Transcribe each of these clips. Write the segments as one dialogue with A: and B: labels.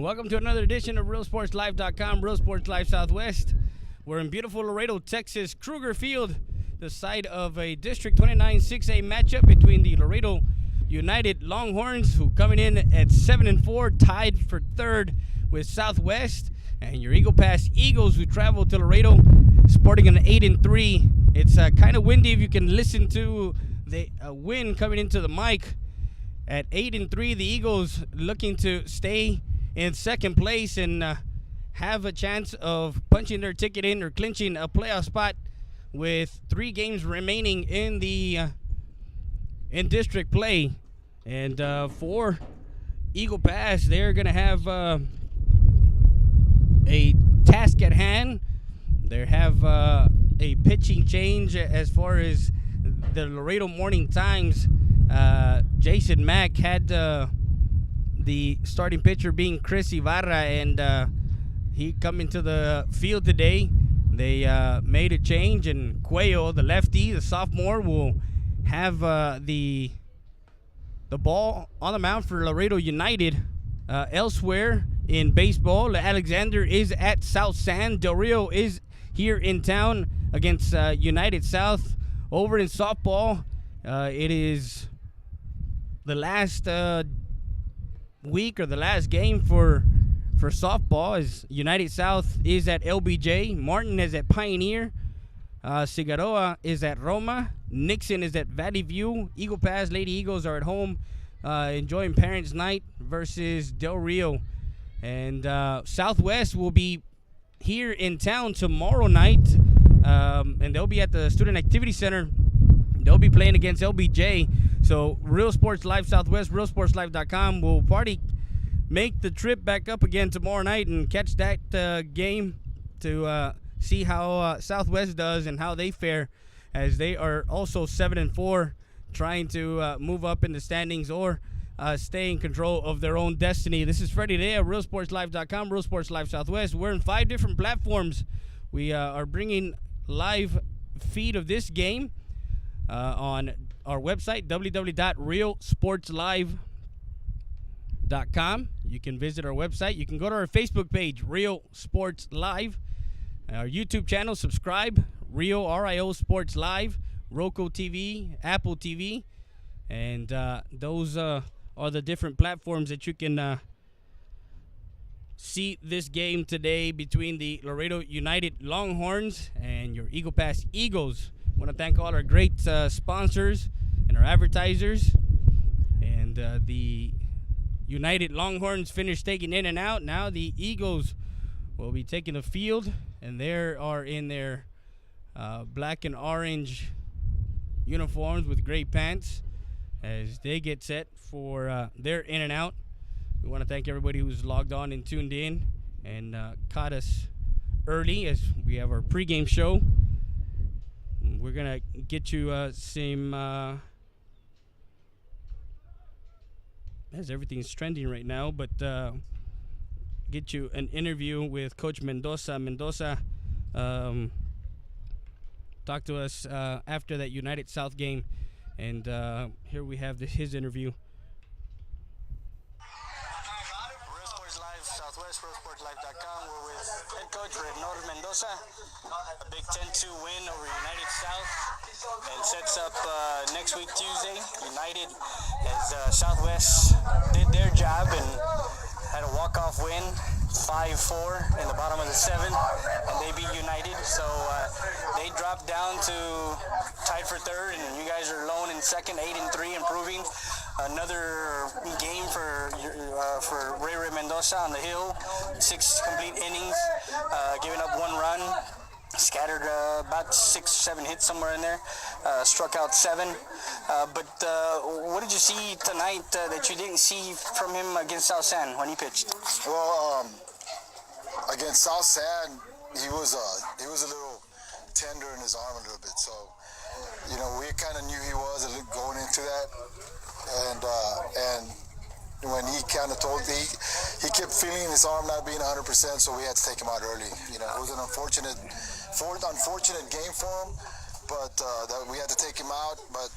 A: Welcome to another edition of RealSportsLive.com, Real Sports Live Southwest. We're in beautiful Laredo, Texas, Kruger Field, the site of a District 29 6A matchup between the Laredo United Longhorns, who coming in at 7-4, tied for third with Southwest, and your Eagle Pass Eagles, who travel to Laredo, sporting an 8-3. It's kind of windy if you can listen to the wind coming into the mic. At 8-3, the Eagles looking to stay in second place and have a chance of punching their ticket in or clinching a playoff spot with 3 games remaining in the in district play. And for Eagle Pass, they're going to have a task at hand. They have a pitching change as far as the Laredo Morning Times. Jason Mack had the starting pitcher being Chris Ibarra, and he coming to the field today. They made a change, and Cuello, the lefty, the sophomore, will have the ball on the mound for Laredo United. Elsewhere in baseball, Alexander is at South San. Del Rio is here in town against United South. Over in softball, it is the last week or the last game for softball, as United South is at LBJ, Martin is at Pioneer, Figueroa is at Roma, Nixon is at Valley View. Eagle Pass Lady Eagles are at home enjoying Parents' Night versus Del Rio. And Southwest will be here in town tomorrow night, and they'll be at the Student Activity Center. They'll be playing against LBJ. So Real Sports Live Southwest, RealSportsLive.com will make the trip back up again tomorrow night and catch that game to see how Southwest does and how they fare, as they are also 7-4, trying to move up in the standings or stay in control of their own destiny. This is Freddie Day at RealSportsLive.com, Real Sports Live Southwest. We're in 5 different platforms. We are bringing live feed of this game on our website, www.realsportslive.com. You can visit our website. You can go to our Facebook page, Real Sports Live. Our YouTube channel, subscribe, Real RIO Sports Live, Roku TV, Apple TV. And those are the different platforms that you can see this game today between the Laredo United Longhorns and your Eagle Pass Eagles. I want to thank all our great sponsors and our advertisers. And the United Longhorns finished taking in and out. Now the Eagles will be taking the field, and they are in their black and orange uniforms with gray pants as they get set for their in and out. We want to thank everybody who's logged on and tuned in and caught us early as we have our pregame show. We're going to get you some, as everything's trending right now, but get you an interview with Coach Mendoza. Mendoza talked to us after that United South game, and here we have his interview.
B: Southwest, RealSportsLive.com. We're with head coach Reynolds Mendoza. A big 10-2 win over United South, and sets up next week Tuesday. United, as Southwest did their job and had a walk-off win, 5-4 in the bottom of the 7th, and they beat United. So they dropped down to tied for third, and you guys are lone in second, 8-3, improving. Another game for Ray Mendoza on the hill. 6 complete innings, giving up 1 run, scattered about 6-7 hits somewhere in there, struck out 7. But what did you see tonight that you didn't see from him against South San when he pitched?
C: Well, against South San, he was a little tender in his arm a little bit. So, we kind of knew he was going into that. And when he kind of told me, he kept feeling his arm not being 100%, so we had to take him out early. It was an unfortunate game for him, but that we had to take him out. But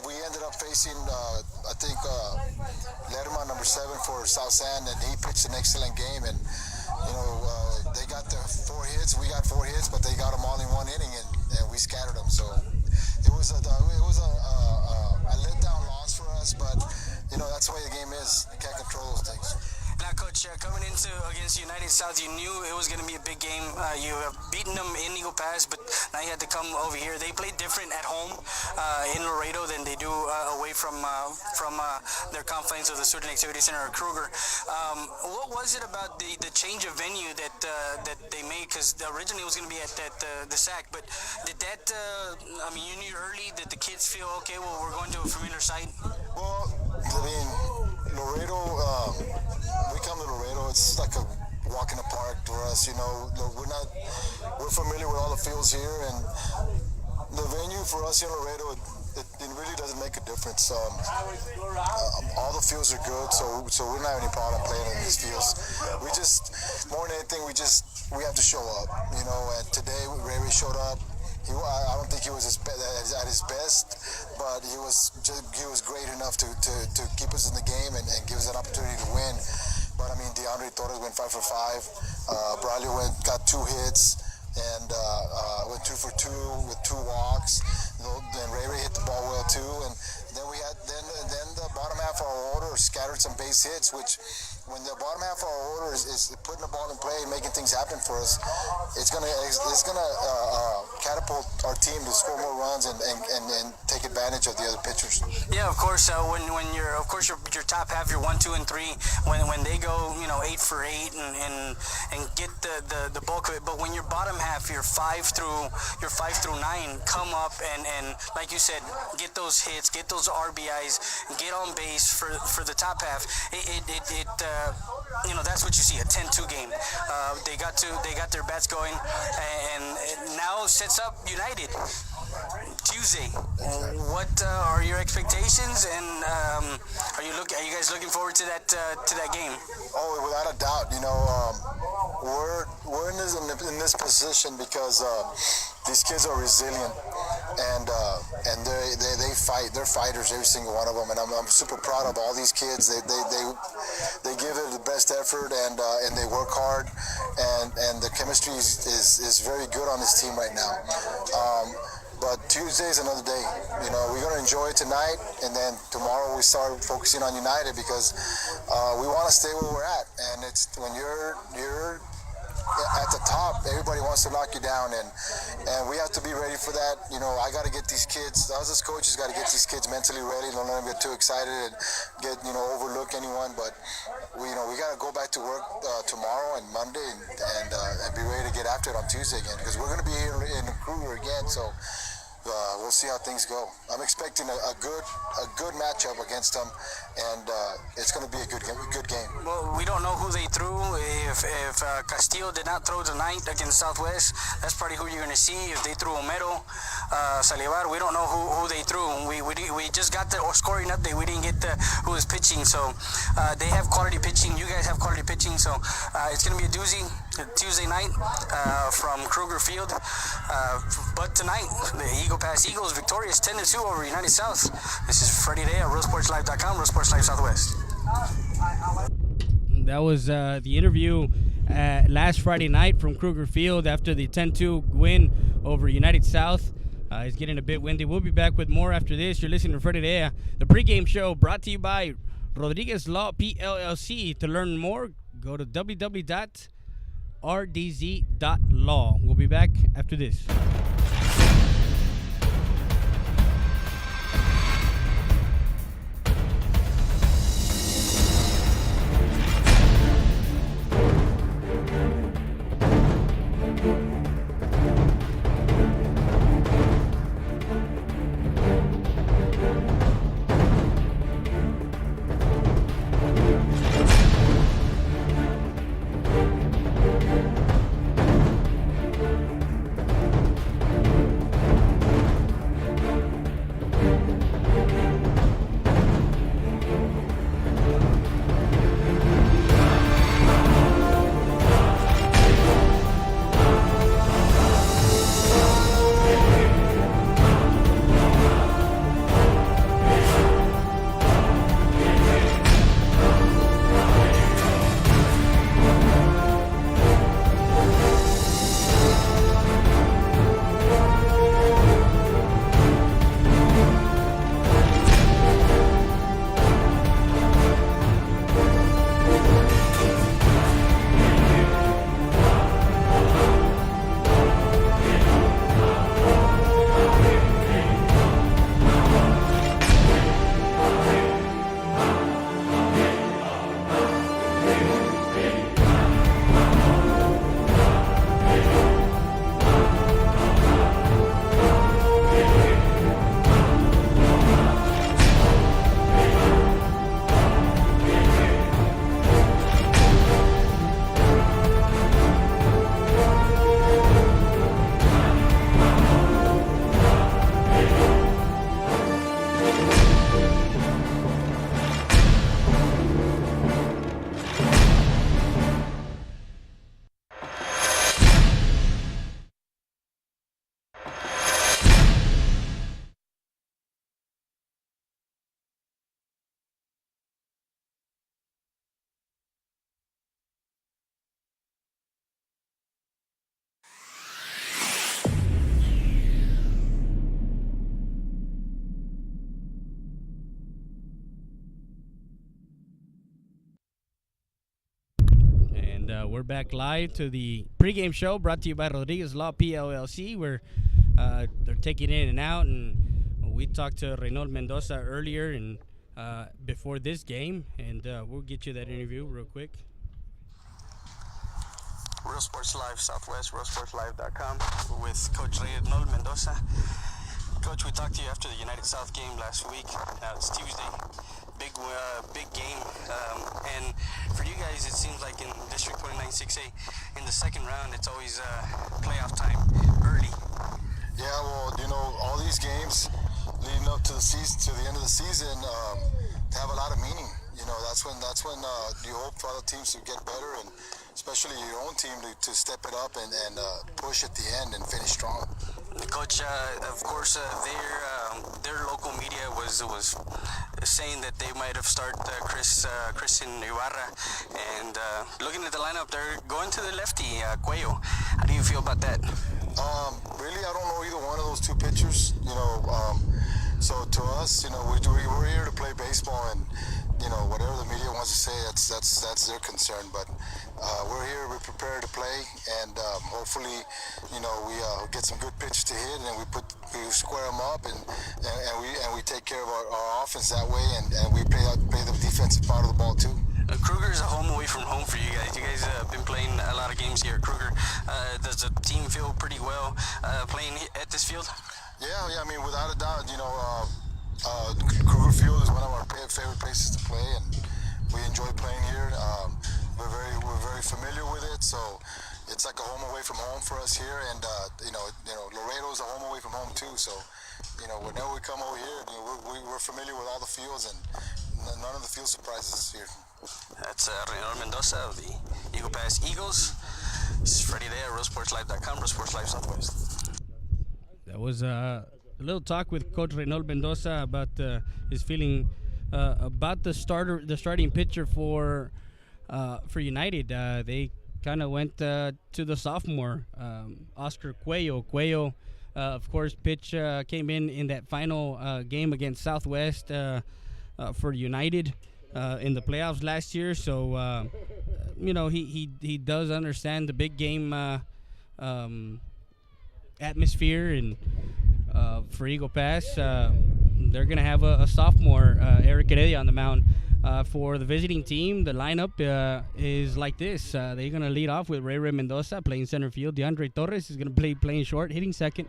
C: we ended up facing I think Lerma, number 7 for South San, and he pitched an excellent game. And they got their 4 hits, we got 4 hits, but they got them all in 1 inning, and we scattered them. So it was a letdown loss for us, but that's the way the game is. You can't control those things.
B: Now, Coach, coming into against United South, you knew it was going to be a big game. You have beaten them in Eagle Pass, but now you had to come over here. They play different at home in Laredo than they do away from their confines of the Student Activity Center or Kruger. What was it about the change of venue that they made? Because originally it was going to be at the SAC, but did that? You knew early that the kids feel okay. Well, we're going to a familiar site.
C: Well, Laredo. We come to Laredo, it's like a walk in the park for us. We're familiar with all the fields here, and the venue for us in Laredo, it really doesn't make a difference. All the fields are good, so we don't have any problem playing in these fields. We just, more than anything, we have to show up, and today Ray showed up. I don't think he was at his best, but he was great enough to keep us in the game and give us an opportunity to win. But DeAndre Torres went 5 for 5. Braulio got 2 hits and went 2 for 2 with 2 walks. Then Ray hit the ball well too, and then we had then the bottom half of our order scattered some base hits, which when the bottom half of our order is putting the ball in play, making things happen for us, it's gonna catapult our team to score more runs and take advantage of the other pitchers.
B: Yeah, of course. When you're your top half, your 1, 2, and 3, when they go 8 for 8 and get the bulk of it, but when your bottom half, your 5 through 9 come up and like you said, get those hits, get those RBIs, get on base for the top half, that's what you see, a 10-2 game. They got their bats going, and it now sets up United Tuesday. What are your expectations, and are you guys looking forward to that game?
C: Oh, without a doubt. We're in this position because these kids are resilient, and they fight. They're fighters, every single one of them, and I'm super proud of all these kids. They give it the best effort, and they work hard, and the chemistry is very good on this team right now. But Tuesday is another day. We're going to enjoy it tonight, and then tomorrow we start focusing on United because we want to stay where we're at. And it's when you're at the top, everybody wants to knock you down, and we have to be ready for that. I got to get these kids. Us as coaches got to get these kids mentally ready. Don't let them get too excited and get overlook anyone. But we got to go back to work tomorrow and Monday and be ready to get after it on Tuesday again because we're going to be here in Kruger again. So. We'll see how things go. I'm expecting a good matchup against them, and it's going to be a good game.
B: Well, we don't know who they threw. If Castillo did not throw tonight against Southwest, that's probably who you're going to see. If they threw Homero, Salivar, we don't know who they threw. We just got the scoring update. We didn't get who was pitching. So they have quality pitching. You guys have quality pitching. So it's going to be a doozy Tuesday night from Kruger Field. But tonight, the Eagle Pass Eagles victorious 10-2 over United South. This is Freddie Day at RealSportsLive.com, Real Sports Live Southwest.
A: That was the interview last Friday night from Kruger Field after the 10-2 win over United South. It's getting a bit windy. We'll be back with more after this. You're listening to Freddie Day, the pregame show brought to you by Rodriguez Law PLLC. To learn more, go to www.rdz.law. We'll be back after this. We're back live to the pregame show brought to you by Rodriguez Law PLLC, where they're taking in and out. And we talked to Reynald Mendoza earlier and before this game, and we'll get you that interview real quick.
B: Real Sports Live Southwest, realsportslive.com with Coach Reynald Mendoza. Coach, we talked to you after the United South game last week. It's Tuesday. Big game. And for you guys, it seems like in District 29 6A, in the second round, it's always playoff time early.
C: Yeah, well, all these games leading up to the season, to the end of the season, have a lot of meaning. That's when you hope for other teams to get better, and especially your own team to step it up and push at the end and finish strong.
B: Coach, of course, their local media was saying that they might have started Christian Ibarra, and looking at the lineup, they're going to the lefty, Cuello. How do you feel about that?
C: Really, I don't know either one of those two pitchers. So to us, we're here to play baseball, and whatever the media wants to say, that's their concern. But we're here, we're prepared to play, and hopefully, we get some good pitches to hit, and we square them up, and we take care of our offense that way, and we play the defensive part of the ball too.
B: Kruger's a home away from home for you guys. You guys have been playing a lot of games here at Kruger. Does the team feel pretty well playing at this field?
C: Yeah, I mean, without a doubt, Kruger Field is one of our favorite places to play, and we enjoy playing here. We're very familiar with it, so it's like a home away from home for us here. And Laredo is a home away from home too. So whenever we come over here, we're familiar with all the fields, and none of the field surprises us here.
B: That's Reynald Mendoza of the Eagle Pass Eagles. This is Freddie there, realsportslive.com, Real Sports Live Southwest.
A: That was a little talk with Coach Reynald Mendoza about his feeling about the starting pitcher for United. They kind of went to the sophomore, Oscar Cuello. Cuello, of course, came in that final game against Southwest for United in the playoffs last year. So he does understand the big game atmosphere, and for Eagle Pass, they're going to have a sophomore, Eric Heredia, on the mound. For the visiting team, the lineup is like this. They're going to lead off with Ray Mendoza playing center field. DeAndre Torres is going to play playing short, hitting second.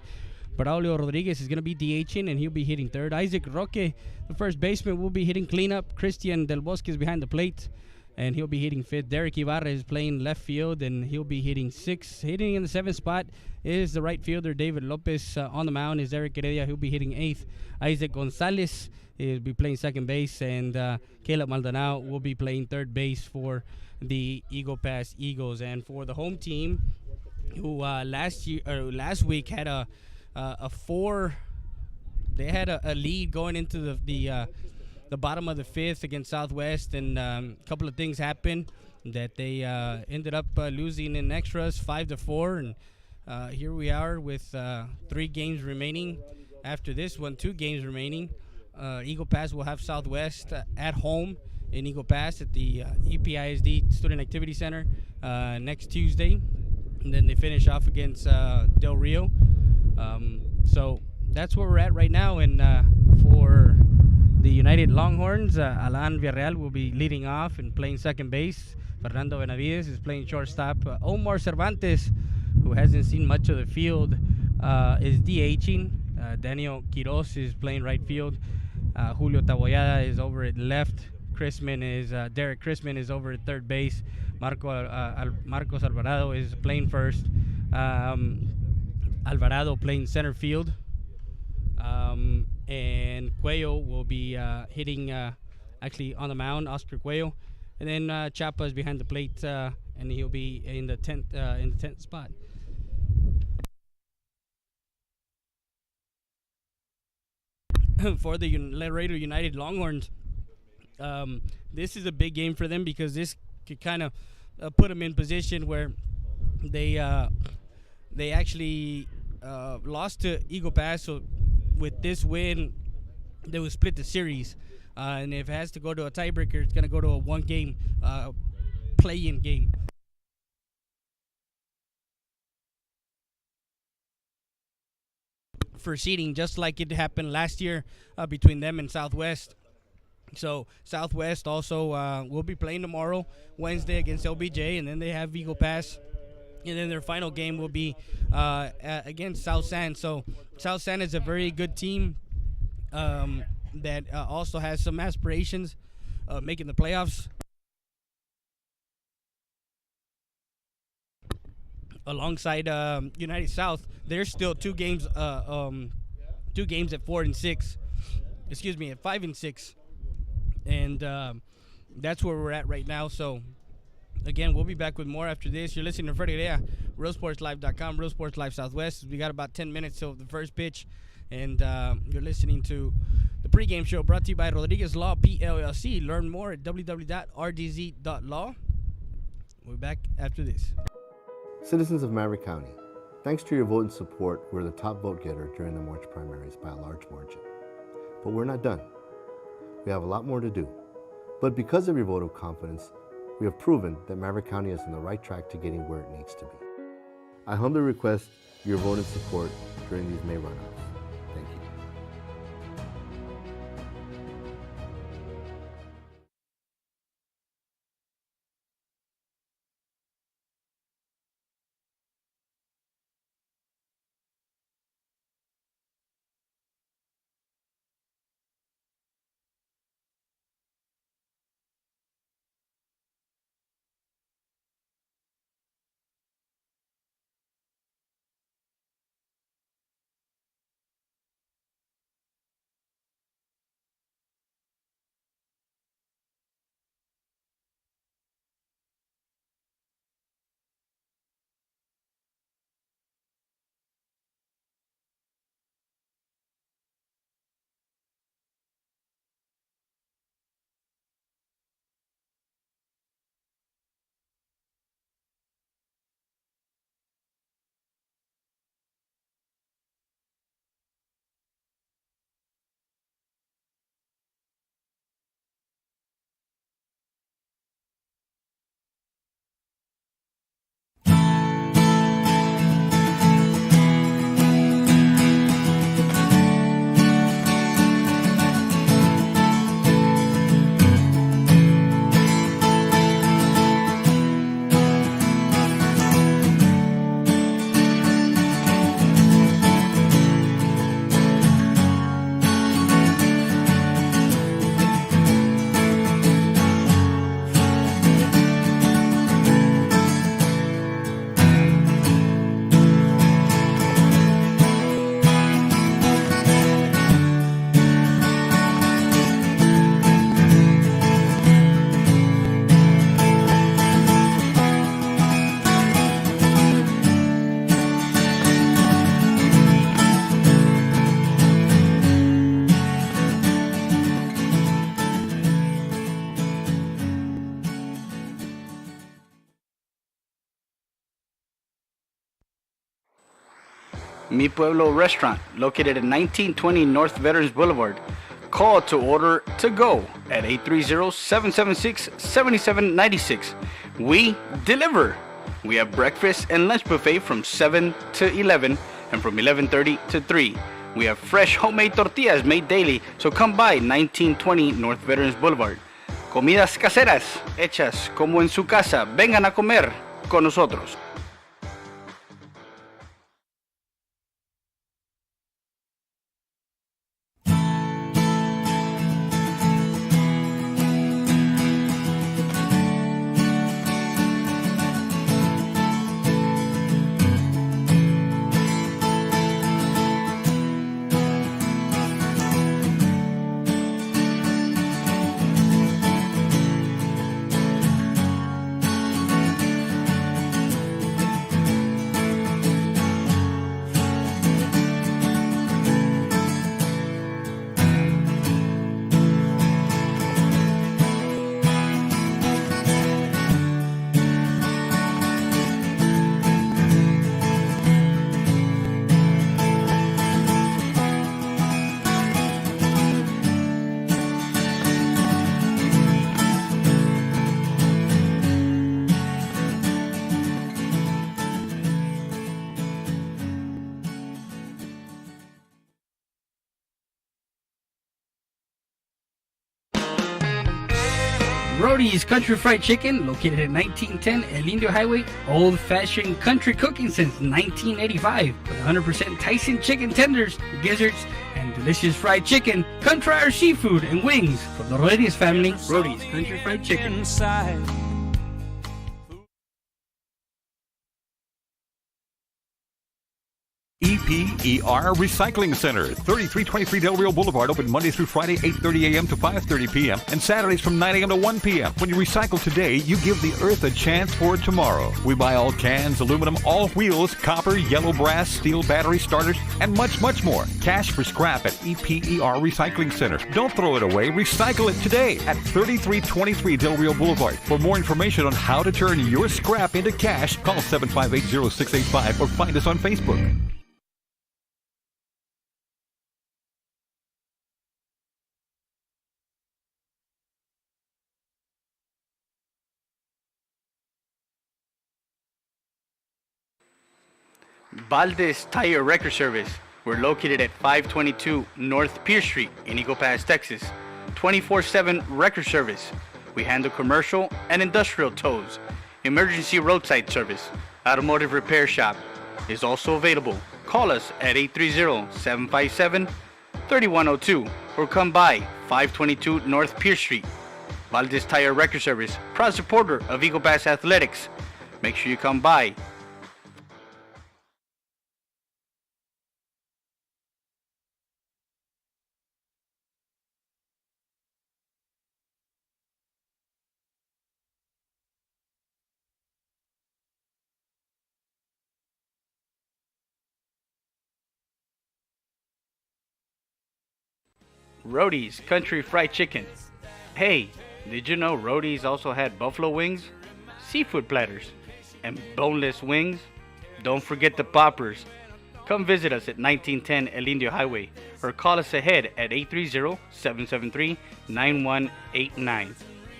A: Braulio Rodriguez is going to be DHing, and he'll be hitting third. Isaac Roque, the first baseman, will be hitting cleanup. Christian Del Bosque is behind the plate, and he'll be hitting fifth. Derek Ibarra is playing left field, and he'll be hitting sixth. Hitting in the seventh spot is the right fielder, David Lopez. On the mound is Eric Heredia, who'll be hitting eighth. Isaac Gonzalez will be playing second base, and Caleb Maldonado will be playing third base for the Eagle Pass Eagles. And for the home team, who last week had a lead going into the bottom of the fifth against Southwest, and a couple of things happened that they ended up losing in extras 5-4, and here we are with 3 games remaining. After this one, 2 games remaining. Eagle Pass will have Southwest at home in Eagle Pass at the EPISD Student Activity Center next Tuesday, and then they finish off against Del Rio. So that's where we're at right now, and for the United Longhorns, Alan Villarreal will be leading off and playing second base. Fernando Benavides is playing shortstop. Omar Cervantes, who hasn't seen much of the field, is DHing. Daniel Quiroz is playing right field. Julio Taboyada is over at left. Derek Chrisman is over at third base. Marcos Alvarado is playing first. Alvarado playing center field. And Cuello will be hitting actually on the mound, Oscar Cuello. And then Chapa is behind the plate, and he'll be in the 10th spot. For the Laredo United Longhorns, this is a big game for them, because this could kind of put them in position where they actually lost to Eagle Pass. So with this win, they will split the series. And if it has to go to a tiebreaker, it's going to go to a one-game play-in game. for seeding, just like it happened last year between them and Southwest. So Southwest also will be playing tomorrow, Wednesday, against LBJ, and then they have Eagle Pass. And then their final game will be against South San. So South San is a very good team that also has some aspirations of making the playoffs. Alongside United South, there's still two games at 4-6. Excuse me, at 5-6, and that's where we're at right now. So again, we'll be back with more after this. You're listening to Freddie Rea, RealSportsLive.com, Real Sports Live Southwest. We got about 10 minutes till the first pitch, and you're listening to the pregame show brought to you by Rodriguez Law PLLC. Learn more at www.rdz.law. We'll be back after this.
D: Citizens of Maverick County, thanks to your vote and support, we're the top vote getter during the March primaries by a large margin. But we're not done. We have a lot more to do. But because of your vote of confidence, we have proven that Maverick County is on the right track to getting where it needs to be. I humbly request your vote and support during these May runoffs. Thank you.
E: Mi Pueblo Restaurant, located at 1920 North Veterans Boulevard. Call to order to go at 830-776-7796. We deliver. We have breakfast and lunch buffet from 7 to 11 and from 11:30 to 3. We have fresh homemade tortillas made daily, so come by 1920 North Veterans Boulevard. Comidas caseras, hechas como en su casa. Vengan a comer con nosotros. Rody's Country Fried Chicken, located at 1910 El Indio Highway. Old-fashioned country cooking since 1985. With 100% Tyson chicken tenders, gizzards, and delicious fried chicken. Come try our seafood and wings from the Rodriguez family. Rody's Country Fried Chicken.
F: Inside.
G: EPER Recycling Center, 3323 Del Rio Boulevard, open Monday through Friday, 8:30 a.m. to 5:30 p.m. and Saturdays from 9 a.m. to 1 p.m. When you recycle today, you give the earth a chance for tomorrow. We buy all cans, aluminum, all wheels, copper, yellow brass, steel battery starters, and much, much more. Cash for scrap at EPER Recycling Center. Don't throw it away. Recycle it today at 3323 Del Rio Boulevard. For more information on how to turn your scrap into cash, call 758-0685 or find us on Facebook.
E: Valdez Tire Record Service. We're located at 522 North Pierce Street in Eagle Pass, Texas. 24/7 record service. We handle commercial and industrial tows. Emergency roadside service. Automotive repair shop is also available. Call us at 830-757-3102 or come by 522 North Pierce Street. Valdez Tire Record Service, proud supporter of Eagle Pass Athletics. Make sure you come by. Rody's Country Fried Chicken. Hey, did you know Rody's also had buffalo wings, seafood platters, and boneless wings? Don't forget the poppers. Come visit us at 1910 El Indio Highway or call us ahead at 830-773-9189.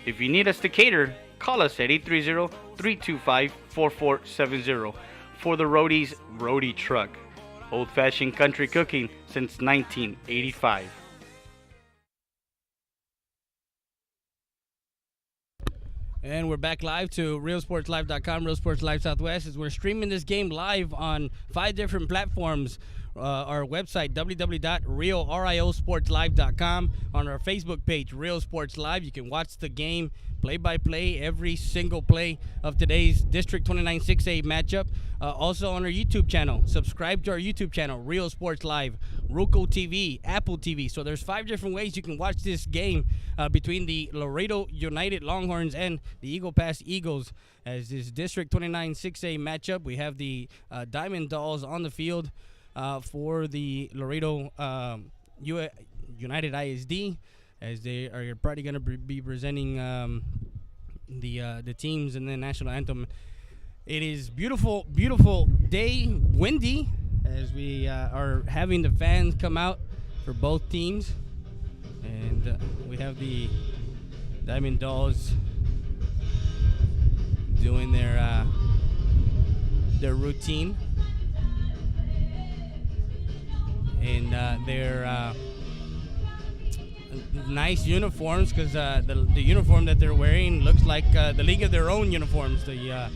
E: If you need us to cater, call us at 830-325-4470 for the Rody's Rody Truck. Old-fashioned country cooking since 1985.
A: And we're back live to realsportslive.com, Real Sports Live Southwest, as we're streaming this game live on 5 different platforms. Our website, www.realsportslive.com. On our Facebook page, Real Sports Live, you can watch the game play-by-play, every single play of today's District 29 6A matchup. Also on our YouTube channel, subscribe to our YouTube channel, Real Sports Live, Roku TV, Apple TV. So there's 5 different ways you can watch this game between the Laredo United Longhorns and the Eagle Pass Eagles. As this District 29 6A matchup, we have the Diamond Dolls on the field for the Laredo United ISD, as they are probably going to be presenting the teams in the national anthem. It is beautiful, beautiful day, windy, as we are having the fans come out for both teams, and we have the Diamond Dolls doing their routine. In their nice uniforms, because the uniform that they're wearing looks like the League of Their Own uniforms. The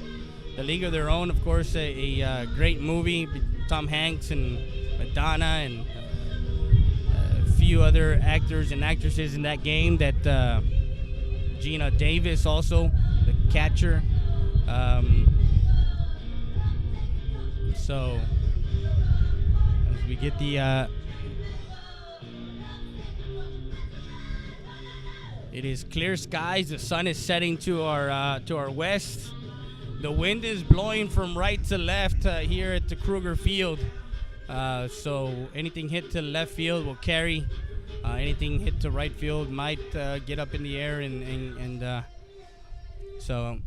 A: League of Their Own, of course, a great movie, Tom Hanks and Madonna and a few other actors and actresses in that game. That Gina Davis, also the catcher. So we get the it is clear skies. The sun is setting to our west. The wind is blowing from right to left here at the Kruger Field. So anything hit to left field will carry. Anything hit to right field might get up in the air, and so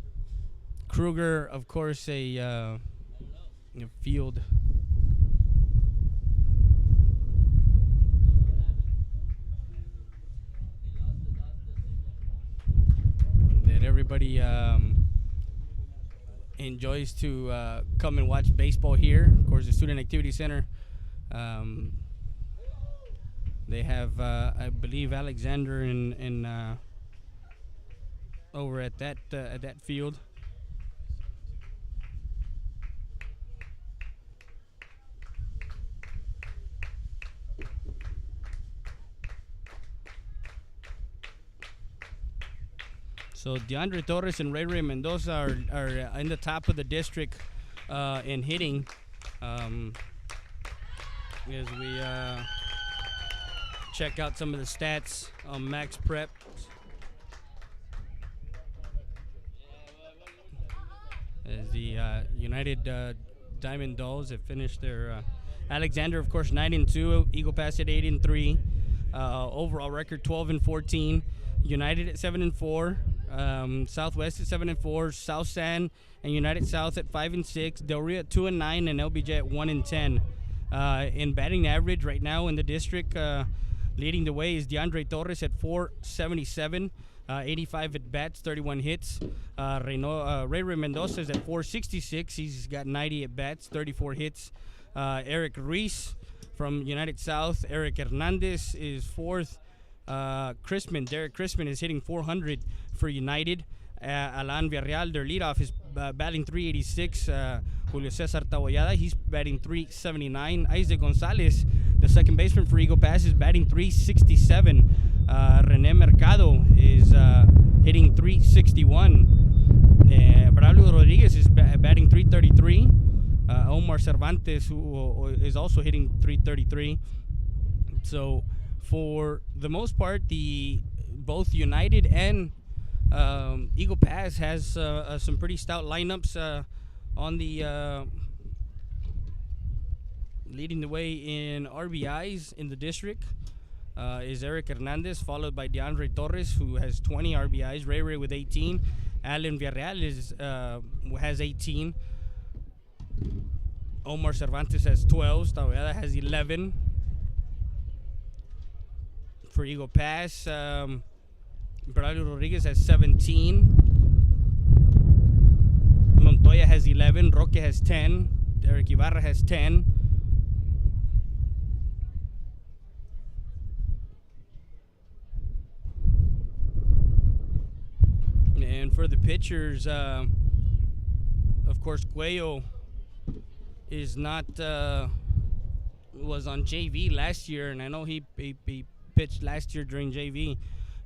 A: Kruger, of course, a field. Everybody enjoys to come and watch baseball here. Of course, the Student Activity Center. They have, I believe, Alexander and over at that field. So DeAndre Torres and Ray Mendoza are in the top of the district in hitting. As we check out some of the stats on Max Prep. As the United Diamond Dolls have finished their Alexander, of course, 9-2. Eagle Pass at 8-3. Overall record 12-14. United at 7-4. Southwest at 7-4. South San and United South at 5-6. Del Rio at 2-9, and LBJ at 1-10. In batting average right now in the district, leading the way is DeAndre Torres at 477, 85 at bats, 31 hits. Ray Mendoza is at 466. He's got 90 at bats, 34 hits. Eric Reese from United South. Eric Hernandez is fourth. Derek Crispin is hitting 400 for United. Alan Villarreal, their leadoff, is batting 386. Julio Cesar Taboyada, he's batting 379. Isaac Gonzalez, the second baseman for Eagle Pass, is batting 367. Rene Mercado is hitting 361. Braulio Rodriguez is batting 333. Omar Cervantes, who is also hitting 333. So for the most part, both United and Eagle Pass has some pretty stout lineups on the leading the way in RBIs in the district is Eric Hernandez, followed by DeAndre Torres, who has 20 RBIs. Ray with 18. Alan Villarreal has 18. Omar Cervantes has 12. Taboyada has 11. For Eagle Pass, Braulio Rodriguez has 17. Montoya has 11. Roque has 10. Derek Ibarra has 10. And for the pitchers, of course, Cuello is not was on JV last year, and I know he pitched last year during JV.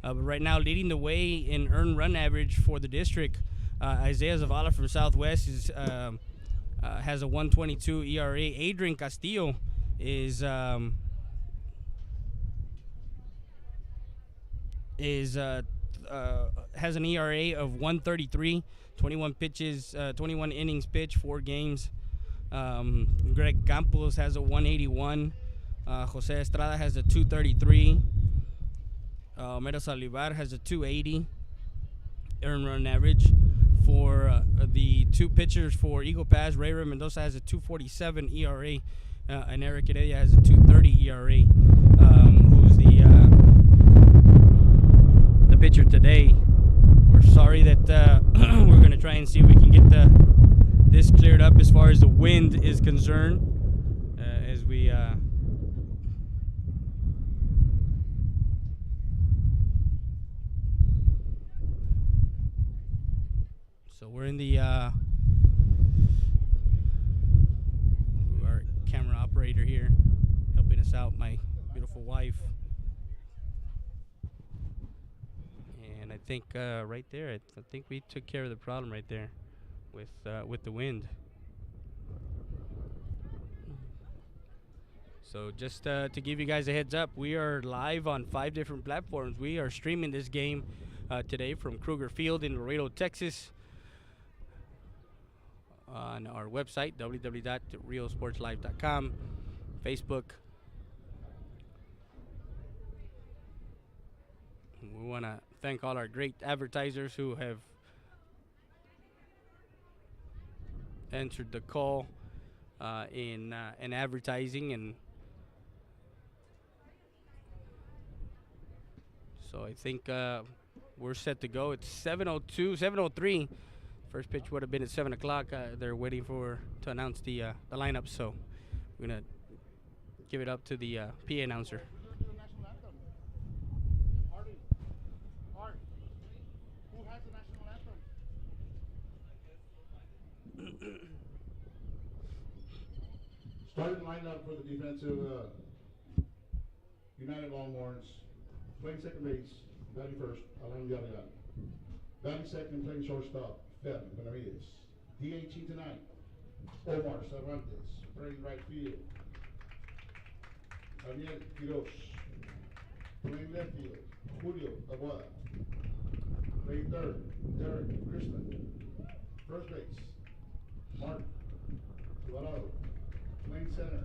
A: But right now, leading the way in earned run average for the district, Isaiah Zavala from Southwest has a 1.22 ERA. Adrian Castillo has an ERA of 1.33, 21 pitches, 21 innings pitched, 4 games. Greg Campos has a 1.81. Jose Estrada has a 2.33. Mero Salivar has a 2.80 earned run average. For the two pitchers for Eagle Pass, Ray Mendoza has a 2.47 ERA, and Eric Heredia has a 2.30 ERA. Who's the pitcher today? We're sorry that we're going to try and see if we can get this cleared up as far as the wind is concerned, as we. So we're in the our camera operator here helping us out, my beautiful wife. And I think right there, I think we took care of the problem right there with the wind. So just to give you guys a heads up, we are live on 5 different platforms. We are streaming this game today from Kruger Field in Laredo, Texas, on our website, www.riosportslive.com, Facebook. We want to thank all our great advertisers who have answered the call in advertising, and so I think we're set to go. It's 7:03. First pitch would have been at 7 o'clock. They're waiting to announce the lineup, so we're gonna give it up to the PA announcer.
F: Art, who has the national Starting lineup for the defensive United Longhorns. Playing second base, batting first, Alan Villarreal. Batting second, playing shortstop, Fer Benavides. DH tonight, Omar Cervantes. Playing right field, Daniel Quiroz. Playing left field, Julio Aguada. Playing third, Derek Crispin. First base, Mark Laredo. Playing center,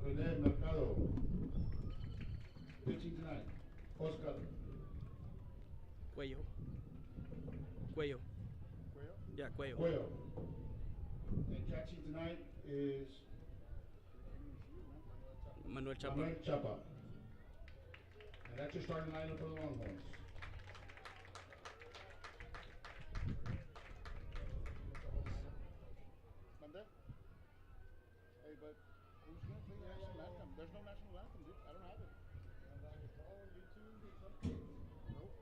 F: Rene Mercado. Pitching tonight, Oscar
A: Cuello. Cuello. Yeah, Cuello.
F: Cuello. And catching tonight is
A: Manuel Chapa.
F: Manuel Chapa. And that's your starting lineup for the Longhorns. Hey, but who's going to play the national anthem? There's no national anthem, dude. I don't have it. Nope.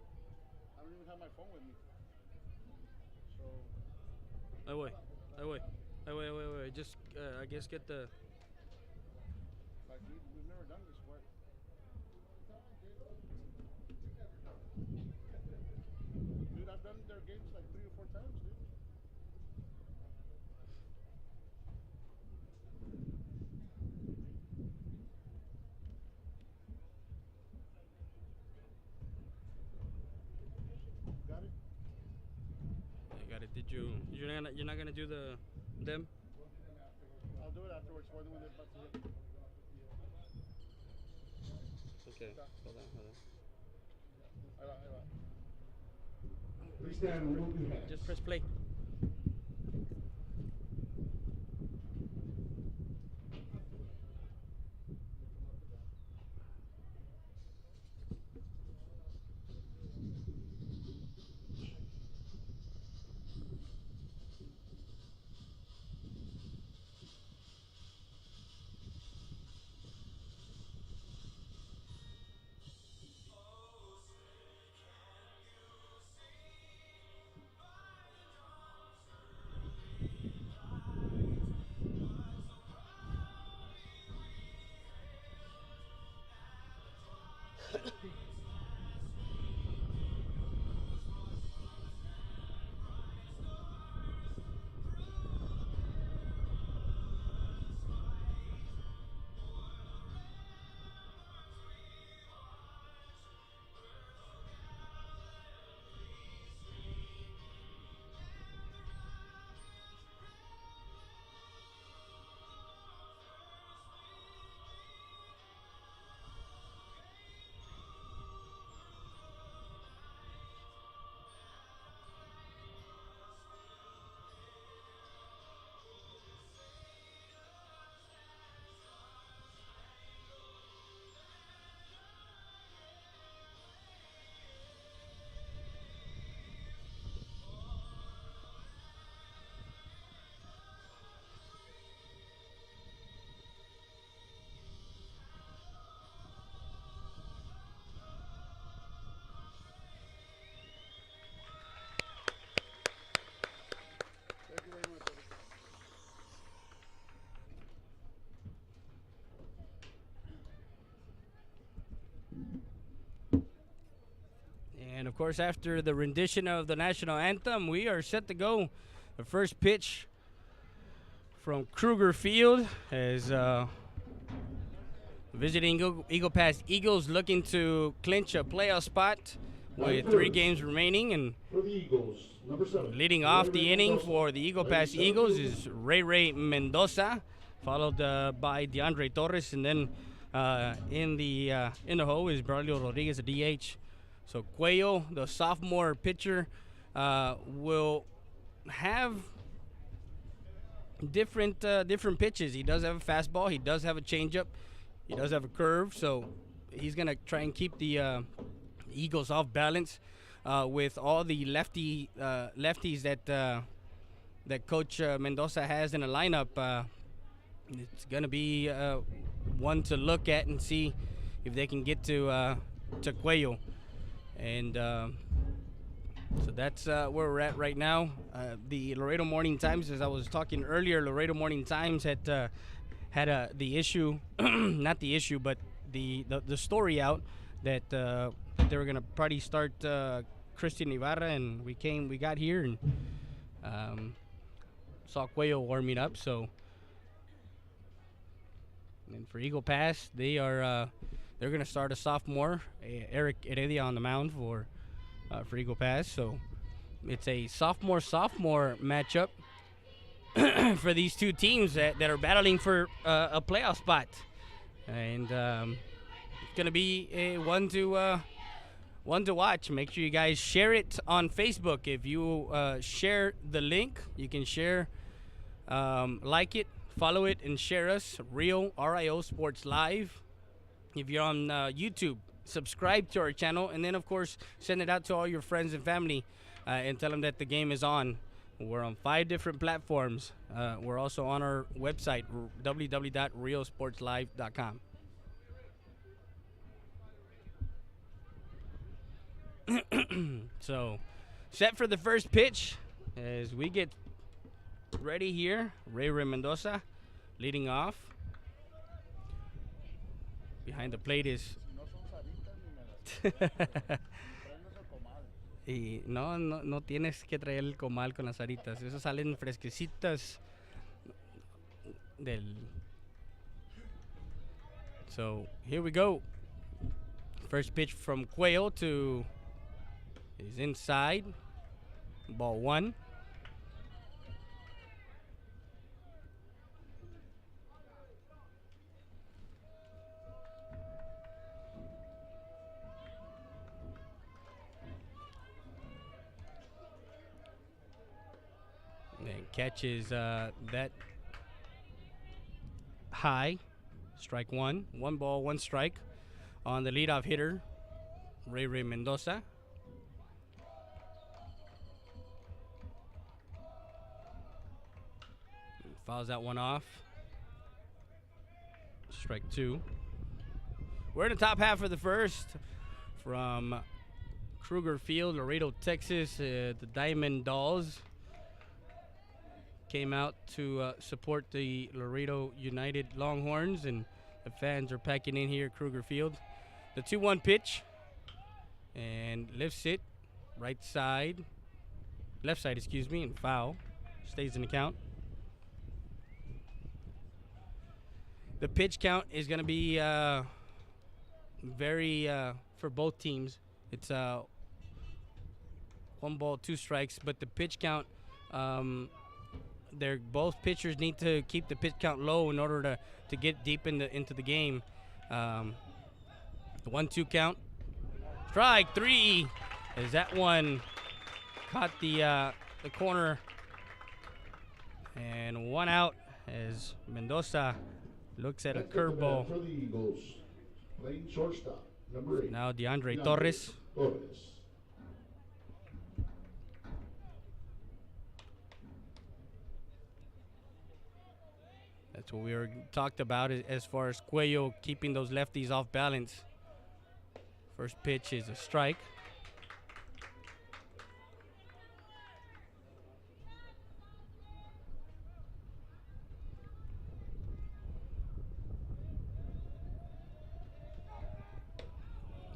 F: I don't even have my phone with me. So.
A: Wait. Just, I guess get the.
F: Like, we've never done this. What? Dude, I've done their games like 3 or 4 times, dude. Got it?
A: I got it. Did you? You're not gonna do them?
F: I'll do it afterwards. When they're about to hit.
A: Okay. Hold on.
F: Ahí va. Please stand and remove your hands.
A: Just press play.
F: Thank you very much, buddy.
A: And of course, after the rendition of the national anthem, we are set to go. The first pitch from Kruger Field as visiting Eagle Pass Eagles looking to clinch a playoff spot with 3 games remaining. And
F: For the Eagles, number 7.
A: leading off the inning for the Eagle Pass Eagles is Ray Mendoza, followed by DeAndre Torres, and then in the hole is Braulio Rodriguez, a DH. So Cuello, the sophomore pitcher, will have different pitches. He does have a fastball. He does have a changeup. He does have a curve. So he's gonna try and keep the Eagles off balance with all the lefties that Coach Mendoza has in the lineup. It's gonna be one to look at and see if they can get to Cuello. And So that's where we're at right now. The Laredo Morning Times, as I was talking earlier, Laredo Morning Times had the issue, not the issue, but the story out that they were gonna probably start Christian Ibarra, and we got here and saw Cuello warming up. So, and for Eagle Pass, they're gonna start a sophomore, Eric Heredia, on the mound for Eagle Pass. So it's a sophomore matchup for these two teams that are battling for a playoff spot, and it's gonna be a one to watch. Make sure you guys share it on Facebook. If you share the link, you can share, like it, follow it, and share us. RIO Sports Live. If you're on YouTube, subscribe to our channel, and then of course send it out to all your friends and family, and tell them that the game is on. We're on 5 different platforms. We're also on our website, www.riosportslive.com. So, set for the first pitch as we get ready here. Ray Mendoza leading off. Behind the plate is y no tienes que traer el comal con las aritas. Esas salen fresquecitas del. So here we go. First pitch from Cuello to is inside. Ball 1. And catches that high. Strike 1. 1 ball, 1 strike on the leadoff hitter, Ray Mendoza. Fouls that one off. Strike 2. We're in the top half of the first from Kruger Field, Laredo, Texas. The Diamond Dolls came out to support the Laredo United Longhorns, and the fans are packing in here at Kruger Field. The 2-1 pitch, and lifts it left side, and foul. Stays in the count. The pitch count is going to be very, for both teams, it's 1 ball, 2 strikes, but the pitch count, both pitchers need to keep the pitch count low in order to get deep into the game. The 1-2 count. Strike 3, as that one caught the corner, and 1 out as Mendoza looks at a curveball.
F: For the Eagles, playing shortstop, number 8.
A: Now DeAndre Torres. That's what we talked about as far as Cuello keeping those lefties off balance. First pitch is a strike.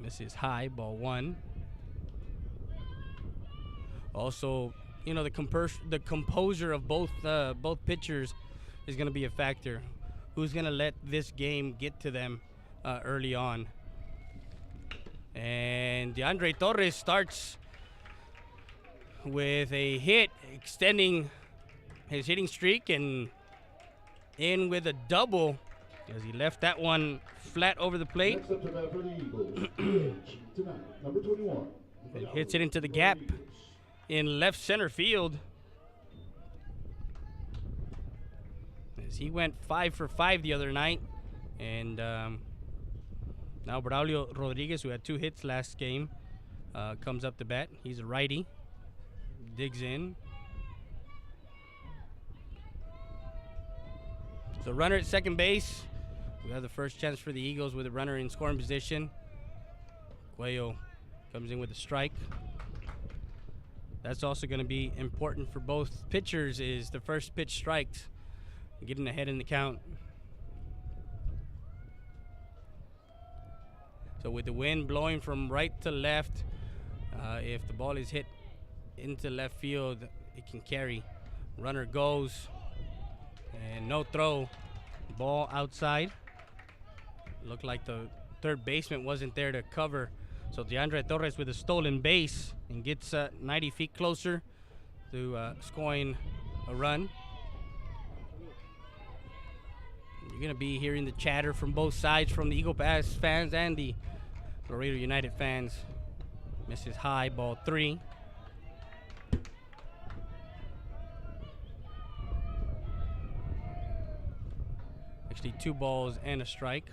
A: This is high, ball 1. Also, the composure of both pitchers is going to be a factor. Who's going to let this game get to them early on? And DeAndre Torres starts with a hit, extending his hitting streak, and in with a double as he left that one flat over the plate.
F: Next up to bat for the Eagles, tonight, number 21.
A: It hits it into the gap in left center field. As he went 5 for 5 the other night. And now Braulio Rodriguez, who had 2 hits last game, comes up to bat. He's a righty. Digs in. So runner at second base. We have the first chance for the Eagles with a runner in scoring position. Cuello comes in with a strike. That's also going to be important for both pitchers, is the first pitch strikes, getting ahead in the count. So with the wind blowing from right to left, if the ball is hit into left field, it can carry. Runner goes, and no throw. Ball outside. Looked like the third baseman wasn't there to cover. So DeAndre Torres with a stolen base and gets 90 feet closer to scoring a run. You're going to be hearing the chatter from both sides, from the Eagle Pass fans and the Laredo United fans. Misses high, ball 3. Actually 2 balls and a strike.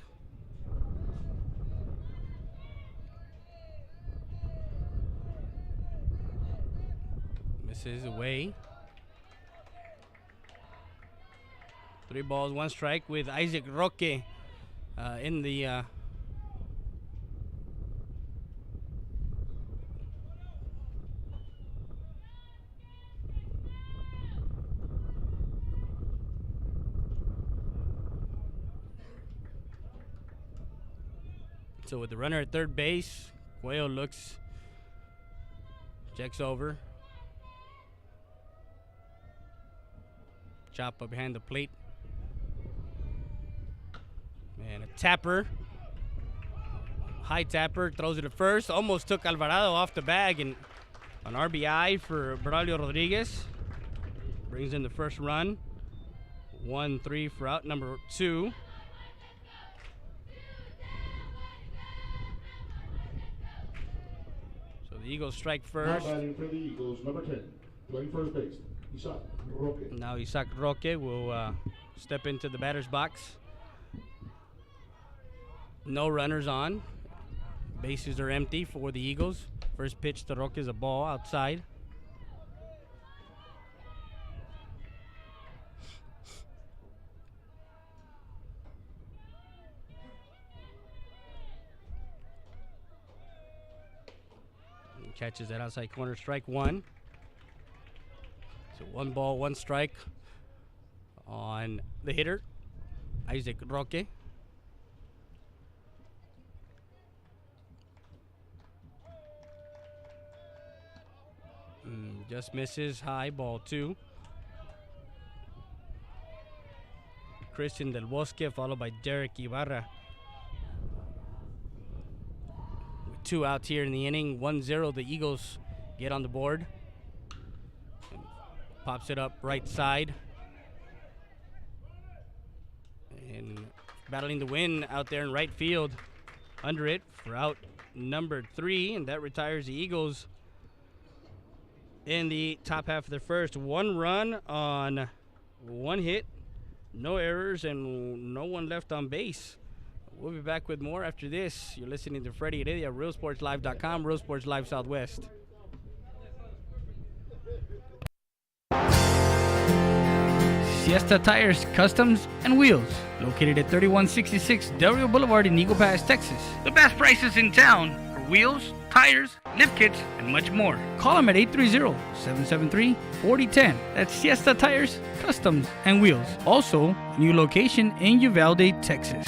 A: Misses away. 3 balls, 1 strike with Isaac Roque in the so with the runner at third base, Cuello looks, checks over. Chop up behind the plate. And a tapper. High tapper, throws it at first. Almost took Alvarado off the bag, and an RBI for Braulio Rodriguez. Brings in the first run. 1-3 for out number 2. So the Eagles strike first.
F: Now batting for the Eagles, number 10, playing first base, Isaac Roque.
A: Now Isaac Roque will step into the batter's box. No runners on. Bases are empty for the Eagles. First pitch to Roque is a ball outside. And catches that outside corner, strike 1. So 1 ball, 1 strike on the hitter, Isaac Roque. Just misses high, ball 2. Christian Del Bosque followed by Derek Ibarra. With 2 outs here in the inning, 1-0, the Eagles get on the board. Pops it up right side. And battling the wind out there in right field. Under it for out number 3, and that retires the Eagles in the top half of the first. 1 run on 1 hit, no errors, and no one left on base. We'll be back with more after this. You're listening to Freddie Heredia, RealSportsLive.com, Real Sports Live Southwest. Siesta Tires, Customs, and Wheels, located at 3166 Del Rio Boulevard in Eagle Pass, Texas. The best prices in town for wheels, tires, lift kits, and much more. Call them at 830-773-4010. That's Siesta Tires, Customs, and Wheels. Also, a new location in Uvalde, Texas.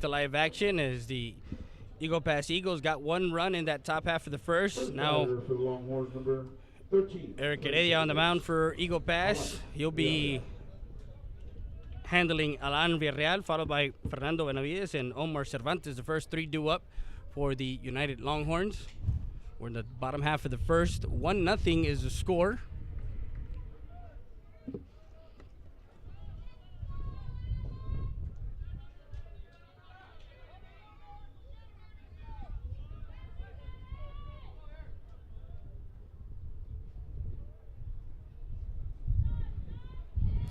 A: to live action as the Eagle Pass Eagles got one run in that top half of the first. Now,
F: For the Longhorns, number 13.
A: Eric Heredia on the mound for Eagle Pass. He'll be handling Alan Villarreal, followed by Fernando Benavides and Omar Cervantes. The first three due up for the United Longhorns. We're in the bottom half of the first. 1-0 is the score.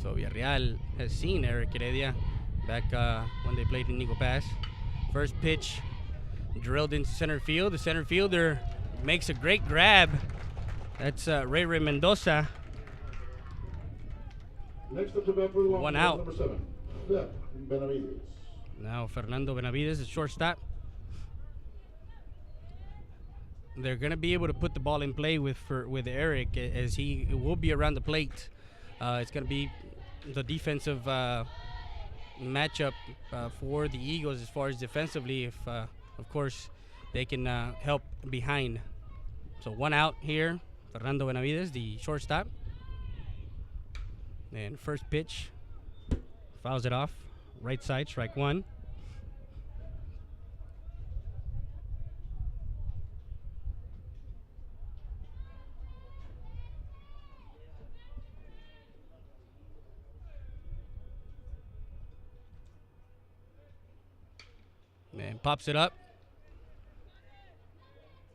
A: So Villarreal has seen Eric Heredia back when they played in Eagle Pass. First pitch drilled into center field. The center fielder makes a great grab. That's Ray Mendoza.
F: Next up to bat for the Longhorns,
A: One out.
F: number 7, Benavides.
A: Now Fernando Benavides is shortstop. They're going to be able to put the ball in play with Eric as he will be around the plate. It's going to be the defensive matchup for the Eagles as far as defensively, if of course they can help behind. So one out here, Fernando Benavides, the shortstop. And first pitch, fouls it off, right side, strike one. And pops it up.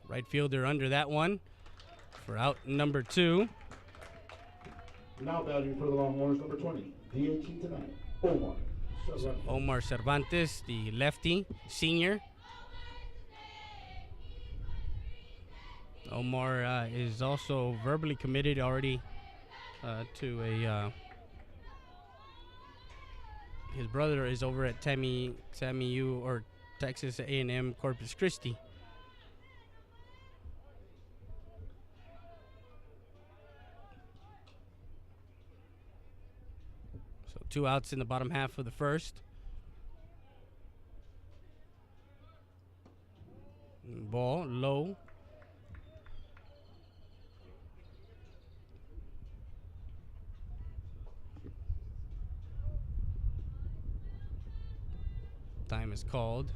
A: Right fielder under that one for out number 2.
F: Now batting for the Longhorns, number 20, DH tonight, Omar Cervantes.
A: Omar Cervantes, the lefty, senior. Omar is also verbally committed already to a. His brother is over at TAMU or Texas A&M Corpus Christi. So 2 outs in the bottom half of the first. Ball low. Time is called.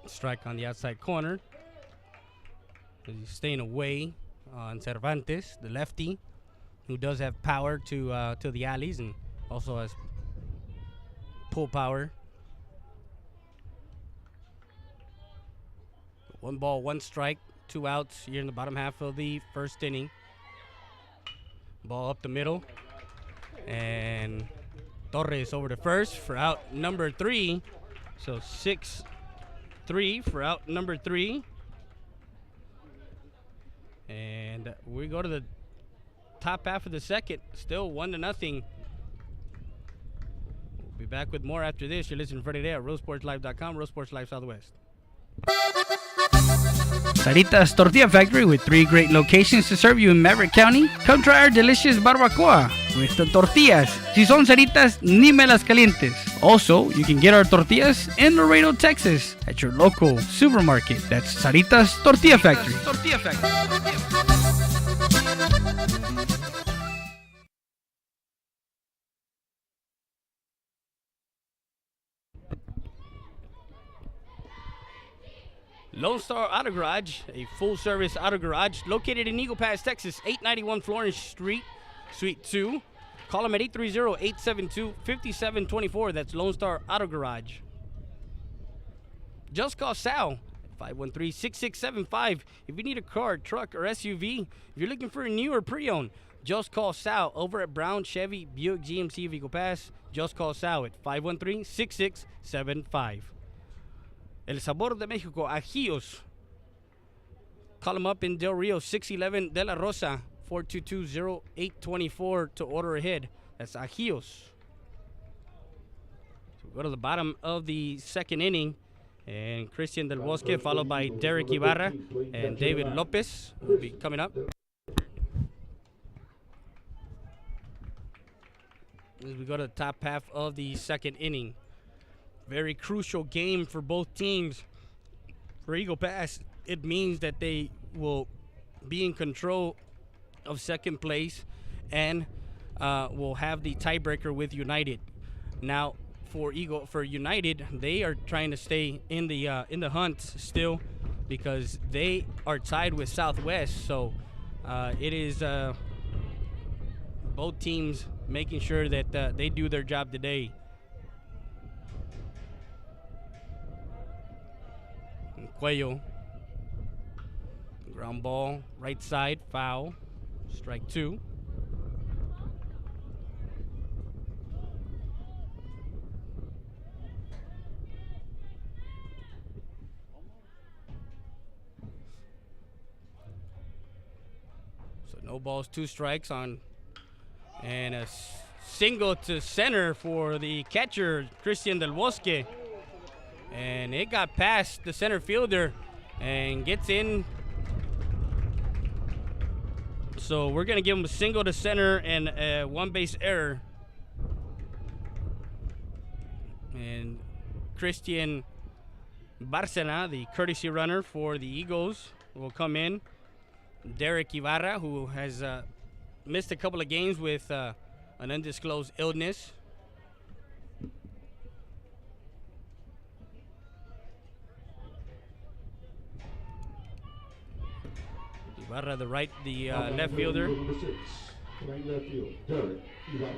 A: Strike on the outside corner. He's staying away on Cervantes, the lefty, who does have power to the alleys and also has pull power. 1 ball, 1 strike, 2 outs here in the bottom half of the first inning. Ball up the middle. And Torres over to first for out number 3. So 6-3 for out number 3. And we go to the top half of the second. Still 1-0. We'll be back with more after this. You're listening to Friday Day at RoseSportsLive.com, Rose Sports Live Southwest.
E: Sarita's Tortilla Factory with 3 great locations to serve you in Maverick County. Come try our delicious barbacoa with the tortillas. Si son Saritas, ni me las calientes. Also, you can get our tortillas in Laredo, Texas at your local supermarket. That's Sarita's Tortilla Factory. Tortilla Factory.
A: Lone Star Auto Garage, a full-service auto garage located in Eagle Pass, Texas, 891 Florence Street, Suite 2. Call them at 830-872-5724. That's Lone Star Auto Garage. Just call Sal at 513-6675. If you need a car, truck, or SUV, if you're looking for a new or pre-owned, just call Sal over at Brown Chevy Buick GMC of Eagle Pass. Just call Sal at 513-6675. El Sabor de Mexico, Ajíos. Call them up in Del Rio, 611 De La Rosa, 422-0824 to order ahead. That's Ajíos. So we go to the bottom of the second inning. And Christian Del Bosque, followed by Derek Ibarra and David Lopez will be coming up. As we go to the top half of the second inning. Very crucial game for both teams. For Eagle Pass, it means that they will be in control of second place and will have the tiebreaker with United. Now, for United, they are trying to stay in the hunt still because they are tied with Southwest. So it is both teams making sure that they do their job today. Cuello, ground ball, right side, foul, strike 2. So no balls, 2 strikes on, and a single to center for the catcher, Christian Del Bosque. And it got past the center fielder and gets in. So we're going to give him a single to center and a 1 base error. And Christian Barcena, the courtesy runner for the Eagles, will come in. Derek Ibarra, who has missed a couple of games with an undisclosed illness. Ibarra, the left fielder.
F: Number 6, playing left field, Derek Ibarra.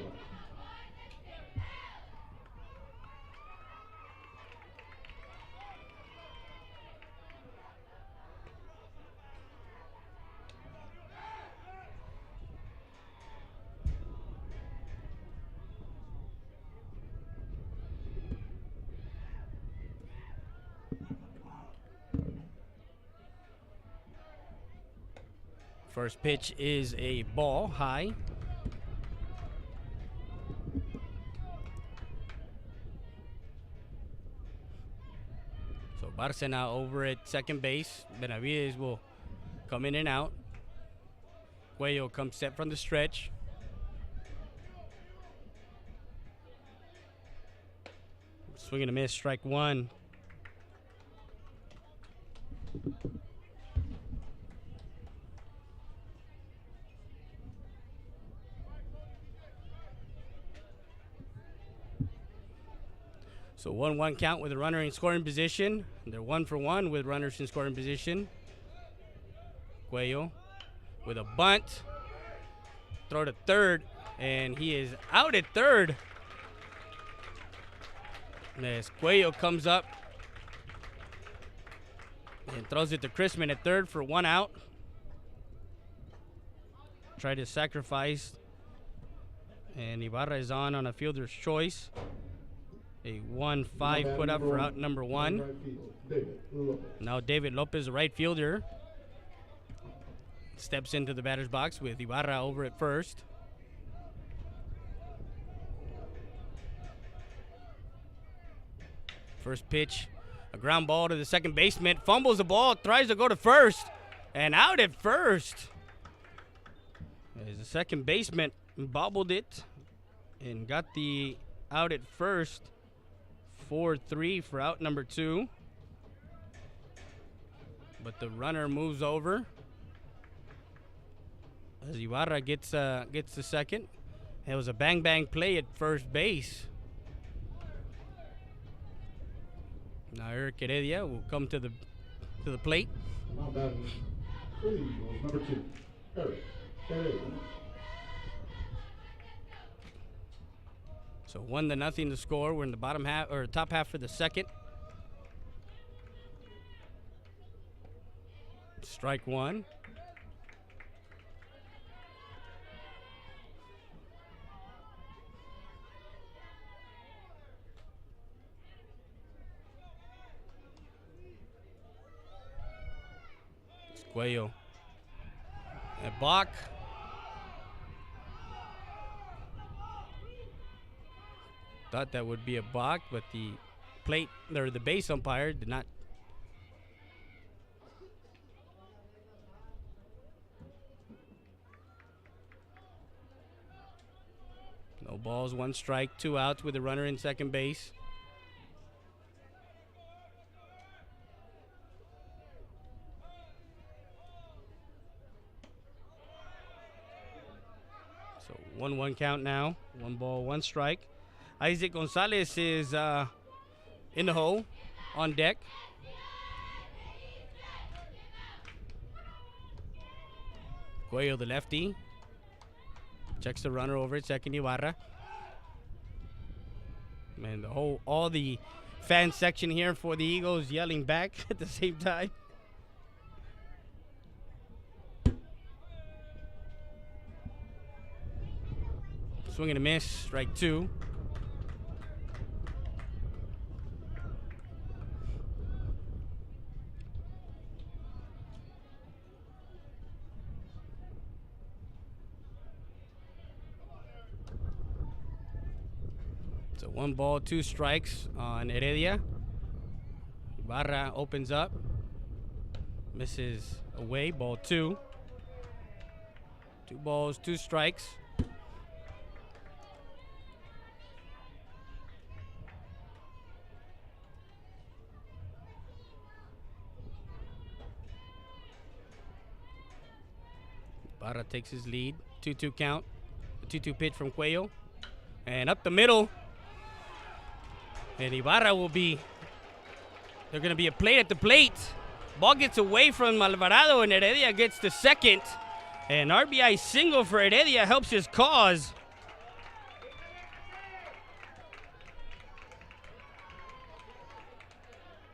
A: First pitch is a ball high. So Barcena over at second base. Benavides will come in and out. Cuello comes set from the stretch. Swing and a miss, strike 1. So 1-1 count with a runner in scoring position. They're 1 for 1 with runners in scoring position. Cuello with a bunt. Throw to third, and he is out at third. As Cuello comes up and throws it to Chrisman at third for 1 out. Try to sacrifice, and Ibarra is on a fielder's choice. A 1-5 put up for out number 1. Now David Lopez, the right fielder, steps into the batter's box with Ibarra over at first. First pitch, a ground ball to the second baseman. Fumbles the ball, tries to go to first, and out at first. As the second baseman bobbled it and got the out at first. 4-3 for out number 2. But the runner moves over as Ibarra gets the second. It was a bang play at first base. Now Eric Heredia will come to the plate.
F: Now batting for the Eagles, number 2, Eric Heredia.
A: So 1-0 to score. We're in the bottom half or top half for the second. Strike 1. Cuello. A balk. Thought that would be a balk, but the plate or the base umpire did not. No balls, 1 strike, 2 outs with a runner in second base. So 1-1 count now. 1 ball, 1 strike. Isaac Gonzalez is in the hole, on deck. Cuello, the lefty, checks the runner over at second. Ibarra. Man, all the fan section here for the Eagles yelling back at the same time. Swing and a miss, strike 2. So 1 ball, 2 strikes on Heredia. Ibarra opens up, misses away, ball 2. 2 balls, 2 strikes. Ibarra takes his lead. 2-2 count. A 2-2 pitch from Cuello. And up the middle. And Ibarra will be. They're going to be a plate at the plate. Ball gets away from Alvarado, and Heredia gets to second. An RBI single for Heredia helps his cause.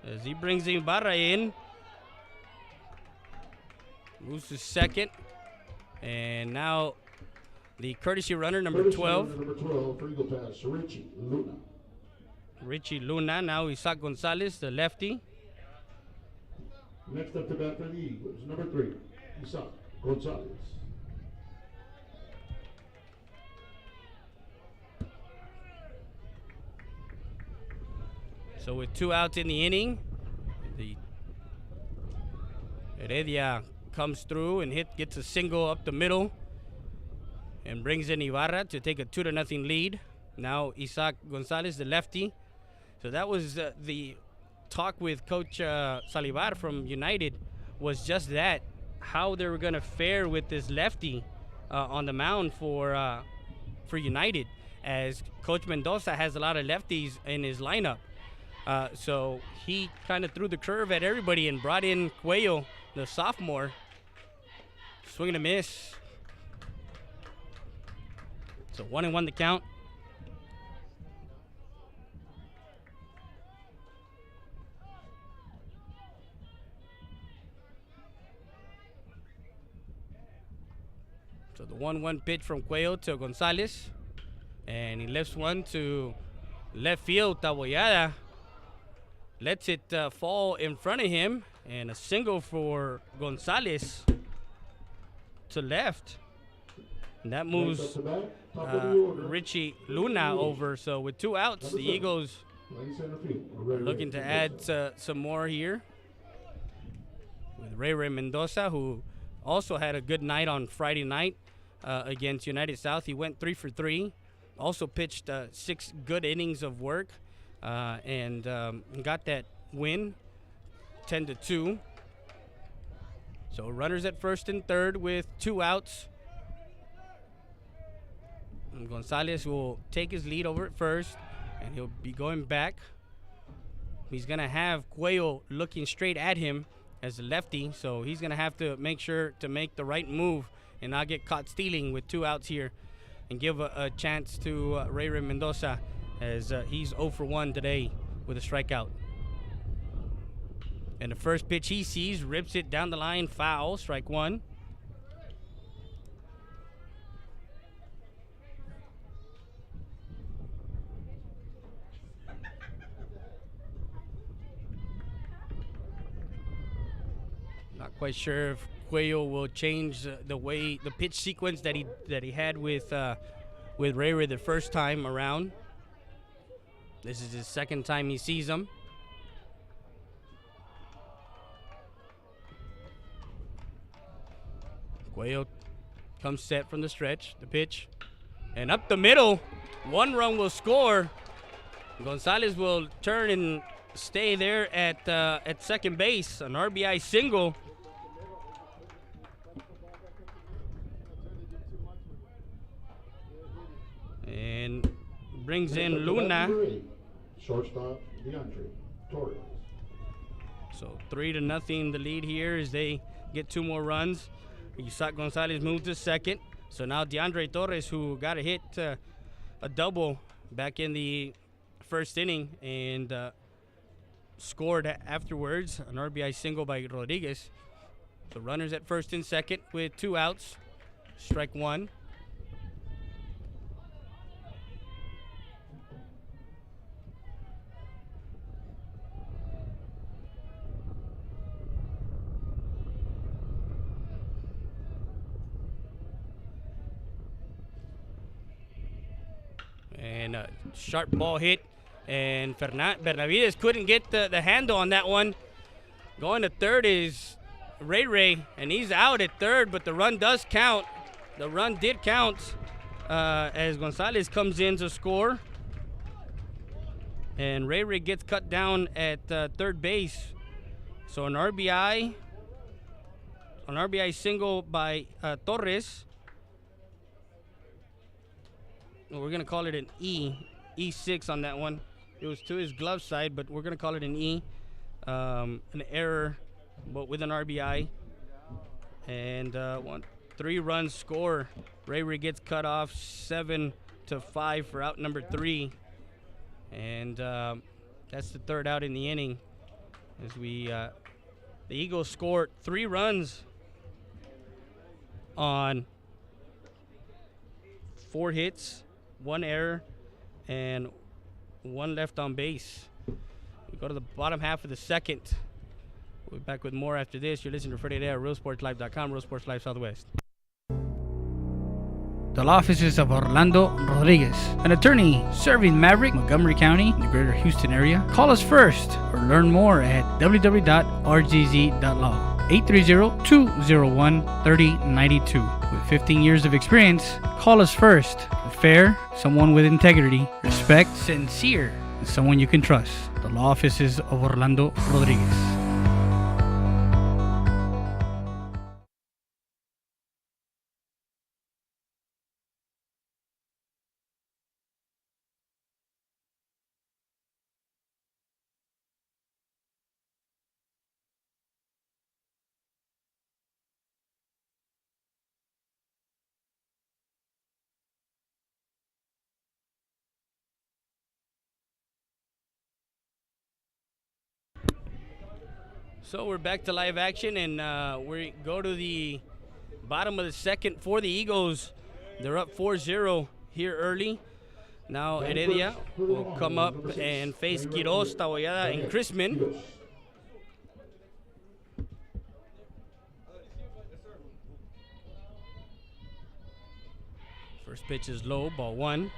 A: As he brings Ibarra in. Moves to second. And now the courtesy runner, number 12.
F: Number 12 for Eagle Pass, Richie Luna.
A: Richie Luna, now Isaac Gonzalez, the lefty.
F: Next up to bat for the Eagles, number 3, Isaac Gonzalez.
A: So with 2 outs in the inning, the Heredia comes through and gets a single up the middle and brings in Ibarra to take a 2-0 lead. Now Isaac Gonzalez, the lefty. So that was the talk with Coach Salivar from United, was just that, how they were going to fare with this lefty on the mound for United, as Coach Mendoza has a lot of lefties in his lineup. So he kind of threw the curve at everybody and brought in Cuello, the sophomore. Swing and a miss. So 1-1 the count. So the 1-1 pitch from Cuello to Gonzalez. And he lifts one to left field. Taboyada lets it fall in front of him. And a single for Gonzalez to left. And that moves Richie Luna over. So with 2 outs, the Eagles are looking to add some more here. With Ray Mendoza, who also had a good night on Friday night against United South. He went 3 for 3. Also pitched 6 good innings of work and got that win, 10-2. So runners at first and third with 2 outs. And Gonzalez will take his lead over at first, and he'll be going back. He's going to have Cuello looking straight at him as a lefty, so he's going to have to make sure to make the right move and not get caught stealing with 2 outs here, and give a chance to Ray Mendoza, as he's 0 for 1 today with a strikeout. And the first pitch he sees, rips it down the line, foul, strike 1. Not quite sure if Cuello will change the pitch sequence that he had with Ray the first time around. This is his second time he sees them. Cuello comes set from the stretch, the pitch, and up the middle. 1 run will score. Gonzalez will turn and stay there at second base. An RBI single. And brings in Luna.
F: Shortstop, DeAndre Torres.
A: So 3-0 the lead here as they get 2 more runs. Isaac Gonzalez moved to second. So now DeAndre Torres, who got a hit, a double back in the first inning and scored afterwards, an RBI single by Rodriguez. The runners at first and second with 2 outs. Strike 1. And a sharp ball hit, and Benavides couldn't get the handle on that one. Going to third is Ray, and he's out at third, but the run does count. The run did count as Gonzalez comes in to score. And Ray gets cut down at third base. So an RBI single by Torres. We're going to call it an E6 on that one. It was to his glove side, but we're going to call it an E. An error, but with an RBI. And 3 runs score. Ray gets cut off 7-5 for out number 3. And that's the third out in the inning. As the Eagles scored 3 runs on 4 hits, 1 error, and 1 left on base. We go to the bottom half of the second. We'll be back with more after this. You're listening to Friday Day at RealSportsLive.com, Real Sports Live Southwest. The law offices of Orlando Rodriguez, an attorney serving Maverick, Montgomery County, and the greater Houston area. Call us first or learn more at www.rgz.law. 830-201-3092. With 15 years of experience, call us first. Fair, someone with integrity, respect, sincere, and someone you can trust. The law offices of Orlando Rodriguez. So we're back to live action, and we go to the bottom of the second for the Eagles. They're up 4-0 here early. Now Heredia will come up and face Quiroz, Taboyada, and Chrisman. First pitch is low, ball 1.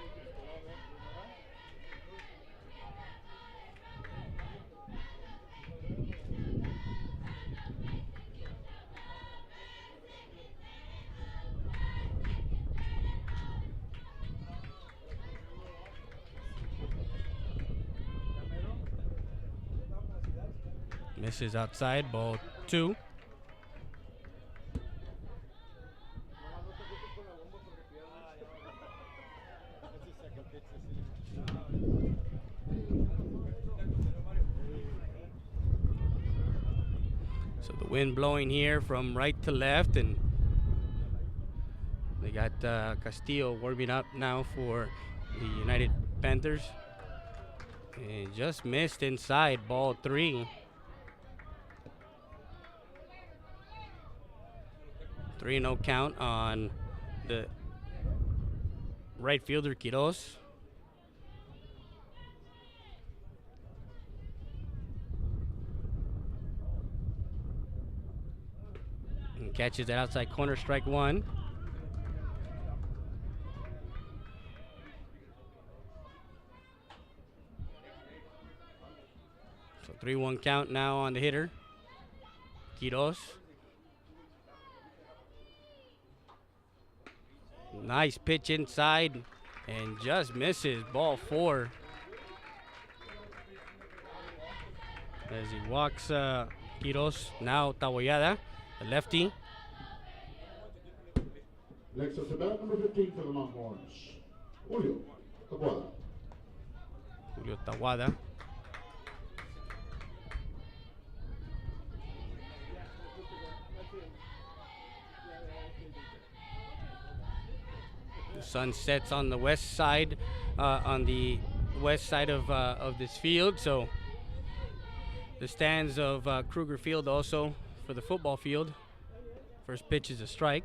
A: Misses outside, ball 2. So the wind blowing here from right to left, and they got Castillo warming up now for the United Panthers. And just missed inside, ball 3. 3-0 count on the right fielder, Quiroz. And catches that outside corner, strike 1. So 3-1 count now on the hitter, Quiroz. Nice pitch inside and just misses. Ball 4. As he walks Quiroz, now Taboyada, the lefty.
F: Next up to bat, number 15 for the Longhorns, Julio Taboada.
A: Julio Taboada. The sun sets on the west side, of this field. So the stands of Kruger Field also for the football field. First pitch is a strike.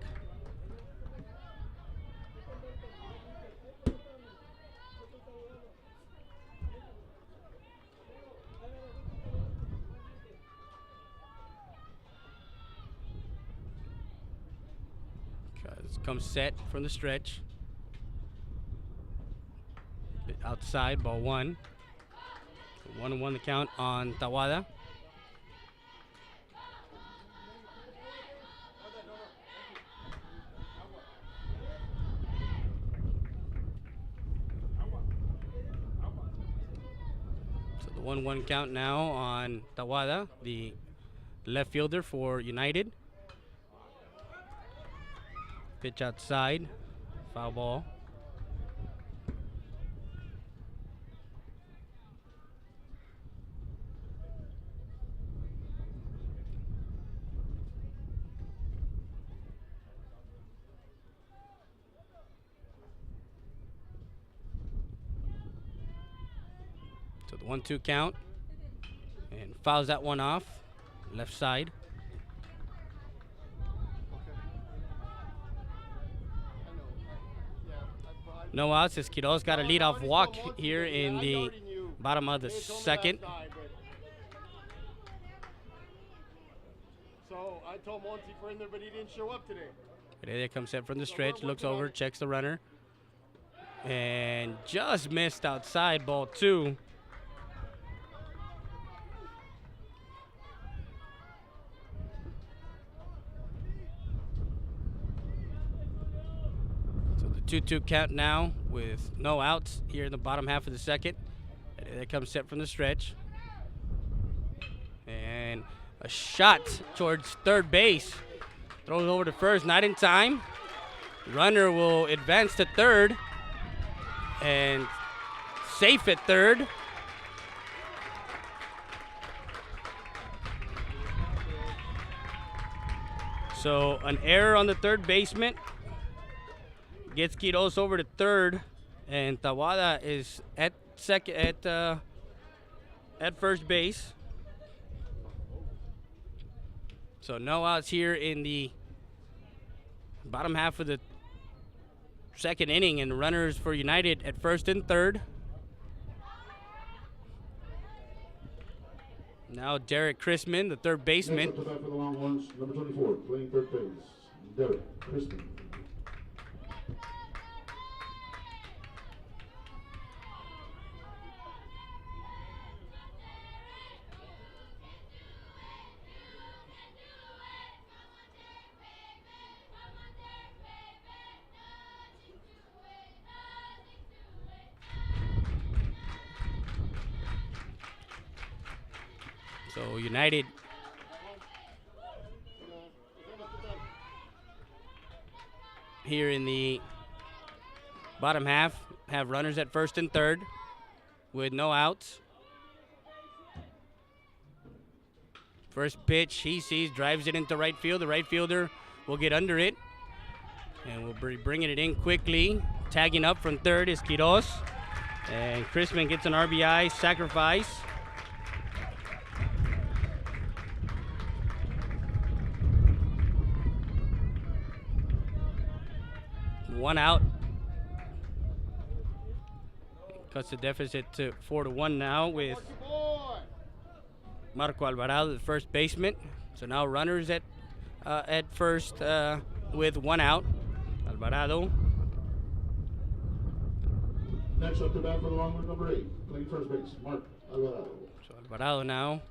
A: Comes set from the stretch. Outside, ball 1. 1-1 the count on Taboada. So the 1-1 count now on Taboada, the left fielder for United. Pitch outside, foul ball. So the 1-2 count, and fouls that one off, left side. No outs as Quiroz got a leadoff walk here in the bottom of the second.
H: So I told Monty for in there, but he didn't show up today.
A: Heredia comes set from the stretch, looks over, checks the runner, and just missed outside, ball 2. So the 2-2 count now with no outs here in the bottom half of the second. Heredia comes set from the stretch. And a shot towards third base. Throws over to first, not in time. Runner will advance to third. And safe at third. So an error on the third baseman. Gets Quiroz over to third. And Taboada is at first base. So no outs here in the bottom half of the second inning, and runners for United at first and third. Now Derek Chrisman, the third baseman.
F: Next up to bat for the Longhorns, number 24, playing third base, Derek Chrisman.
A: So United here in the bottom half have runners at first and third with no outs. First pitch he sees, drives it into right field. The right fielder will get under it, and we'll be bringing it in quickly. Tagging up from third is Quiroz, and Chrisman gets an RBI sacrifice. One out. Cuts the deficit to 4-1 now with Marco Alvarado, the first baseman. So now runners at first with one out. Alvarado.
F: Next up to bat for the Longhorns, number 8, playing first base, Mark Alvarado.
A: So Alvarado now.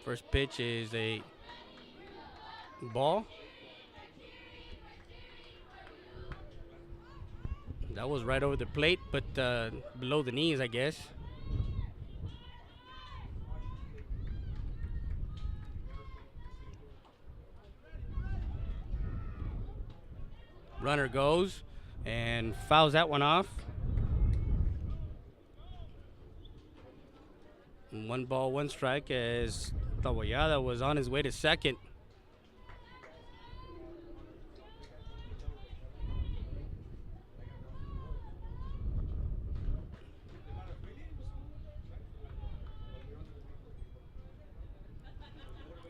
A: First pitch is a ball. That was right over the plate, but below the knees, I guess. Runner goes and fouls that one off. 1 ball, 1 strike as Taboyada was on his way to second.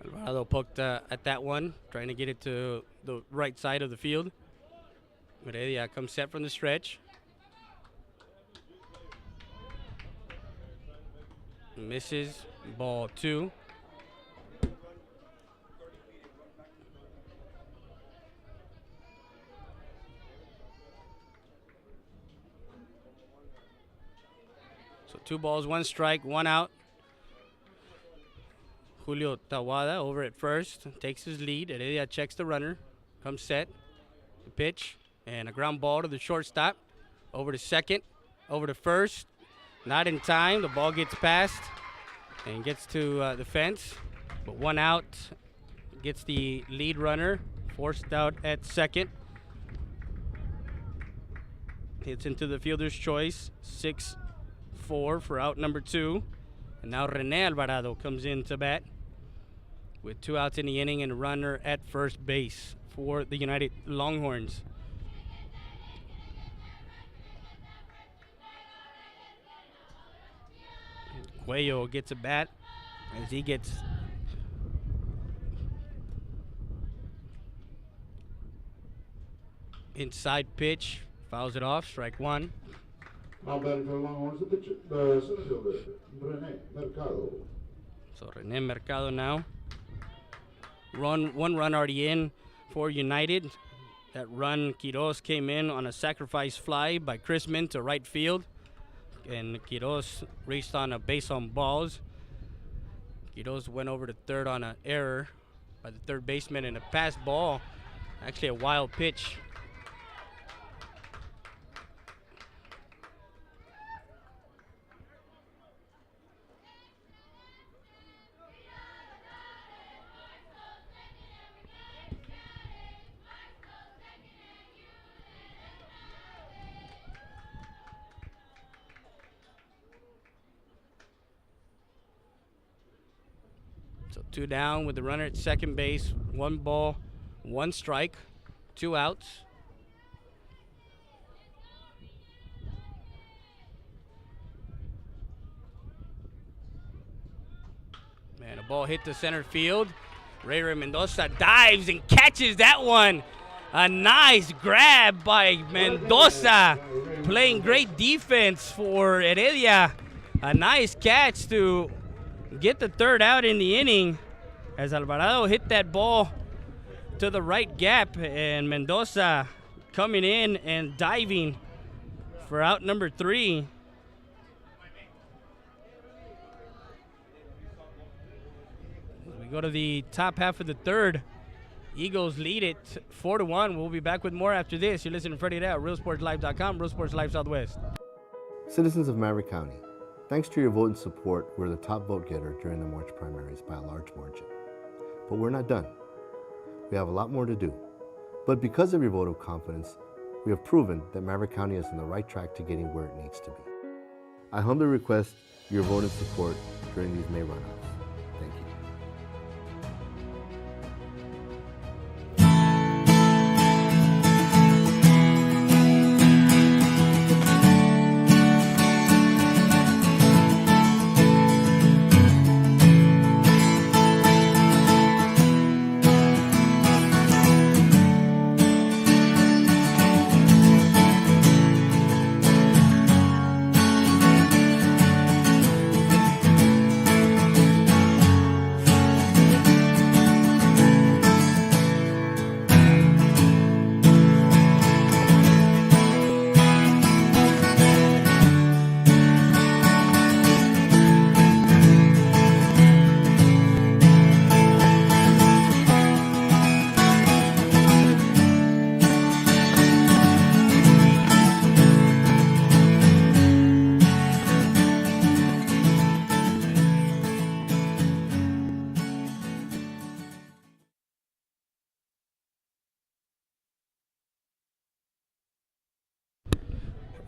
A: Alvarado poked at that one, trying to get it to the right side of the field. Heredia comes set from the stretch. Misses, ball 2. So 2 balls, 1 strike, 1 out. Julio Tawada over at first, takes his lead. Heredia checks the runner, comes set, the pitch, and a ground ball to the shortstop. Over to second, over to first. Not in time, the ball gets past and gets to the fence. But 1 out, gets the lead runner, forced out at second. Hits into the fielder's choice, 6-4 for out number 2. And now Rene Alvarado comes in to bat with 2 outs in the inning and a runner at first base for the United Longhorns. Cuello gets a bat as he gets inside pitch, fouls it off, strike 1.
F: Now batting for the Longhorns, the center fielder, Rene Mercado.
A: So Rene Mercado now. 1 run already in for United. That run, Quiroz came in on a sacrifice fly by Chrisman to right field. And Quiroz raced on a base on balls. Quiroz went over to third on an error by the third baseman and a pass ball. Actually a wild pitch. So 2 down with the runner at second base. 1 ball, 1 strike, 2 outs. Man, a ball hit to center field. Ray Mendoza dives and catches that one. A nice grab by Mendoza, playing great defense for Heredia. A nice catch to get the 3rd out in the inning as Alvarado hit that ball to the right gap, and Mendoza coming in and diving for out number 3. As we go to the top half of the 3rd, Eagles lead it 4-1. We'll be back with more after this. You're listening to Freddie Dow, RealSportsLive.com, Real Sports Live Southwest.
D: Citizens of Maverick County, thanks to your vote and support, we're the top vote getter during the March primaries by a large margin. But we're not done. We have a lot more to do. But because of your vote of confidence, we have proven that Maverick County is on the right track to getting where it needs to be. I humbly request your vote and support during these May runoffs. Thank you.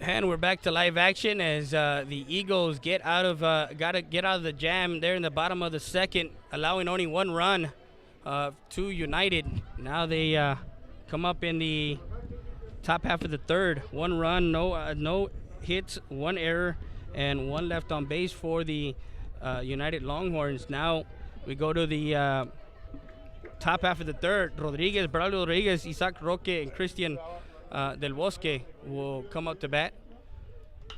A: And we're back to live action as the Eagles gotta get out of the jam there in the bottom of the second, allowing only one run to United. Now they come up in the top half of the third. One run, no hits, one error, and one left on base for the United Longhorns. Now we go to the top half of the third. Braulio Rodriguez, Isaac Roque, and Christian Del Bosque will come up to bat.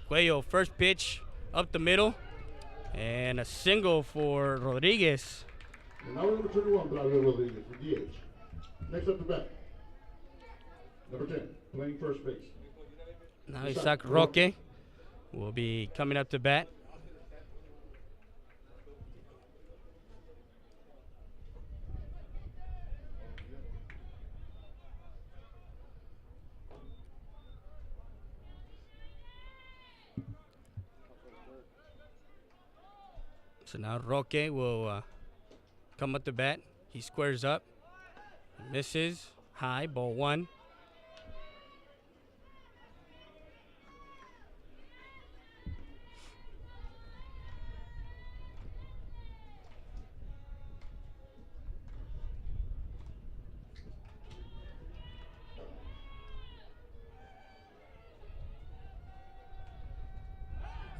A: Cuello, first pitch up the middle, and a single for Rodriguez.
F: And now we're going to turn to one, Braulio Rodriguez for DH. Next up to bat, number 10, playing first base.
A: Now Isaac Roque will be coming up to bat. So now Roque will come up to bat. He squares up, misses, high, ball one.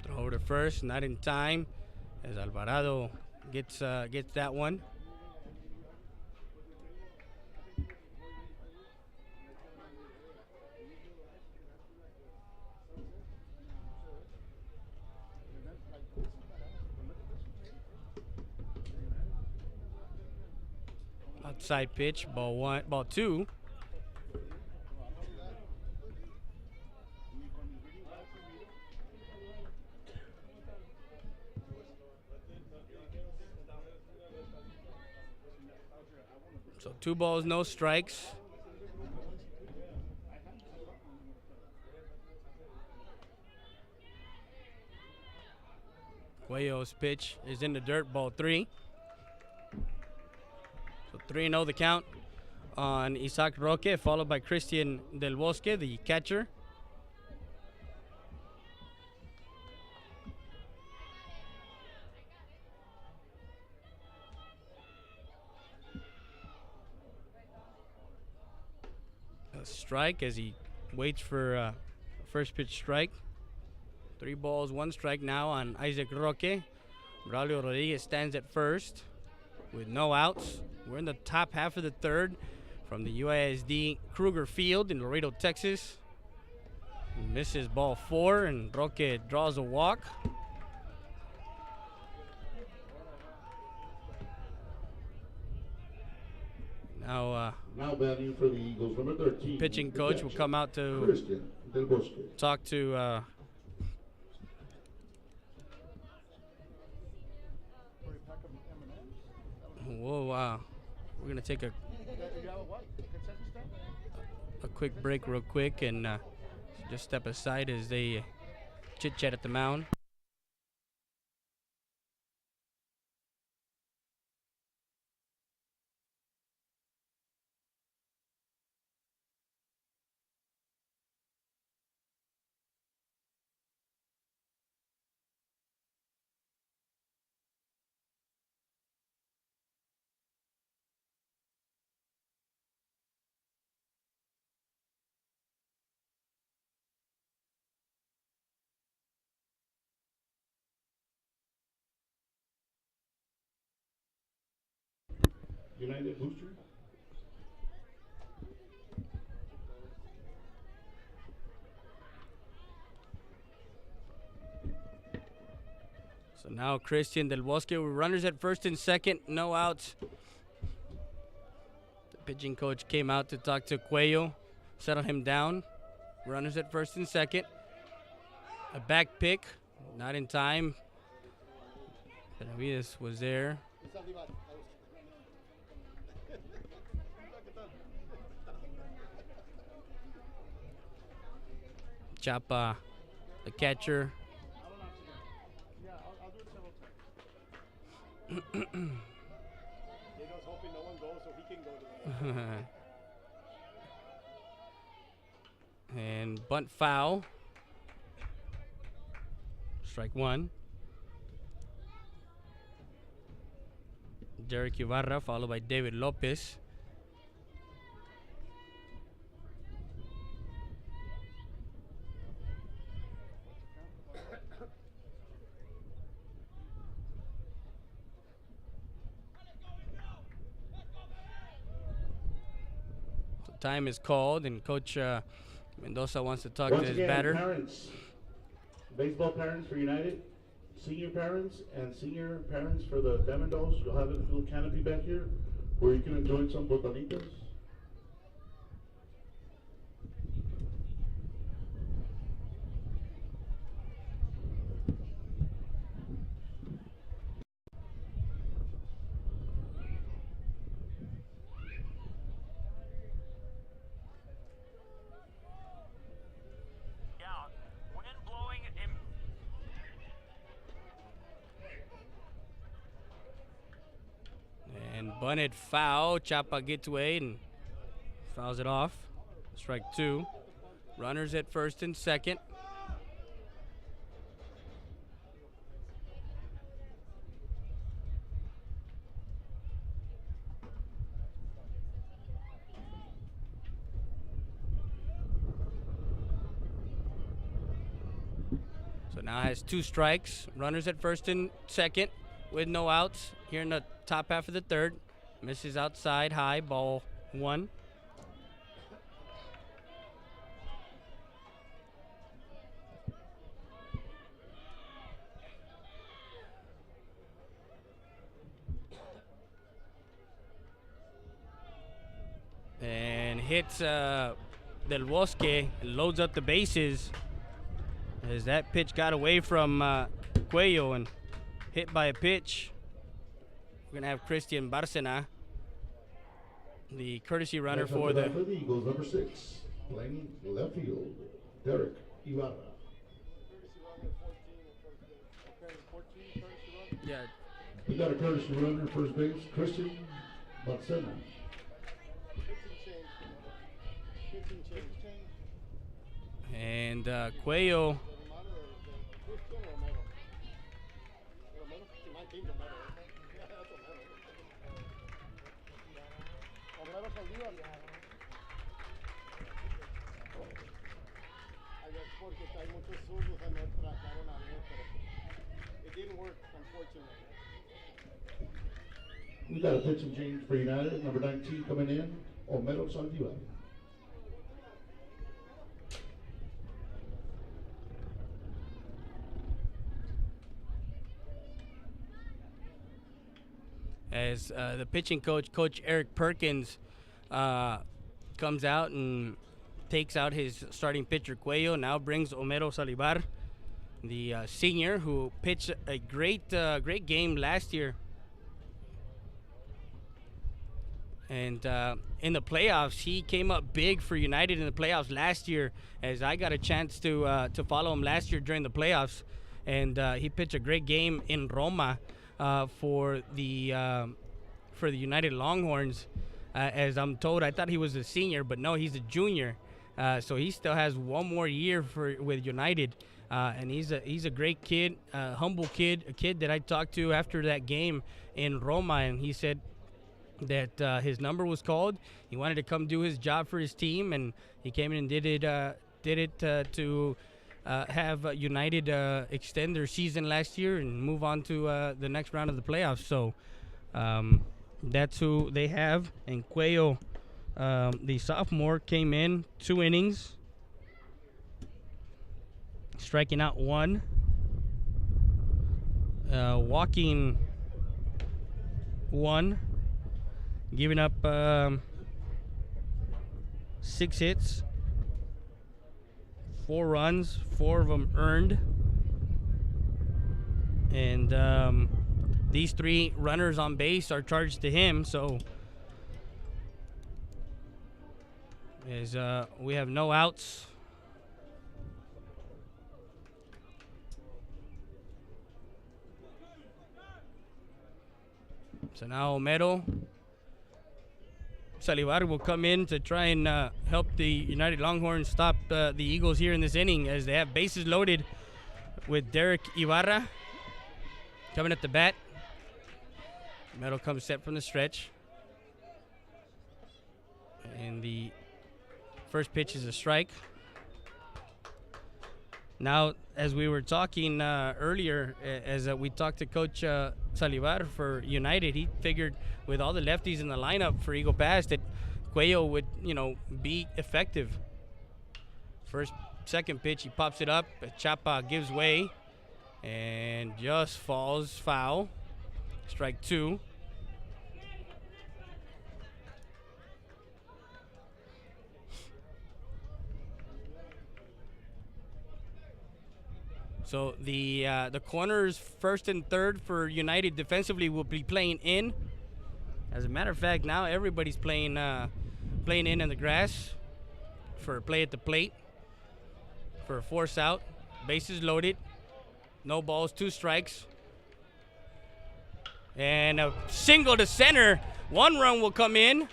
A: Throw over to first, not in time, as Alvarado gets that one. Outside pitch, ball two. So 2 balls, no strikes. Cuello's pitch is in the dirt, ball 3. So 3-0 the count on Isaac Roque, followed by Christian Del Bosque, the catcher. A strike as he waits for a first pitch strike. 3 balls, 1 strike now on Isaac Roque. Braulio Rodriguez stands at first with no outs. We're in the top half of the third from the UISD Kruger Field in Laredo, Texas. He misses ball 4, and Roque draws a walk. Now
F: batting for the Eagles, number 13.
A: Pitching coach will come out to
F: Christian Del Bosque.
A: talk to we're gonna take a quick break real quick and just step aside as they chit chat at the mound.
F: United Booster.
A: So now Christian Del Bosque with runners at first and second, no outs. The pitching coach came out to talk to Cuello, settle him down. Runners at first and second. A back pick, not in time. Benavides was there. Chapa, the catcher.
H: Hoping no one goes so he can go to
A: And bunt foul. Strike one. Derek Ibarra, followed by David Lopez. So time is called, and Coach Mendoza wants to talk
F: Once
A: to his
F: again,
A: batter.
F: parents, baseball parents for United, senior parents and senior parents for the Demendos, you'll have a little canopy back here where you can enjoy some botanitas.
A: And bunted foul. Chapa gets away and fouls it off. Strike two. Runners at first and second. So now has two strikes. Runners at first and second with no outs here in the top half of the third. Misses outside high, ball one. And hits Del Bosque, loads up the bases as that pitch got away from Cuello and hit by a pitch. We're going to have Christian Barcena, the courtesy runner for the
F: Eagles, number 6, playing left field, Derek Ibarra.
A: Yeah.
F: We got a courtesy runner, first base, Christian Barcena.
A: And Cuello
H: It didn't work, unfortunately.
F: We got a pitching change for United, number 19 coming in, Homero Saldivar.
A: as the pitching coach, Coach Eric Perkins, comes out and takes out his starting pitcher Cuello. Now brings Homero Salivar, the senior who pitched a great game last year. And in the playoffs, he came up big for United in the playoffs last year. As I got a chance to follow him last year during the playoffs, and he pitched a great game in Roma for the United Longhorns. As I'm told, I thought he was a senior, but no, he's a junior. So he still has one more year with United, and he's a great kid, humble kid, a kid that I talked to after that game in Roma, and he said that his number was called. He wanted to come do his job for his team, and he came in and did it to have United extend their season last year and move on to the next round of the playoffs. So that's who they have. And Cuello, the sophomore, came in 2 innings, striking out 1, walking 1, giving up 6 hits, 4 runs, 4 of them earned. And these 3 runners on base are charged to him. So as we have no outs. So now Homero Salivar will come in to try and help the United Longhorns stop the Eagles here in this inning, as they have bases loaded with Derek Ibarra coming at the bat. Metal comes set from the stretch. And the first pitch is a strike. Now, as we were talking earlier, as we talked to Coach Salivar for United, he figured with all the lefties in the lineup for Eagle Pass that Cuello would, be effective. Second pitch, he pops it up. Chapa gives way and just falls foul. Strike 2. So the corners first and third for United defensively will be playing in. As a matter of fact, now everybody's playing in the grass for play at the plate for a force out. Bases loaded. No balls, 2 strikes. And a single to center. 1 run will come in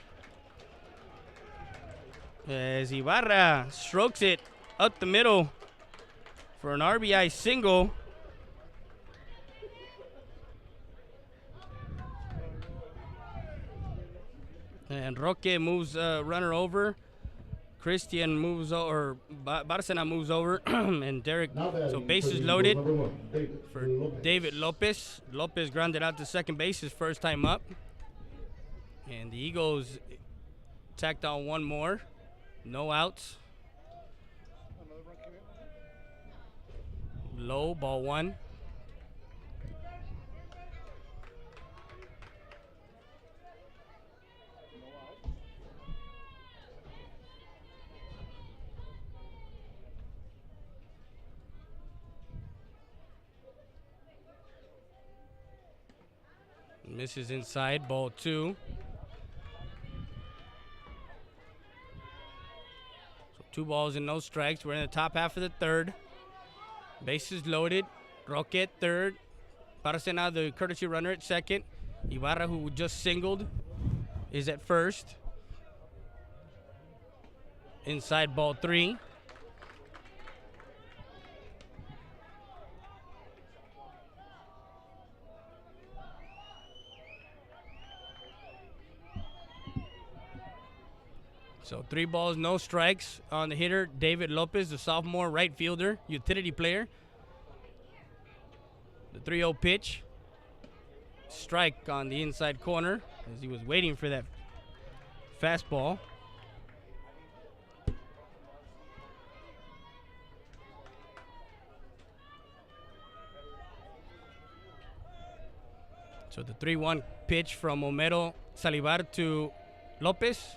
A: as Ibarra strokes it up the middle for an RBI single. And Roque moves runner over. Christian moves over, Barcena moves over, and Derek, so bases loaded for David Lopez. Lopez grounded out to second base his first time up. And the Eagles tacked on 1 more. No outs. Low, ball 1. Misses inside, ball 2. So 2 balls and no strikes. We're in the top half of the third. Bases loaded. Roque at third. Barcena, the courtesy runner, at second. Ibarra, who just singled, is at first. Inside, ball 3. So 3 balls, no strikes on the hitter, David Lopez, the sophomore right fielder, utility player. The 3-0 pitch. Strike on the inside corner as he was waiting for that fastball. So the 3-1 pitch from Homero Salivar to Lopez.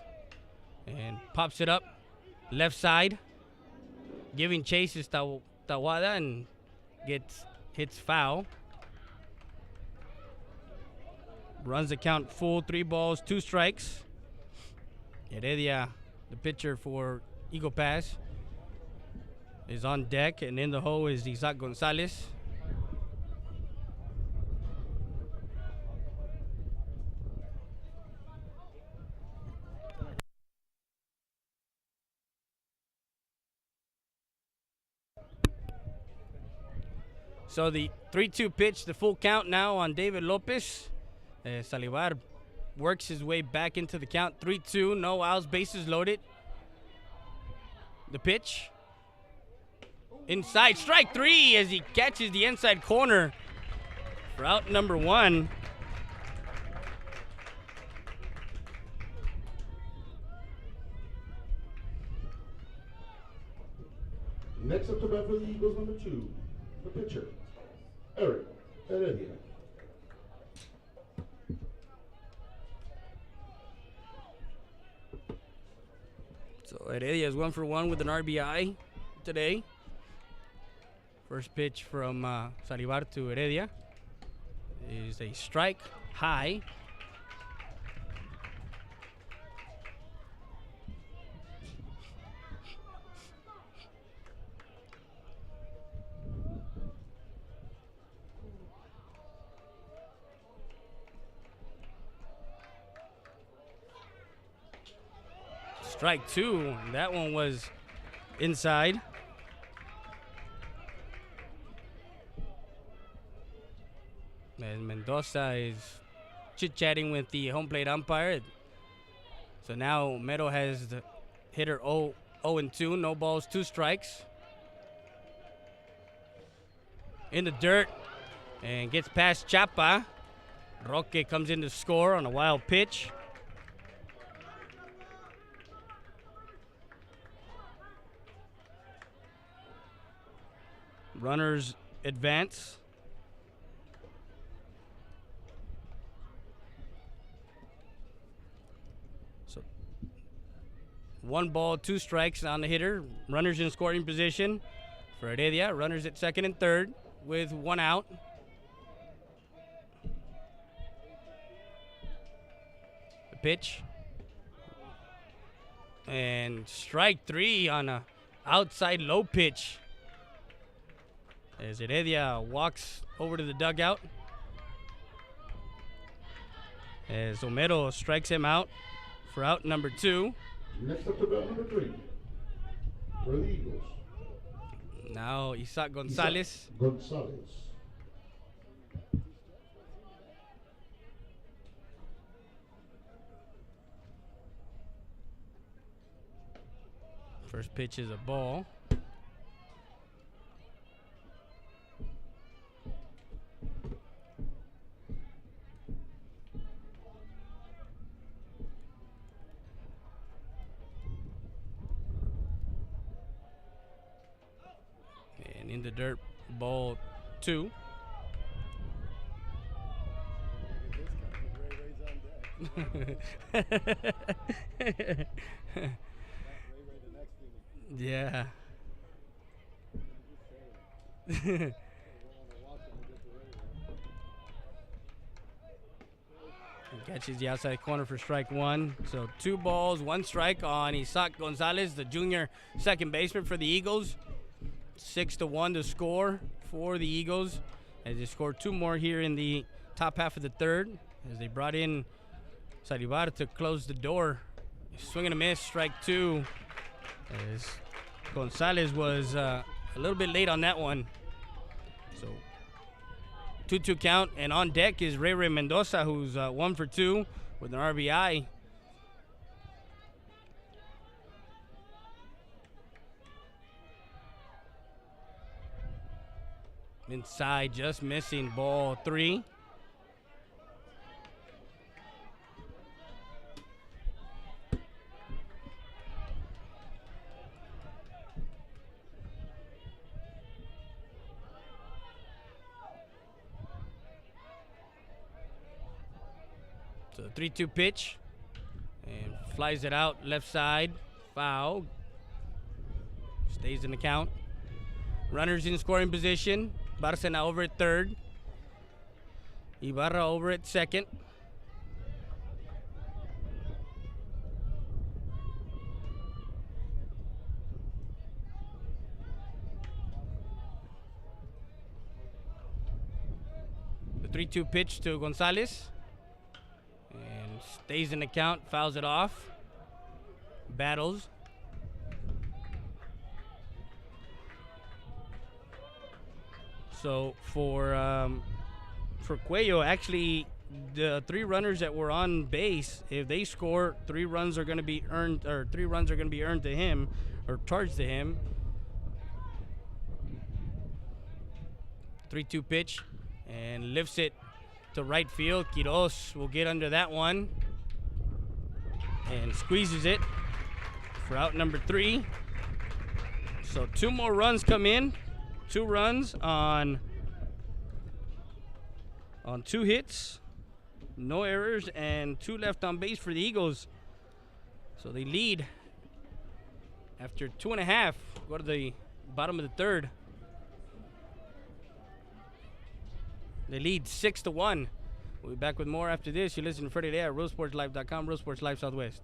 A: And pops it up left side, giving chase is Tawada and hits foul. Runs the count full, 3 balls, 2 strikes. Heredia, the pitcher for Eagle Pass, is on deck, and in the hole is Isaac Gonzalez. So the 3-2 pitch, the full count now on David Lopez. Salivar works his way back into the count. 3-2, no outs, bases loaded. The pitch. Inside, strike 3 as he catches the inside corner for out number 1.
F: Next up to bat for the Eagles, number 2, the pitcher, Eric Heredia.
A: So Heredia is 1 for 1 with an RBI today. First pitch from Salivar to Heredia is a strike high. Strike 2. That one was inside. Mendoza is chit-chatting with the home plate umpire. So now Meadow has the hitter 0-2, no balls, 2 strikes. In the dirt and gets past Chapa. Roque comes in to score on a wild pitch. Runners advance. So 1 ball, 2 strikes on the hitter. Runners in scoring position for Heredia. Runners at second and third with 1 out. The pitch. And strike 3 on a outside low pitch. As Heredia walks over to the dugout. As Homero strikes him out for out number 2.
F: Next up to bat number 3 for the Eagles.
A: Now Isaac Gonzalez.
F: Gonzalez.
A: First pitch is a ball. And in the dirt, ball 2. Yeah. Catches the outside corner for strike 1. So 2 balls, 1 strike on Isaac Gonzalez, the junior second baseman for the Eagles. 6-1 to score for the Eagles, as they scored 2 more here in the top half of the third, as they brought in Salivar to close the door. Swing and a miss, strike 2, as Gonzalez was a little bit late on that one. So 2-2 count, and on deck is Ray Mendoza, who's 1 for 2 with an RBI. Inside, just missing, ball 3. So 3-2 pitch, and flies it out left side, foul. Stays in the count. Runners in scoring position. Barcena over at third. Ibarra over at second. The 3-2 pitch to Gonzalez. And stays in the count, fouls it off. Battles. So for Cuello, actually, the 3 runners that were on base, if they score, 3 runs are going to be earned, or 3 runs are going to be earned to him, or charged to him. 3-2 pitch, and lifts it to right field. Quiroz will get under that one, and squeezes it for out number 3. So 2 more runs come in. 2 runs on 2 hits, no errors, and 2 left on base for the Eagles. So they lead after 2.5. Go to the bottom of the third. They lead 6-1. We'll be back with more after this. You listen to Friday Day at RoadSportsLive.com, Road Sports Live Southwest.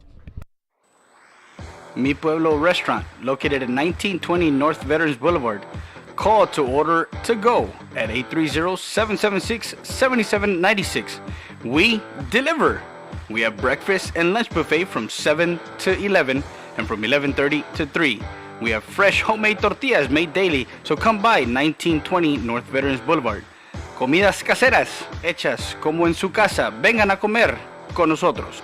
E: Mi Pueblo Restaurant, located at 1920 North Veterans Boulevard. Call to order to go at 830-776-7796. We deliver. We have breakfast and lunch buffet from 7 to 11 and from 11:30 to 3. We have fresh homemade tortillas made daily, so come by 1920 North Veterans Boulevard. Comidas caseras, hechas como en su casa. Vengan a comer con nosotros.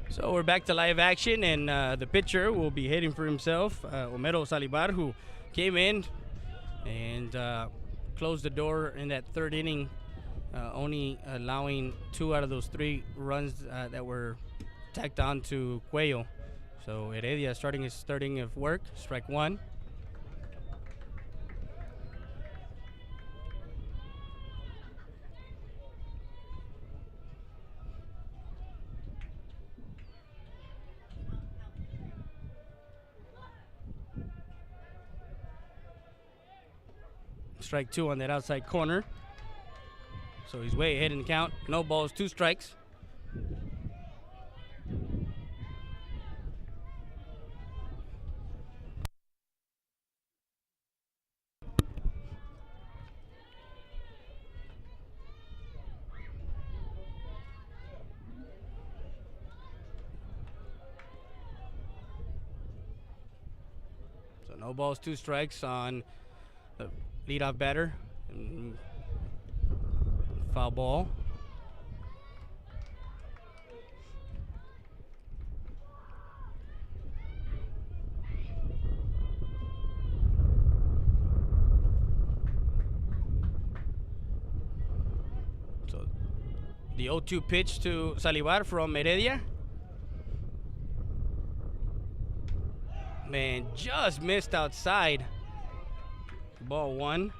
A: So we're back to live action, and the pitcher will be hitting for himself, Homero Salibar, who came in and closed the door in that third inning, only allowing 2 out of those 3 runs that were tacked on to Cuello. So Heredia starting his third inning of work, strike 1. Strike 2 on that outside corner. So he's way ahead in the count. No balls, 2 strikes. So no balls, 2 strikes on the leadoff batter. Foul ball. So the 0-2 pitch to Salivar from Heredia. Man, just missed outside. Ball 1.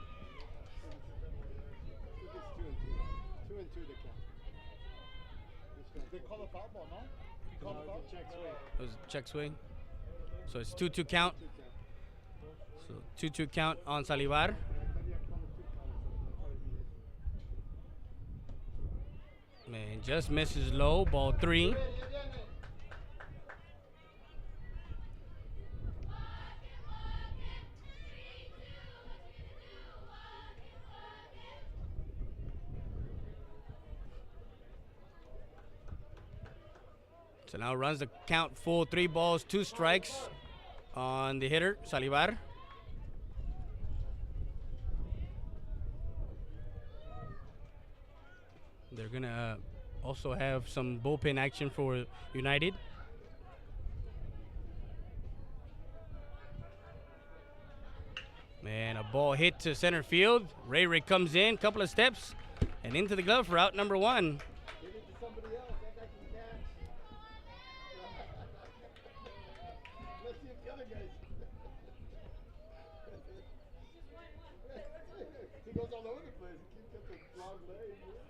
F: They call a foul ball, no? You call a foul?
A: It was a check swing. So it's 2-2 count. So 2-2 count on Salivar. Man, just misses low. Ball 3. So now runs the count full, 3 balls, 2 strikes on the hitter, Salivar. They're gonna also have some bullpen action for United. Man, a ball hit to center field. Ray comes in, couple of steps, and into the glove for out number 1.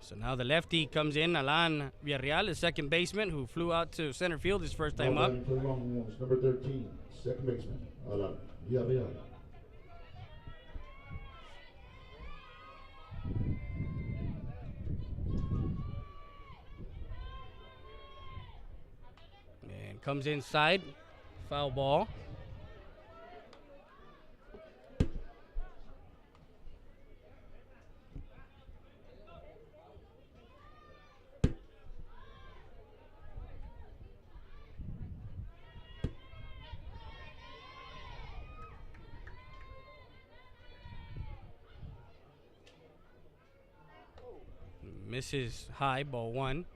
A: So now the lefty comes in, Alan Villarreal, the second baseman, who flew out to center field his first time up.
F: For Longhorns, number 13, second baseman, Alan Villarreal.
A: And comes inside, foul ball. Misses high, ball 1.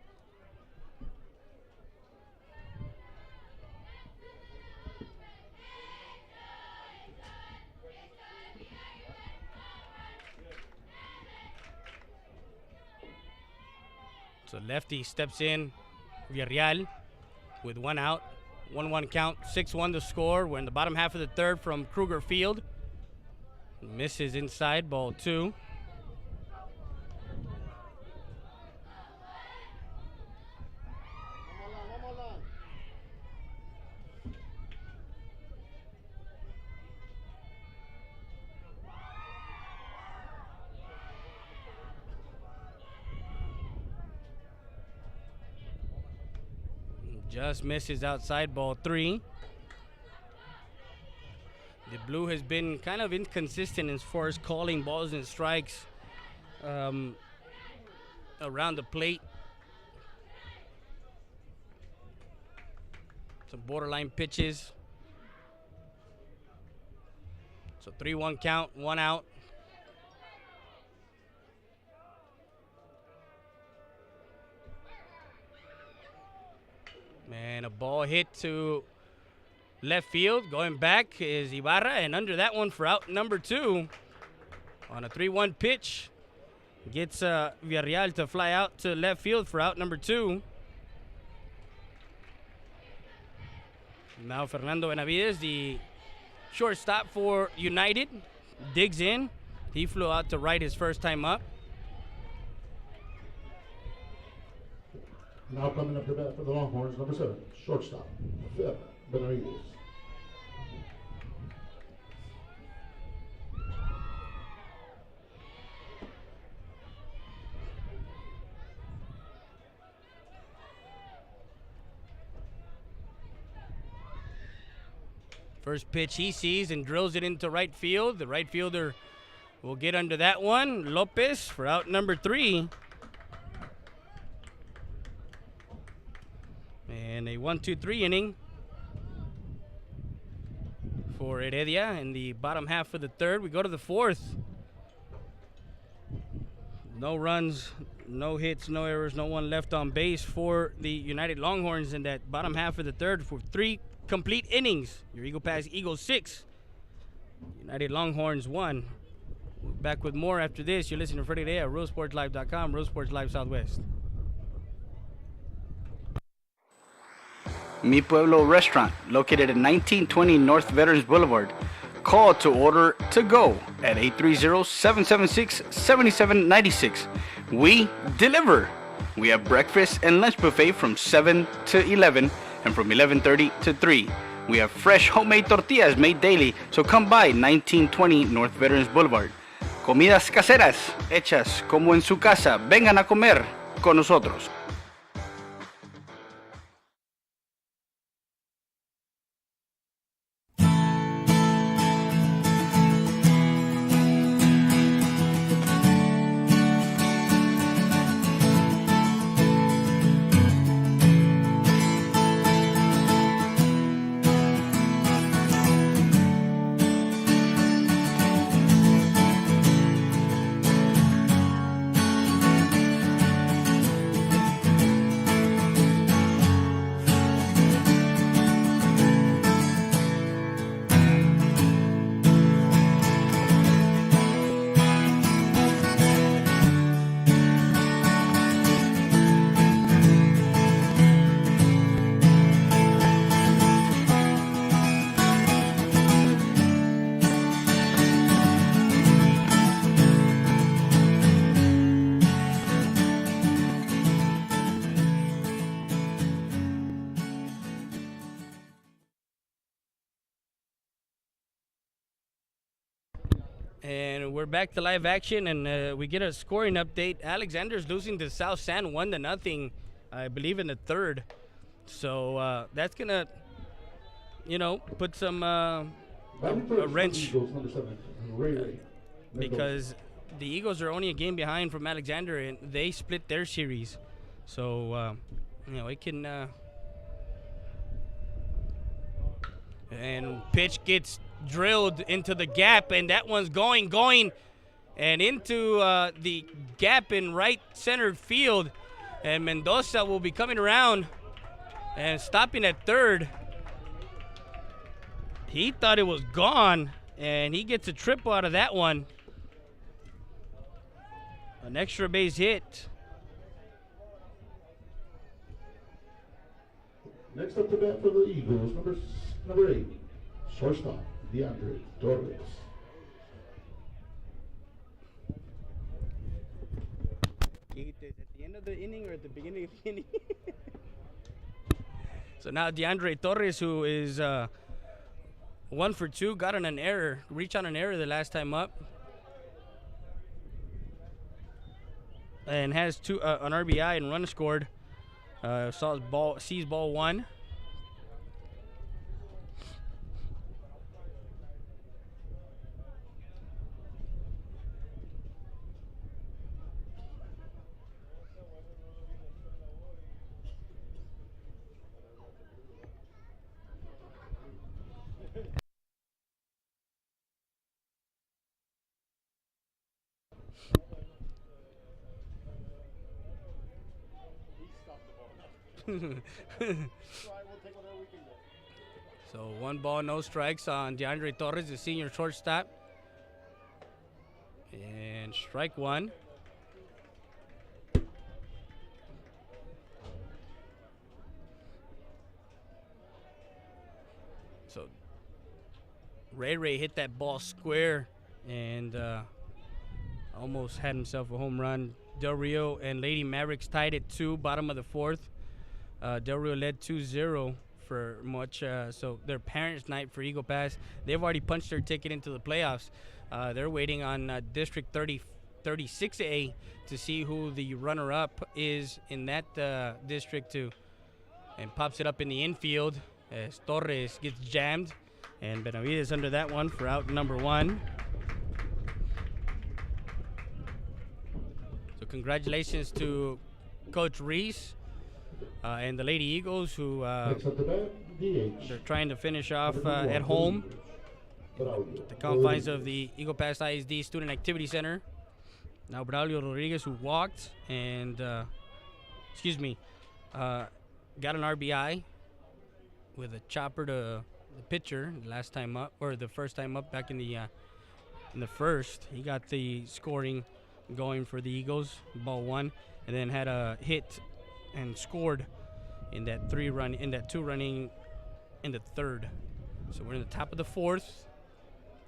A: So lefty steps in, Villarreal, with 1 out. 1-1 count, 6-1 to score. We're in the bottom half of the third from Kruger Field. Misses inside, ball 2.
H: One more line.
A: Just misses outside, ball 3. The blue has been kind of inconsistent as far as calling balls and strikes around the plate. Some borderline pitches. So 3-1 count, 1 out. And a ball hit to left field. Going back is Ibarra, and under that one for out number 2 on a 3-1 pitch. Gets Villarreal to fly out to left field for out number 2. Now Fernando Benavides, the shortstop for United, digs in. He flew out to right his first time up.
F: Now coming up to bat for the Longhorns, number 7, shortstop, Benavides.
A: First pitch he sees and drills it into right field. The right fielder will get under that one. Lopez for out number 3. And a 1-2-3 inning for Heredia in the bottom half of the third. We go to the 4th. No runs, no hits, no errors, no one left on base for the United Longhorns in that bottom half of the third for 3 complete innings. Your Eagle Pass Eagles 6, United Longhorns 1. We're back with more after this. You're listening to Freddie Day at RealSportsLive.com, Real Sports Live Southwest.
E: Mi Pueblo Restaurant, located at 1920 North Veterans Boulevard. Call to order to go at 830-776-7796. We deliver. We have breakfast and lunch buffet from 7 to 11 and from 11:30 to 3. We have fresh homemade tortillas made daily, so come by 1920 North Veterans Boulevard. Comidas caseras, hechas como en su casa. Vengan a comer con nosotros.
A: And we're back to live action, and we get a scoring update. Alexander's losing to South San 1-0, I believe, in the third. So that's gonna, put some a wrench, because the Eagles are only a game behind from Alexander, and they split their series. So it can. And pitch gets drilled into the gap, and that one's going, and into the gap in right center field. And Mendoza will be coming around and stopping at third. He thought it was gone, and he gets a triple out of that one. An extra base hit.
F: Next up to bat for the Eagles, number 8, shortstop, DeAndre Torres.
A: At the end of the inning or at the beginning of the inning? So now DeAndre Torres, who is 1 for 2, got on an error, reached on an error the last time up, and has an RBI and run scored. Sees ball 1. So 1 ball, no strikes on DeAndre Torres, the senior shortstop. And strike 1. So Ray hit that ball square and almost had himself a home run. Del Rio and Lady Mavericks tied at 2, bottom of the 4th. Del Rio led 2-0 for much. So their parents' night for Eagle Pass. They've already punched their ticket into the playoffs. They're waiting on District 36A to see who the runner-up is in that district too. And pops it up in the infield as Torres gets jammed. And Benavides under that one for out number 1. So congratulations to Coach Reese and the Lady Eagles, who they're trying to finish off at home at the confines of the Eagle Pass ISD Student Activity Center. Now Braulio Rodriguez, who walked and got an RBI with a chopper to the pitcher last time up, or the first time up back in the first. He got the scoring going for the Eagles, ball 1, and then had a hit and scored in that 2-run inning in the 3rd. So we're in the top of the 4th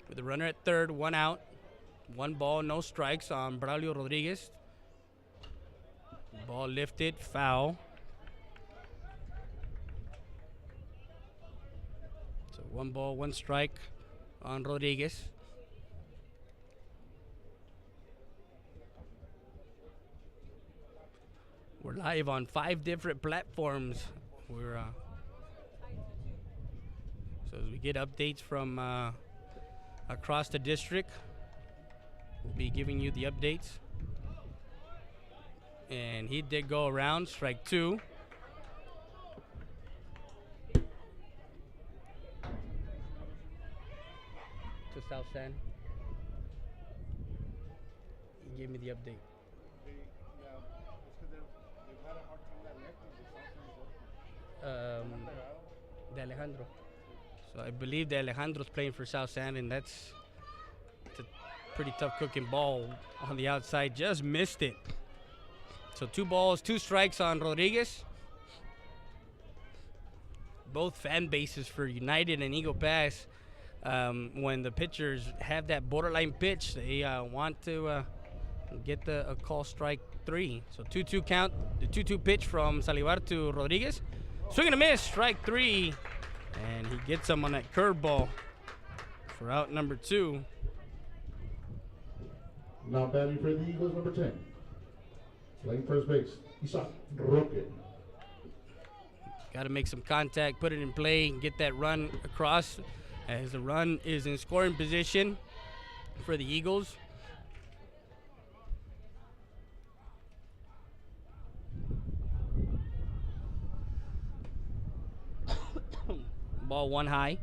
A: with the runner at 3rd, 1 out, 1 ball, no strikes on Braulio Rodriguez. Ball lifted, foul. So 1 ball, 1 strike on Rodriguez. We're live on 5 different platforms. So as we get updates from across the district, we'll be giving you the updates. And he did go around, strike 2. To South San. He gave me the update. De Alejandro. So I believe De Alejandro's playing for South San, and it's a pretty tough cooking ball on the outside. Just missed it. So 2 balls, 2 strikes on Rodriguez. Both fan bases for United and Eagle Pass, when the pitchers have that borderline pitch, they want to get a call strike 3. So 2-2 count, the 2-2 pitch from Salivar to Rodriguez. Swing and a miss, strike 3. And he gets him on that curveball for out number 2.
F: Now batting for the Eagles, number 10. Playing first base, Isaac Roque.
A: Got to make some contact, put it in play, and get that run across, as the run is in scoring position for the Eagles. Ball 1 high.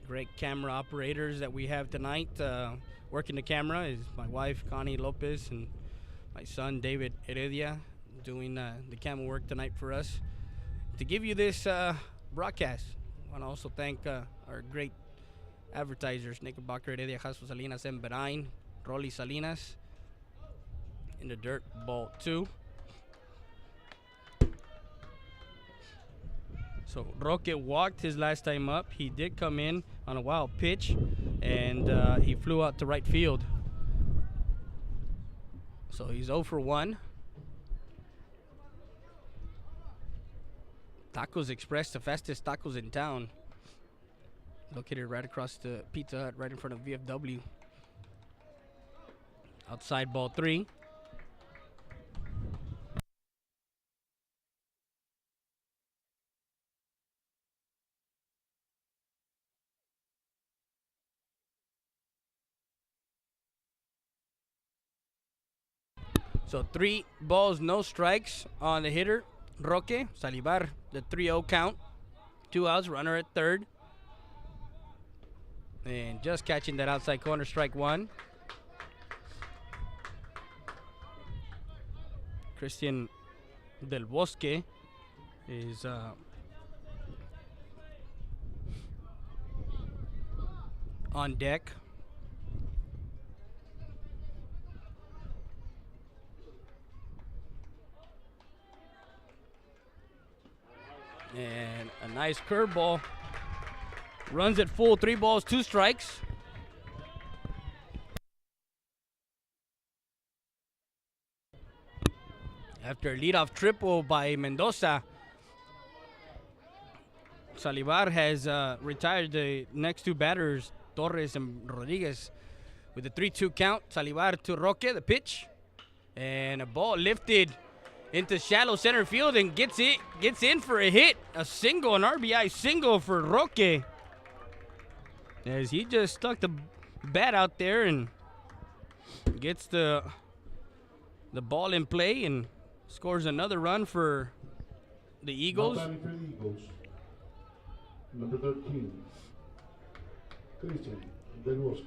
A: Great camera operators that we have tonight. Working the camera is my wife, Connie Lopez, and my son, David Heredia, doing the camera work tonight for us to give you this broadcast. I want to also thank our great advertisers, Knickerbocker, Heredia, Jasso Salinas, and Berain, Rolly Salinas in the dirt, ball 2. So Roque walked his last time up. He did come in on a wild pitch, and he flew out to right field. So he's 0 for 1. Tacos Express, the fastest tacos in town. Located right across the Pizza Hut, right in front of VFW. Outside ball 3. So 3 balls, no strikes on the hitter, Roque. Salivar, the 3-0 count. 2 outs, runner at third. And just catching that outside corner, strike 1. Christian Del Bosque is on deck. And a nice curveball. Runs at full, 3 balls, 2 strikes. After a leadoff triple by Mendoza, Salivar has retired the next 2 batters, Torres and Rodriguez, with a 3-2 count. Salivar to Roque, the pitch. And a ball lifted into shallow center field and gets in for a hit. A single, an RBI single for Roque. As he just stuck the bat out there and gets the ball in play and scores another run for the Eagles.
F: Now batting for the Eagles, number 13, Christian Del Bosque.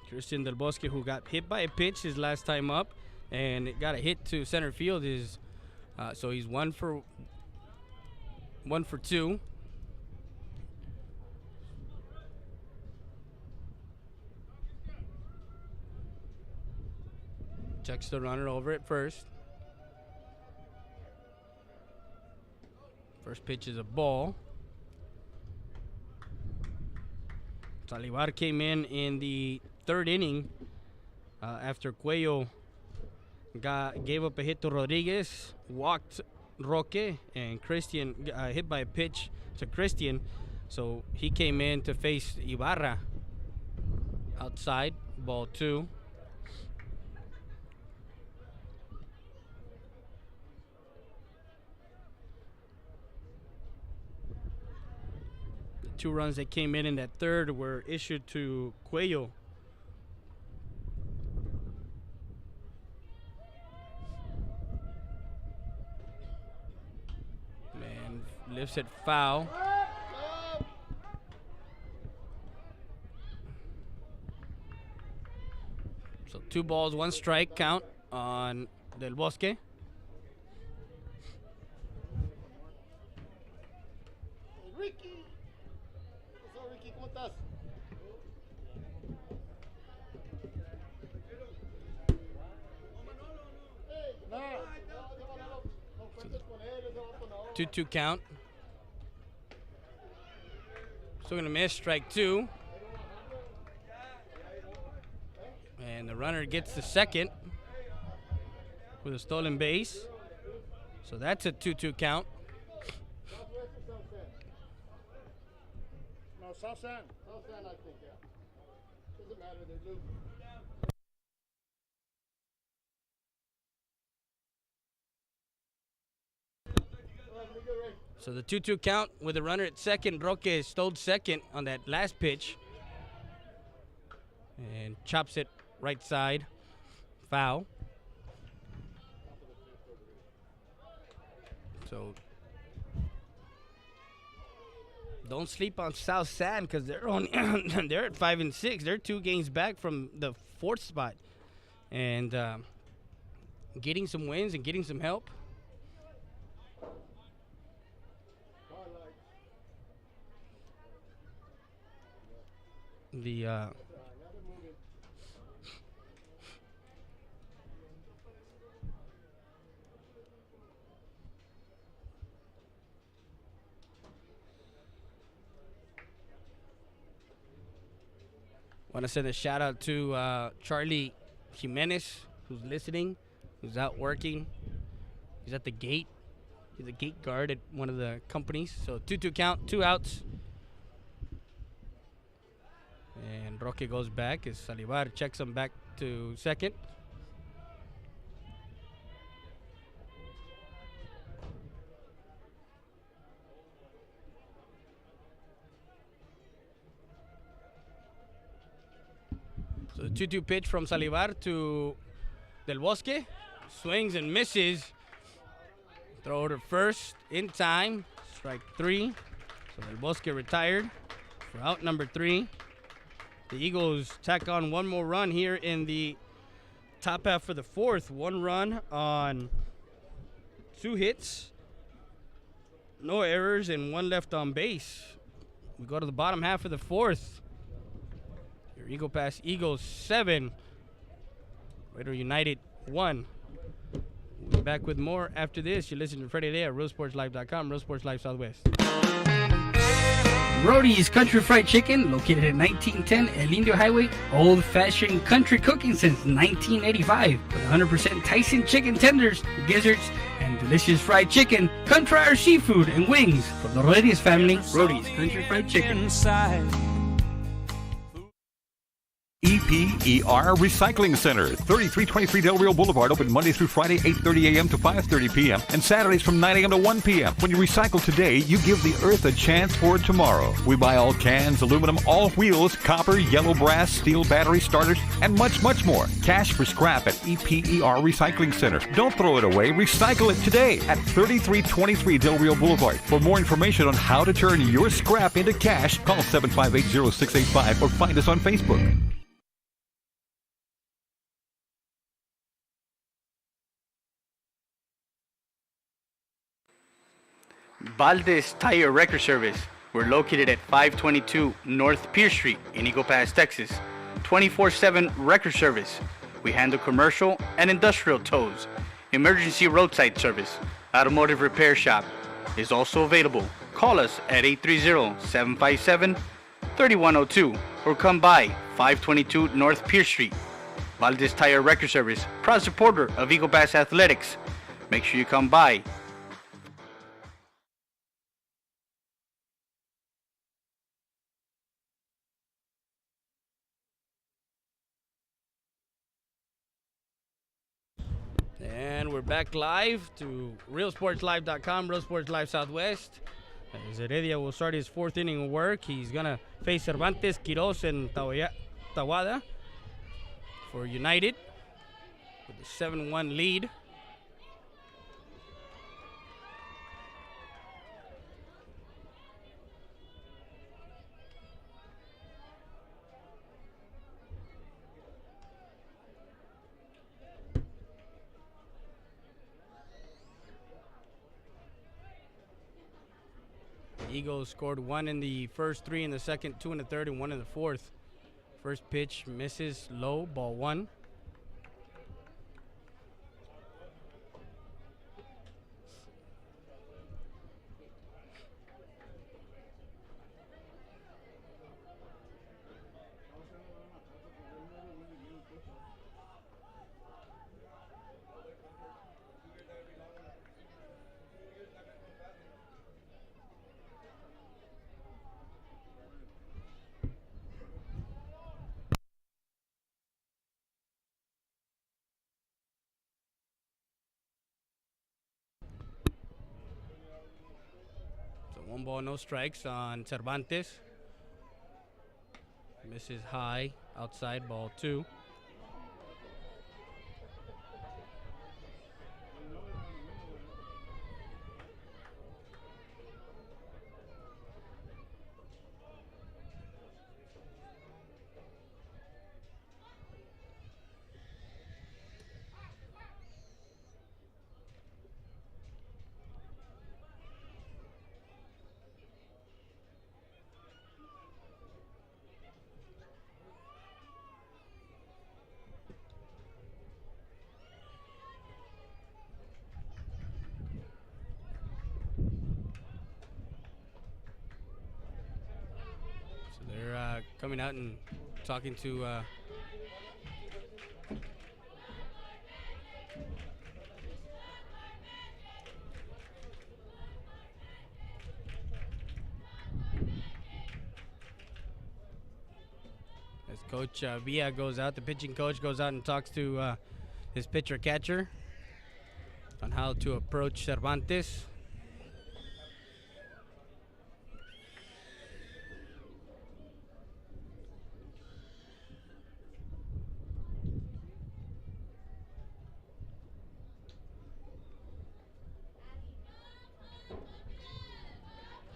A: Christian Del Bosque, who got hit by a pitch his last time up, and it got a hit to center field. So he's 1 for 2. Checks the runner over at first. First pitch is a ball. Salivar came in the 3rd inning after Cuello gave up a hit to Rodriguez, walked Roque, and Christian hit by a pitch to Christian. So he came in to face Ibarra. Outside, ball 2. The 2 runs that came in that 3rd were issued to Cuello. Lifts it foul. So 2 balls, 1 strike count on Del Bosque.
H: Ricky. What's up, Ricky? ¿Cómo estás?
A: So 2-2 count. Still gonna miss, strike 2. And the runner gets the second with a stolen base. So that's a 2-2 count.
H: No, South San. South San, I think, yeah. Doesn't matter, they lose.
A: So the 2-2 count with a runner at second. Roque stole second on that last pitch. And chops it right side. Foul. So don't sleep on South San because they're on they're at 5 and 6. They're 2 games back from the 4th spot. And getting some wins and getting some help. The Want to send a shout out to Charlie Jimenez, who's listening, who's out working. He's at the gate. He's a gate guard at one of the companies. So 2-2 count, 2 outs. And Roque goes back as Salivar checks him back to second. So the 2-2 pitch from Salivar to Del Bosque. Swings and misses. Throw to first in time. Strike 3. So Del Bosque retired for out number 3. The Eagles tack on one more run here in the top half of the fourth. 1 run on 2 hits. No errors and 1 left on base. We go to the bottom half of the fourth. Your Eagle Pass Eagles 7. Laredo United 1. We'll be back with more after this. You're listening to Friday Day at RealSportsLive.com, Real Sports Live Southwest.
E: Rody's Country Fried Chicken, located at 1910 El Indio Highway. Old-fashioned country cooking since 1985. With 100% Tyson chicken tenders, gizzards, and delicious fried chicken. Come try our seafood and wings from the Rodriguez family. Rody's Country Fried Chicken.
G: EPER Recycling Center, 3323 Del Rio Boulevard, open Monday through Friday, 8:30 a.m. to 5:30 p.m. and Saturdays from 9 a.m. to 1 p.m. When you recycle today, you give the earth a chance for tomorrow. We buy all cans, aluminum, all wheels, copper, yellow brass, steel battery starters, and much, much more. Cash for scrap at EPER Recycling Center. Don't throw it away. Recycle it today at 3323 Del Rio Boulevard. For more information on how to turn your scrap into cash, call 758-0685 or find us on Facebook.
E: Valdez Tire Record Service. We're located at 522 North Pierce Street in Eagle Pass, Texas. 24/7 record service. We handle commercial and industrial tows. Emergency roadside service. Automotive repair shop is also available. Call us at 830-757-3102 or come by 522 North Pierce Street. Valdez Tire Record Service, proud supporter of Eagle Pass Athletics. Make sure you come by.
A: And we're back live to RealSportsLive.com, Real Sports Live Southwest. As Heredia will start his 4th inning of work. He's going to face Cervantes, Quiroz, and Tawada for United with a 7-1 lead. Eagles scored 1 in the first, 3 in the second, 2 in the third, and 1 in the fourth. First pitch misses low, ball 1. So 1 ball, no strikes on Cervantes. Misses high, outside, ball 2. Coming out and talking to as Coach Villa goes out, the pitching coach goes out and talks to his pitcher catcher on how to approach Cervantes.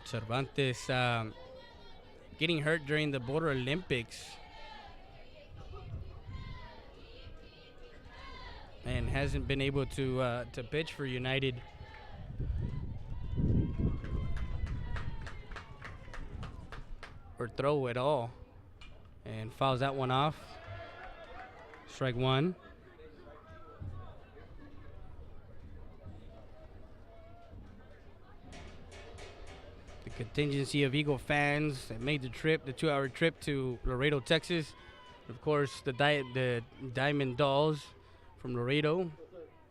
A: Cervantes getting hurt during the Border Olympics and hasn't been able to pitch for United. Or throw at all. And fouls that one off. Strike one. The contingency of Eagle fans that made the trip, the 2-hour trip to Laredo, Texas. Of course, the Diamond Dolls from Laredo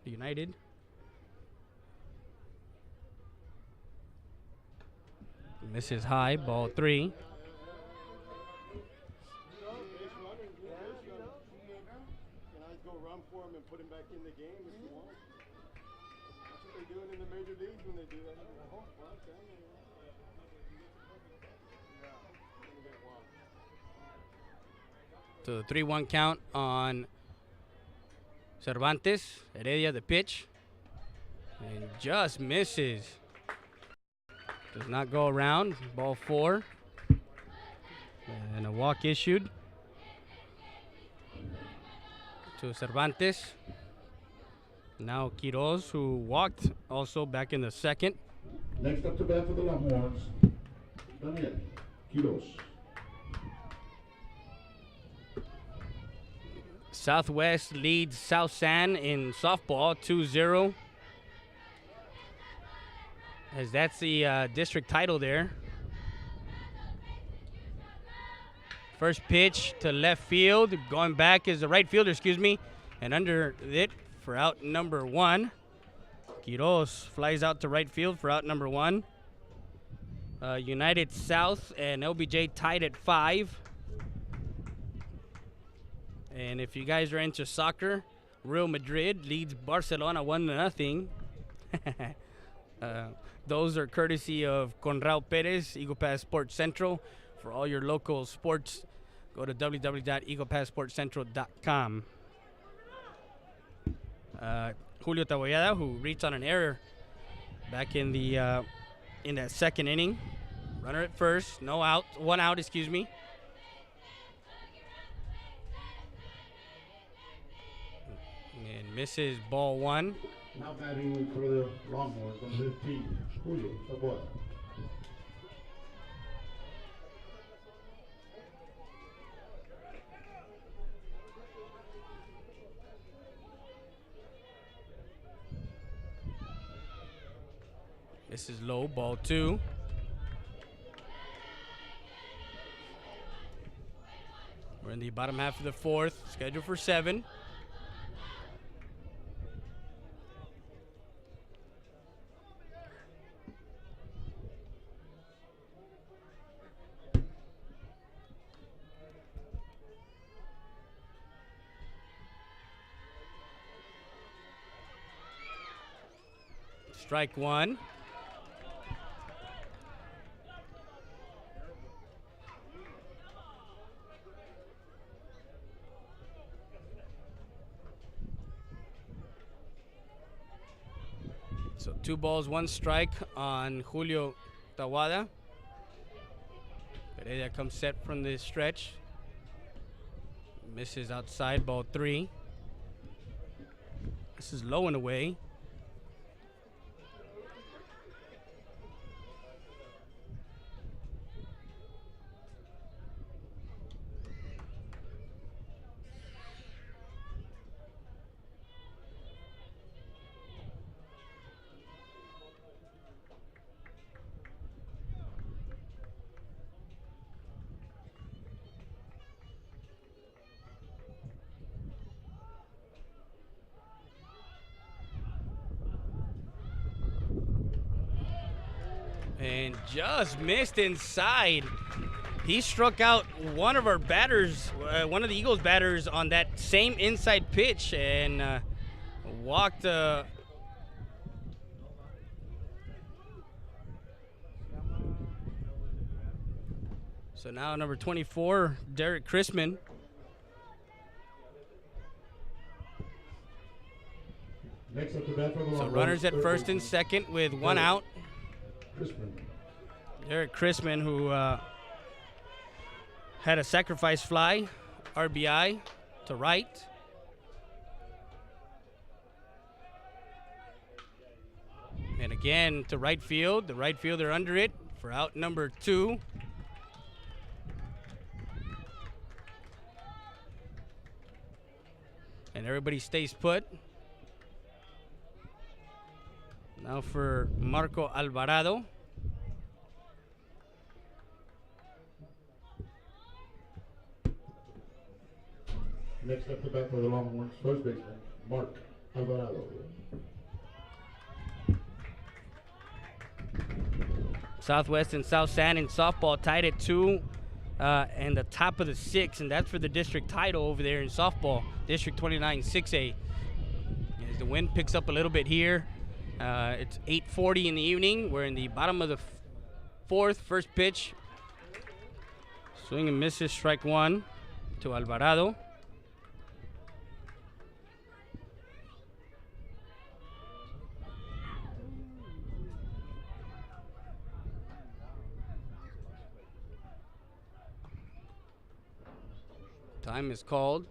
A: United. Misses high, ball 3. To the 3-1 count on Cervantes. Heredia, the pitch. And just misses. Does not go around. Ball 4. And a walk issued to Cervantes. Now Quiroz, who walked also back in the second.
F: Next up to bat for the Longhorns, Daniel Quiroz.
A: Southwest leads South San in softball 2-0. As that's the district title there. First pitch to left field. Going back is the right fielder, and under it for out number 1. Quiroz flies out to right field for out number 1. United South and LBJ tied at 5. And if you guys are into soccer, Real Madrid leads Barcelona 1-0. Those are courtesy of Conrao Perez, Eagle Pass Sports Central. For all your local sports, go to www.eaglepasssportscentral.com. Julio Taboyada, who reached on an error back in the in that second inning. Runner at first, no out, 1 out, And misses, ball 1.
F: Now batting for the Longhorns on 15, Julio Taboyada.
A: This is low, ball 2. We're in the bottom half of the 4th, scheduled for 7. Strike 1. So 2 balls, 1 strike on Julio Tawada. Heredia comes set from the stretch. Misses outside, ball 3. This is low and away. And just missed inside. He struck out one of our batters, one of the Eagles batters on that same inside pitch and walked. So now number 24, Derek Chrisman.
F: Next up to bat for the
A: So
F: Longhorns,
A: runners at
F: third
A: first and
F: baseman,
A: second with one out.
F: Crispin.
A: Derek Chrisman, who had a sacrifice fly, RBI to right. And again to right field, the right fielder under it for out number 2. And everybody stays put. Now for Marco Alvarado.
F: Next up to bat for the Longhorns, first baseman, Mark Alvarado.
A: Southwest and South San in softball tied at 2 and the top of the 6, and that's for the district title over there in softball, District 29 6A. As the wind picks up a little bit here, it's 8:40 in the evening. We're in the bottom of the fourth, first pitch. Swing and misses, strike 1 to Alvarado. Time is called.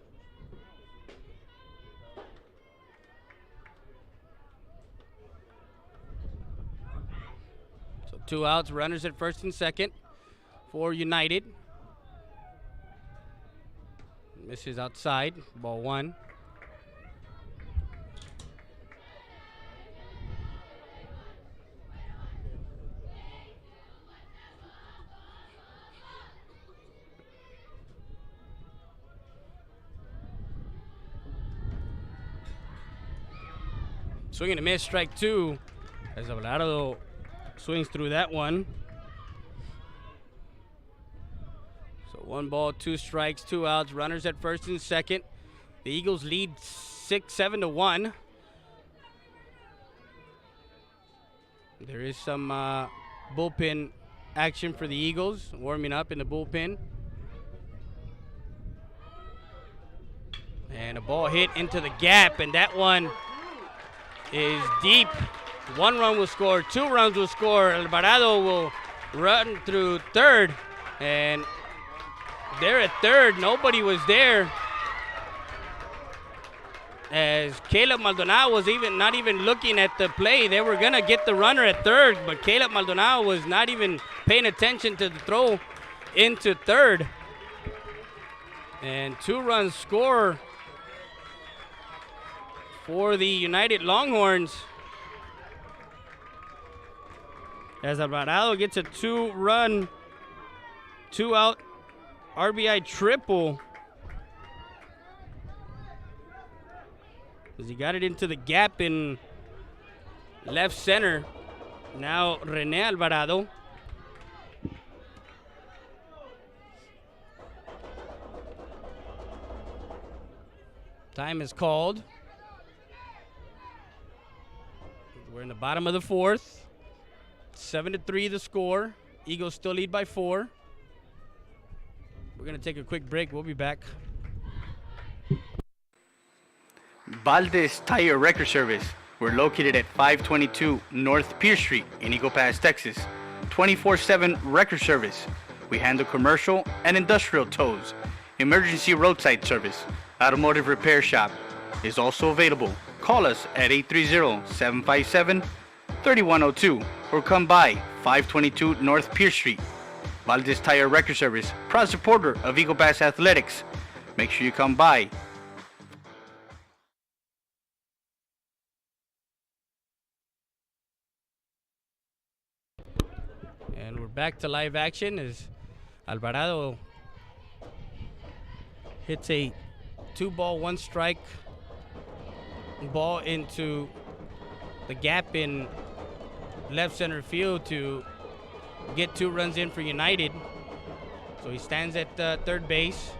A: So 2 outs, runners at first and second for United. Misses outside, ball 1. Swing and a miss, strike 2, as Alvarado swings through that one. So 1 ball, 2 strikes, 2 outs, runners at first and second. The Eagles lead 7-1. There is some bullpen action for the Eagles, warming up in the bullpen. And a ball hit into the gap, and that one is deep. 1 run will score, 2 runs will score. Alvarado will run through third, and there at third, nobody was there, as Caleb Maldonado was not even looking at the play. They were gonna get the runner at third, but Caleb Maldonado was not even paying attention to the throw into third. And 2 runs score for the United Longhorns, as Alvarado gets a 2-run, 2-out RBI triple, as he got it into the gap in left center. Now Rene Alvarado. Time is called. We're in the bottom of the fourth. 7-3 the score. Eagles still lead by 4. We're going to take a quick break. We'll be back.
E: Valdez Tire Record Service. We're located at 522 North Pierce Street in Eagle Pass, Texas. 24/7 record service. We handle commercial and industrial tows. Emergency roadside service. Automotive repair shop is also available. Call us at 830-757-3102 or come by 522 North Pierce Street. Valdez Tire Record Service, proud supporter of Eagle Pass Athletics. Make sure you come by.
A: And we're back to live action as Alvarado hits a 2-ball, 1-strike ball into the gap in left center field to get 2 runs in for United. So he stands at third base.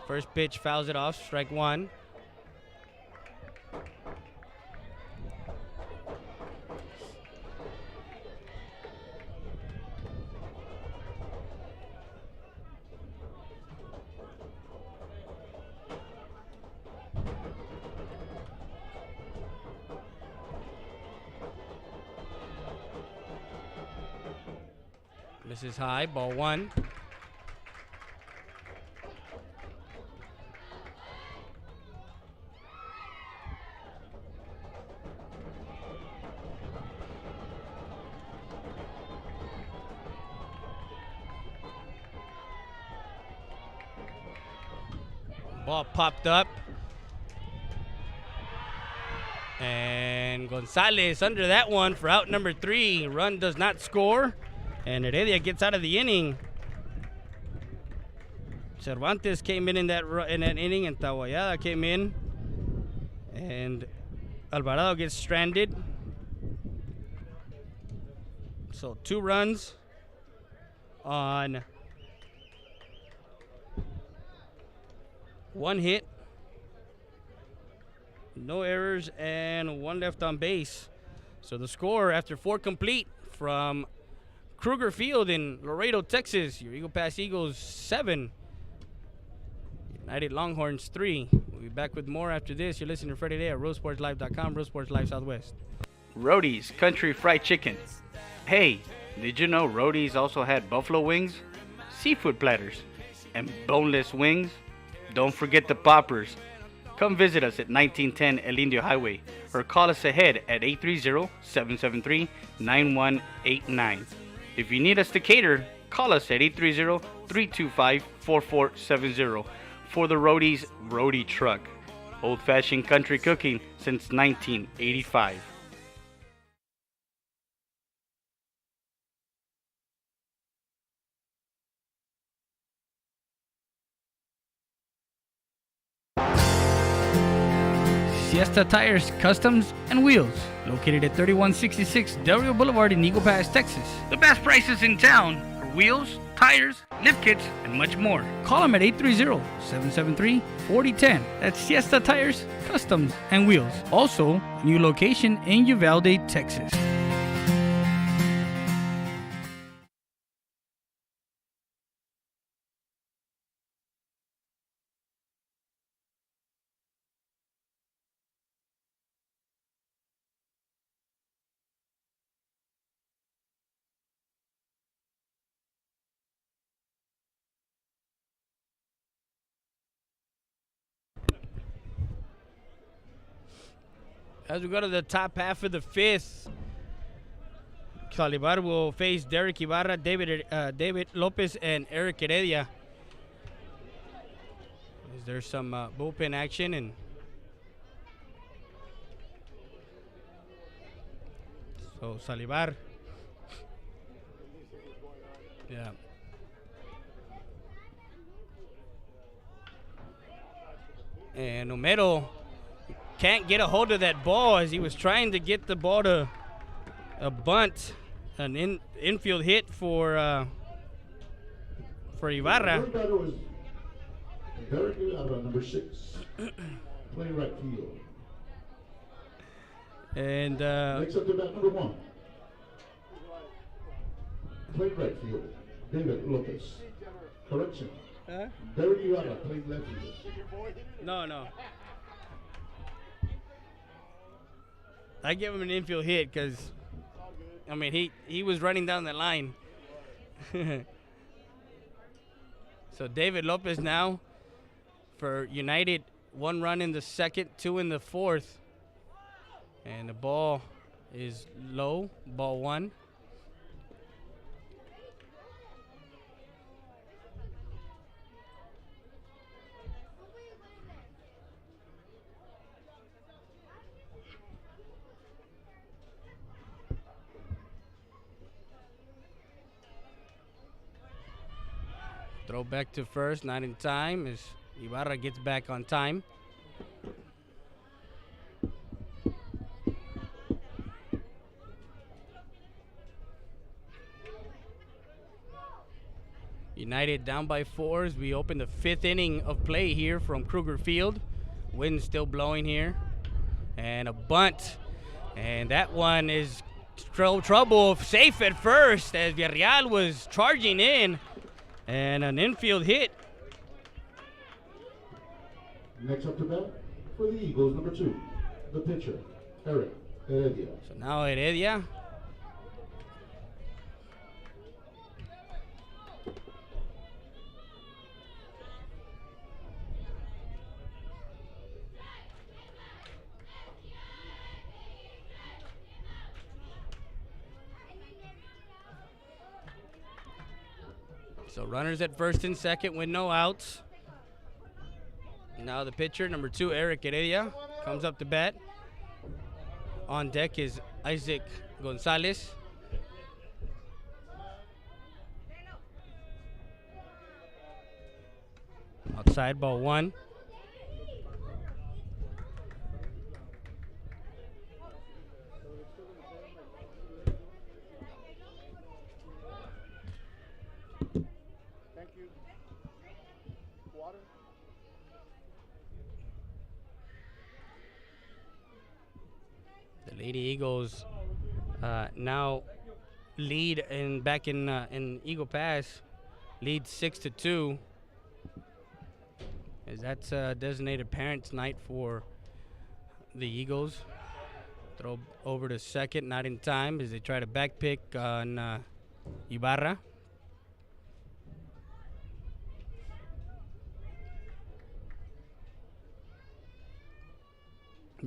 A: First pitch fouls it off, strike 1. This is high, ball 1. Ball popped up. And Gonzalez under that one for out number 3. Run does not score. And Heredia gets out of the inning. Cervantes came in that inning, and Tawayada came in. And Alvarado gets stranded. So 2 runs on 1 hit. No errors and 1 left on base. So the score after 4 complete from Kruger Field in Laredo, Texas. Your Eagle Pass Eagles 7. United Longhorns 3. We'll be back with more after this. You're listening to Friday Day at RoadSportsLive.com, Road Sports Live Southwest.
E: Roadie's Country Fried Chicken. Hey, did you know Roadie's also had buffalo wings, seafood platters, and boneless wings? Don't forget the poppers. Come visit us at 1910 El Indio Highway or call us ahead at 830-773-9189. If you need us to cater, call us at 830-325-4470 for the Roadie's Roadie Truck. Old-fashioned country cooking since 1985.
A: Siesta Tires, Customs, and Wheels, located at 3166 Del Rio Boulevard in Eagle Pass, Texas.
E: The best prices in town for wheels, tires, lift kits, and much more.
A: Call them at 830-773-4010. That's Siesta Tires, Customs, and Wheels. Also, a new location in Uvalde, Texas. As we go to the top half of the 5th, Calibar will face Derek Ibarra, David Lopez, and Eric Heredia. Is there some bullpen action? And so Salivar. Yeah. And Homero can't get a hold of that ball as he was trying to get the ball to a bunt, an infield hit for Ibarra.
F: Third batter was Derek Ibarra, number 6, playing right field.
A: And
F: Next up to bat number 1, playing right field, David Lopez. Correction. Derek Ibarra playing left field.
A: No. I give him an infield hit because, I mean, he was running down the line. So David Lopez now for United, 1 run in the 2nd, 2 in the 4th. And the ball is low, ball 1. Throw back to first, not in time, as Ibarra gets back on time. United down by 4 as we open the 5th inning of play here from Kruger Field. Wind still blowing here. And a bunt. And that one is trouble. Safe at first as Villarreal was charging in. And an infield hit.
F: Next up to bat for the Eagles, number 2, the pitcher, Eric Heredia.
A: So now Heredia. So runners at first and second with no outs. Now the pitcher, number 2, Eric Heredia, comes up to bat. On deck is Isaac Gonzalez. Outside, ball 1.
F: Thank you. Water.
A: The Lady Eagles now lead back in Eagle Pass, lead 6-2. As that's designated parents' night for the Eagles. Throw over to second, not in time as they try to back pick on Ibarra.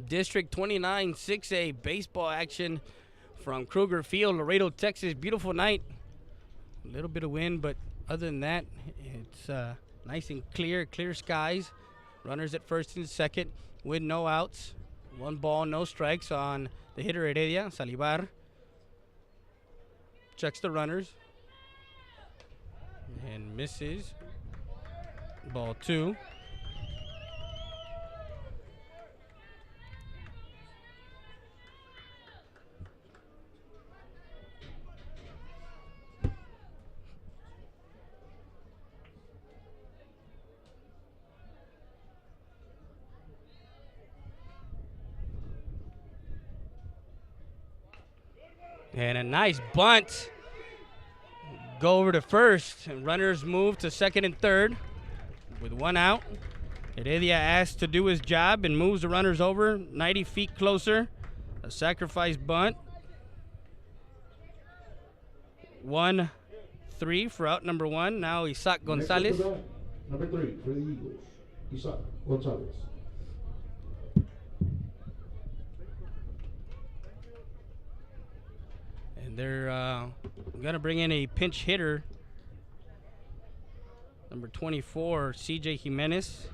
A: District 29 6A baseball action from Kruger Field, Laredo, Texas. Beautiful night. A little bit of wind, but other than that, it's nice and clear skies. Runners at first and second with no outs. 1 ball, no strikes on the hitter Heredia, Salivar. Checks the runners and misses. Ball 2. And a nice bunt. Go over to first, and runners move to second and third with 1 out. Heredia asked to do his job and moves the runners over 90 feet closer. A sacrifice bunt. 1-3 for out number 1. Now Isaac Gonzalez.
F: Next up to bat, number 3 for the Eagles, Isaac Gonzalez.
A: And they're going to bring in a pinch hitter, number 24, CJ Jimenez.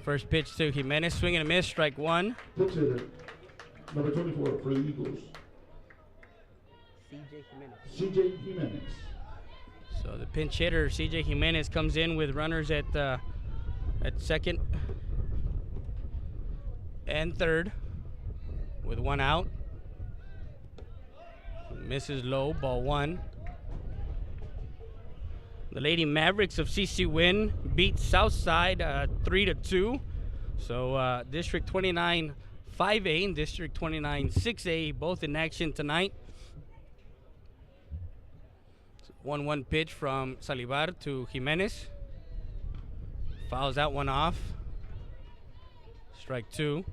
A: First pitch to Jimenez, swing and a miss, strike 1.
F: Pitch hitter, number 24 for the Eagles, CJ Jimenez.
A: So the pinch hitter, CJ Jimenez, comes in with runners at second and third with 1 out. Misses low, ball 1. The Lady Mavericks of CC Win beat Southside 3-2. So District 29 5A and District 29 6A both in action tonight. 1-1 pitch from Salivar to Jimenez. Fouls that one off. Strike 2.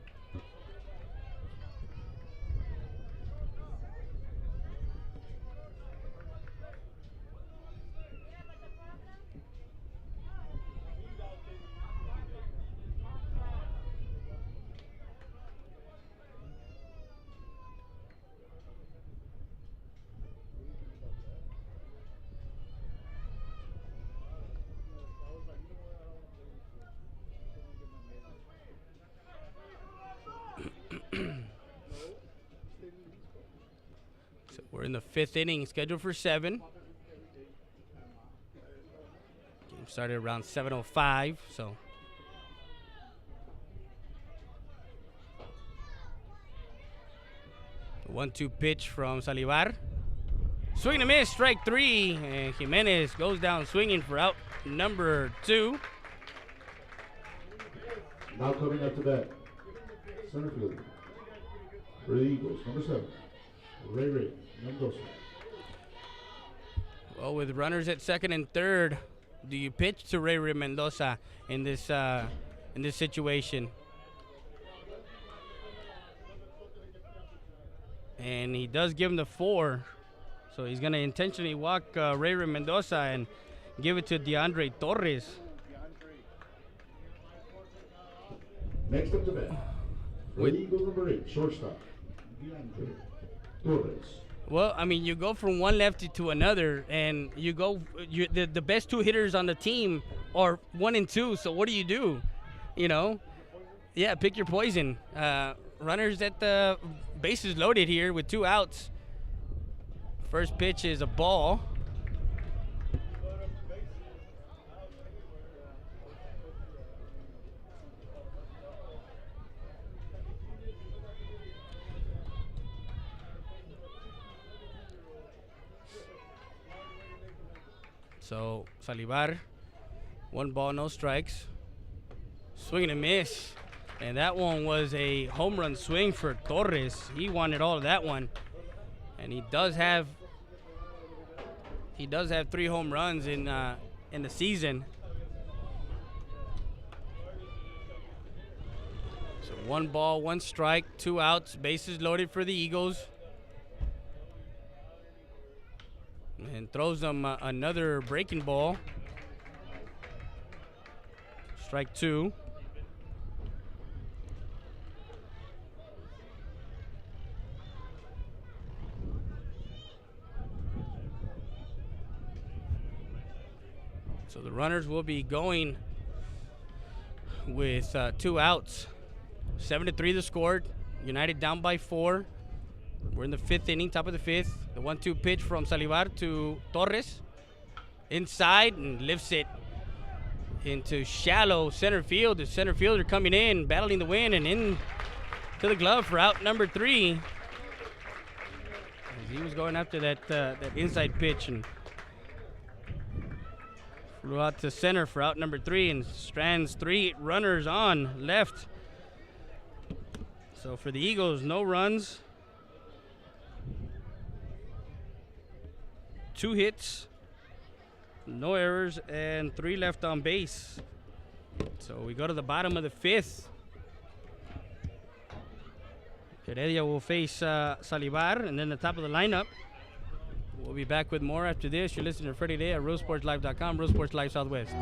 A: So we're in the 5th inning, scheduled for 7. Game started around 7:05, so. The 1-2 pitch from Salivar. Swing and a miss, strike 3, and Jimenez goes down swinging for out number 2.
F: Now coming up to bat, center fielder for the Eagles, number 7, Ray Mendoza.
A: Well, with runners at 2nd and 3rd, do you pitch to Ray Mendoza in this situation? And he does give him the 4, so he's going to intentionally walk Ray Mendoza and give it to DeAndre Torres.
F: Next up to bat, for the Eagles, number 8, shortstop, DeAndre Torres.
A: Well, I mean, you go from one lefty to another, and the best 2 hitters on the team are 1 and 2. So what do? You know, yeah, pick your poison. Runners at the bases loaded here with 2 outs. First pitch is a ball. So Salivar, 1 ball, no strikes. Swing and a miss. And that one was a home run swing for Torres. He wanted all of that one. And he does have 3 home runs in the season. So 1 ball, 1 strike, 2 outs, bases loaded for the Eagles. And throws them another breaking ball. Strike 2. So the runners will be going with 2 outs. 7-3 the score. United down by 4. We're in the 5th inning, top of the 5th. The 1-2 pitch from Salivar to Torres. Inside and lifts it into shallow center field. The center fielder coming in, battling the wind, and in to the glove for out number 3. As he was going after that inside pitch and flew out to center for out number 3 and strands 3 runners on left. So for the Eagles, no runs. 2 hits, no errors, and 3 left on base. So we go to the bottom of the 5th. Heredia will face Salivar, and then the top of the lineup. We'll be back with more after this. You're listening to Freddie Day at RealSportsLive.com, Real Sports Live Southwest.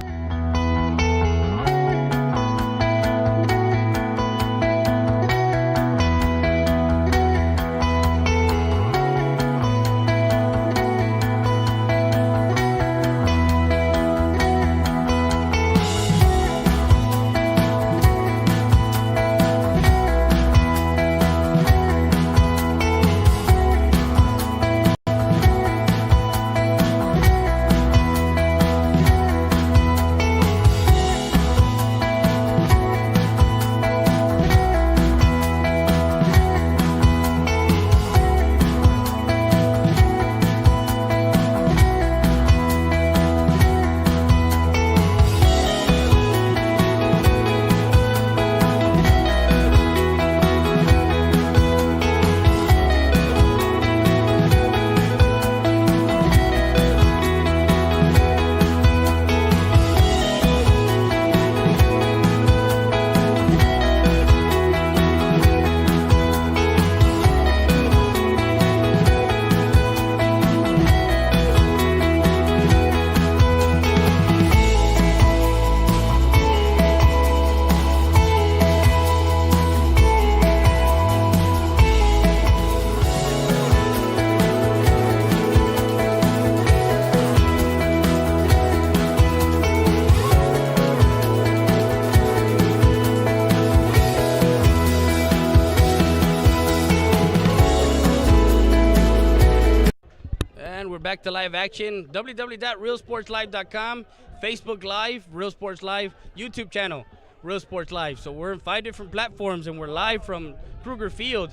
A: back to live action. www.realsportslive.com, Facebook Live, Real Sports Live, YouTube channel, Real Sports Live. So we're in 5 different platforms, and we're live from Kruger Field.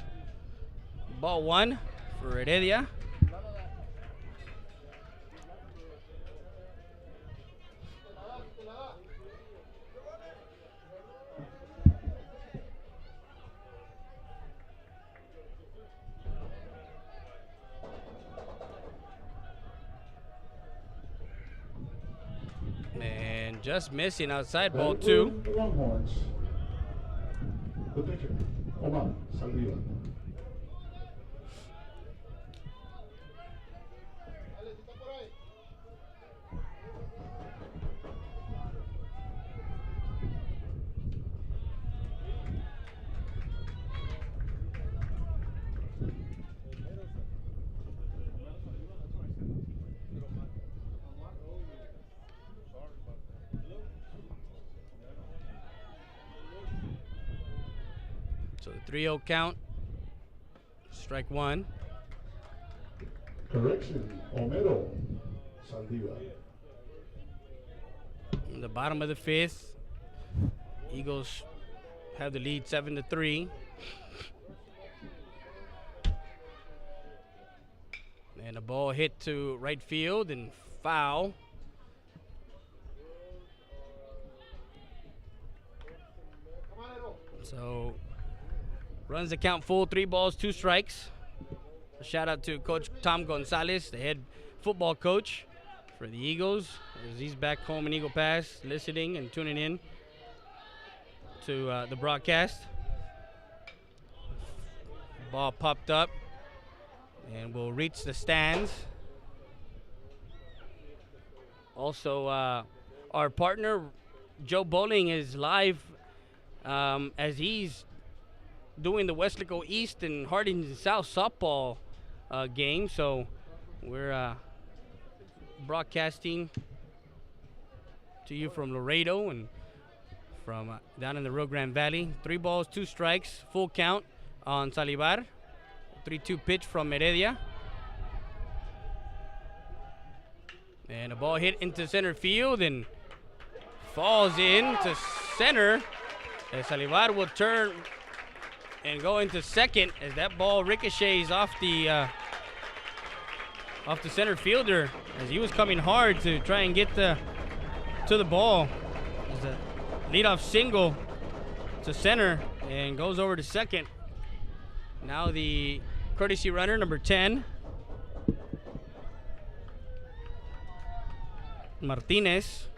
A: Ball 1 for Heredia. And just missing outside, ball 2.
F: The Longhorns. The pitcher, Omar Saldiva.
A: So the 3-0 count. Strike 1.
F: Correction, Homero Saldiva.
A: In the bottom of the 5th, Eagles have the lead 7-3. And a ball hit to right field and foul. So runs the count full, 3 balls, 2 strikes. A shout out to Coach Tom Gonzalez, the head football coach for the Eagles, as he's back home in Eagle Pass, listening and tuning in to the broadcast. Ball popped up and will reach the stands. Also, our partner Joe Bowling is live as he's doing the Westlaco East and Harding South softball game. So we're broadcasting to you from Laredo and from down in the Rio Grande Valley. 3 balls, 2 strikes, full count on Salivar. 3-2 pitch from Heredia. And a ball hit into center field and falls into center. And Salivar will turn and go into second as that ball ricochets off the center fielder as he was coming hard to try and get to the ball. As a leadoff single to center and goes over to second. Now the courtesy runner, number 10, Martinez.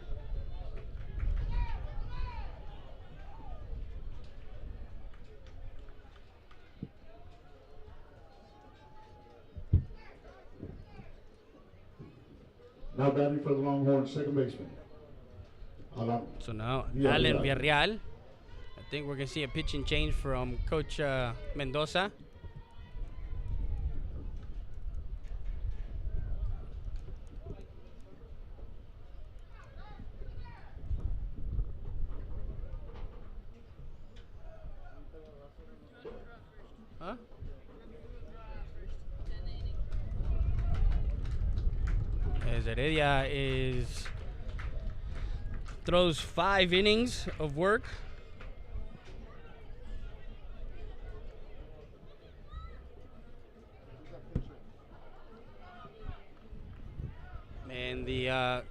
F: Now batting for the Longhorns, second baseman.
A: So now
F: Villarreal.
A: Alan Villarreal. I think we're going to see a pitching change from Coach Mendoza. Huh? As Heredia throws 5 innings of work. And the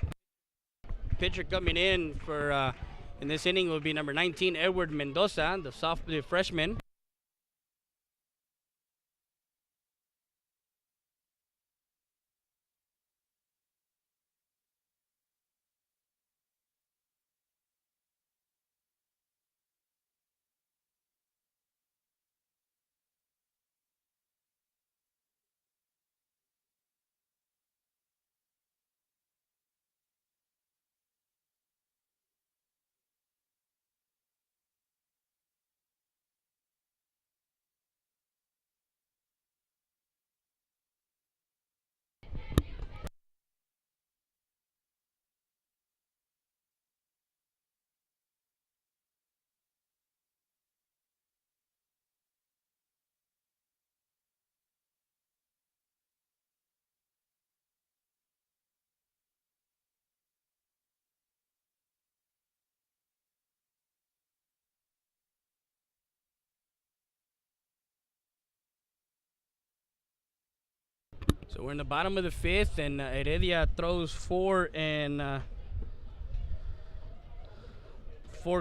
A: pitcher coming in for in this inning will be number 19, Edward Mendoza, the freshman. So we're in the bottom of the fifth, and Heredia throws four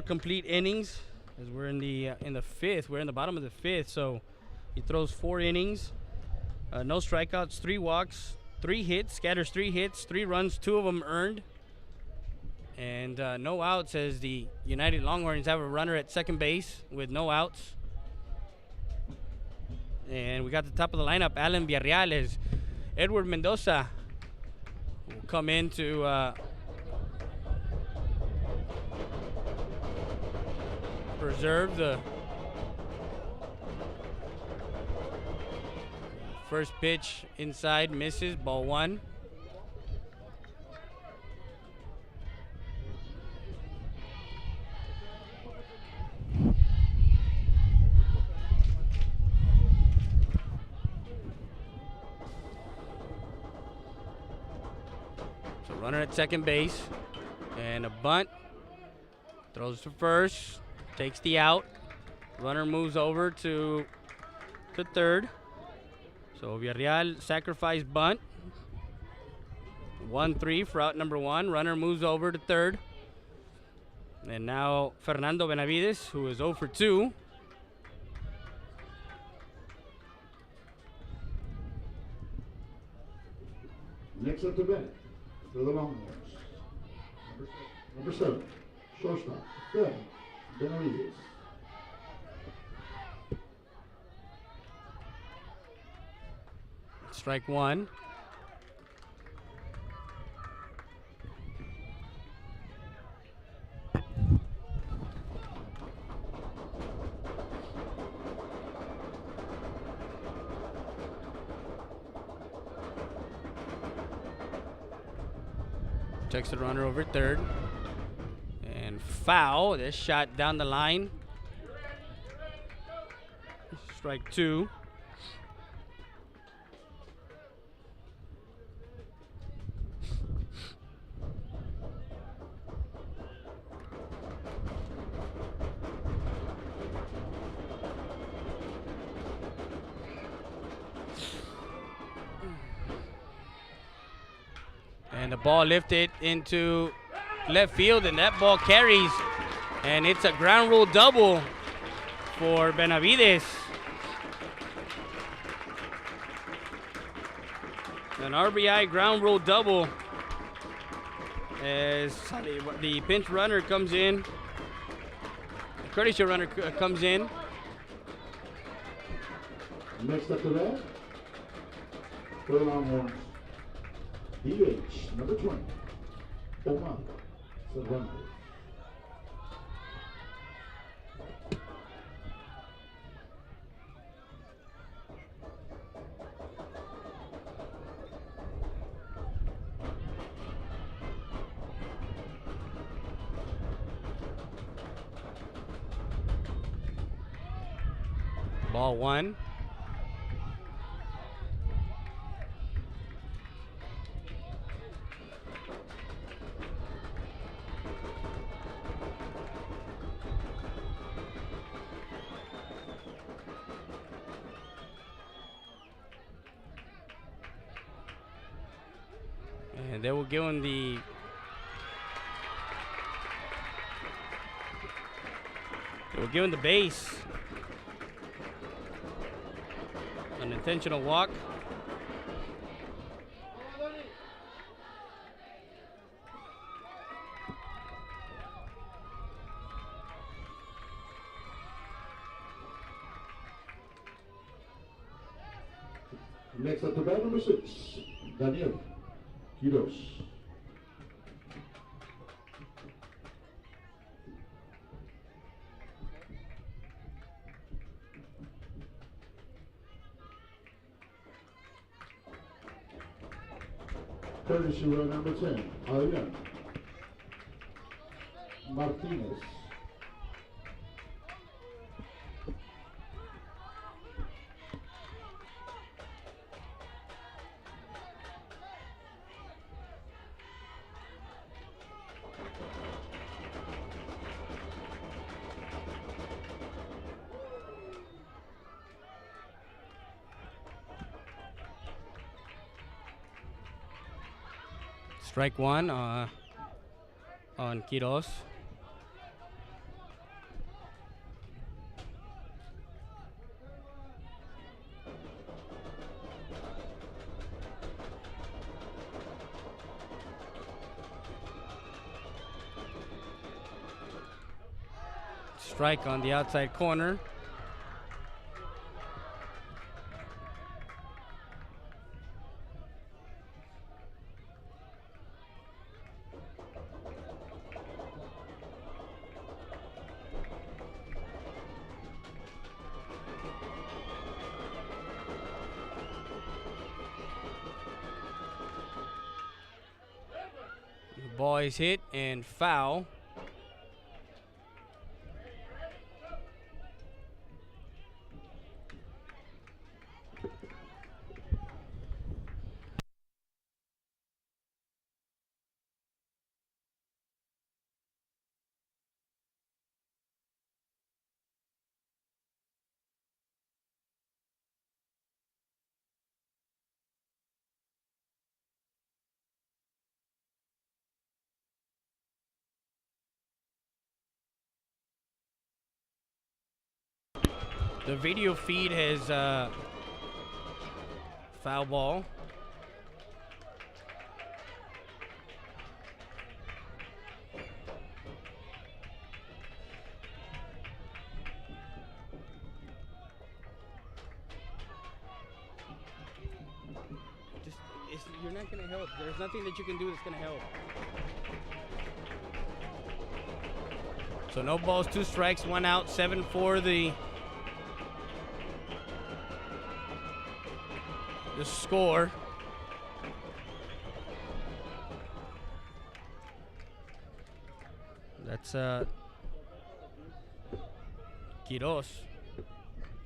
A: complete innings. As we're in the fifth, we're in the bottom of the fifth. So he throws 4 innings, no strikeouts, 3 walks, 3 hits, scatters 3 hits, 3 runs, 2 of them earned, and no outs. As the United Longhorns have a runner at second base with no outs. And we got the top of the lineup, Alan Villarreal, as Edward Mendoza will come in to preserve the first pitch inside, misses, ball 1. So runner at second base and a bunt, throws to first, takes the out. Runner moves over to third. So Villarreal sacrifice bunt. 1-3 for out number 1. Runner moves over to third. And now Fernando Benavides, who is 0 for 2.
F: Next up to bat for the Longhorns. Number 7, shortstop, Ben Benavides.
A: Strike 1. Checks the runner over third. And foul. This shot down the line. Strike 2. And the ball lifted into left field, and that ball carries, and it's a ground rule double for Benavides. An RBI ground rule double as the pinch runner comes in. The courtesy runner comes in.
F: Next up to that, for the Longhorns, DH, number 20, Omar Cervantes.
A: Ball 1. And they will give him the base. An intentional walk.
F: Next up to bat number 6, Daniel Quiroz. Courtesy runner number 10, Adrian Martinez.
A: Strike one on Quiroz. Strike on the outside corner. The ball is hit and foul. The video feed has foul ball. You're not going to help. There's nothing that you can do that's going to help. So no balls, 2 strikes, 1 out, 7-4 the score. That's Quiroz.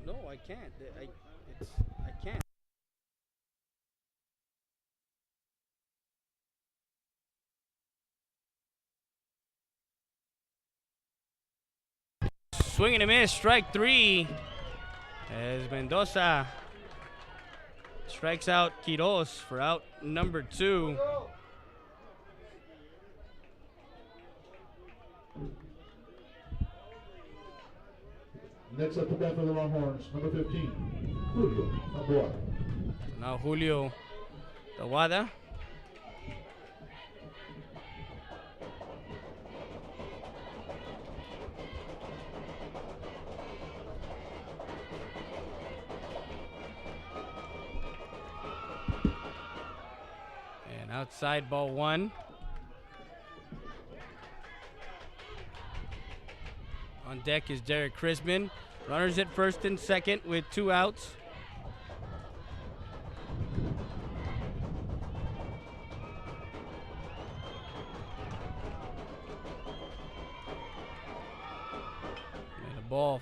A: No, I can't. I can't. Swing and a miss, strike 3 as Mendoza strikes out Quiroz for out number 2.
F: Next up to bat for the Longhorns, number 15, Julio Taboada.
A: Now Julio Taboada. And outside ball 1. On deck is Derek Chrisman. Runners at first and second with 2 outs. And the ball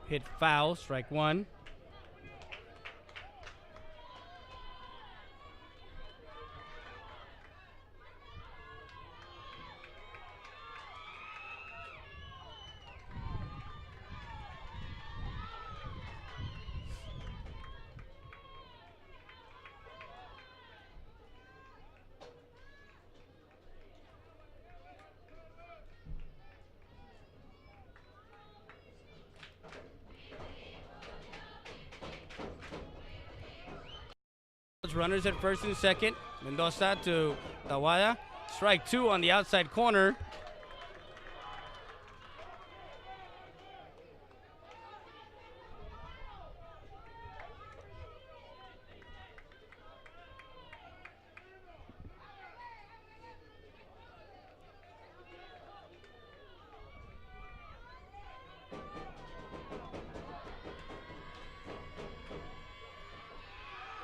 A: hit foul, strike 1. Runners at first and second. Mendoza to Taboada. Strike 2 on the outside corner.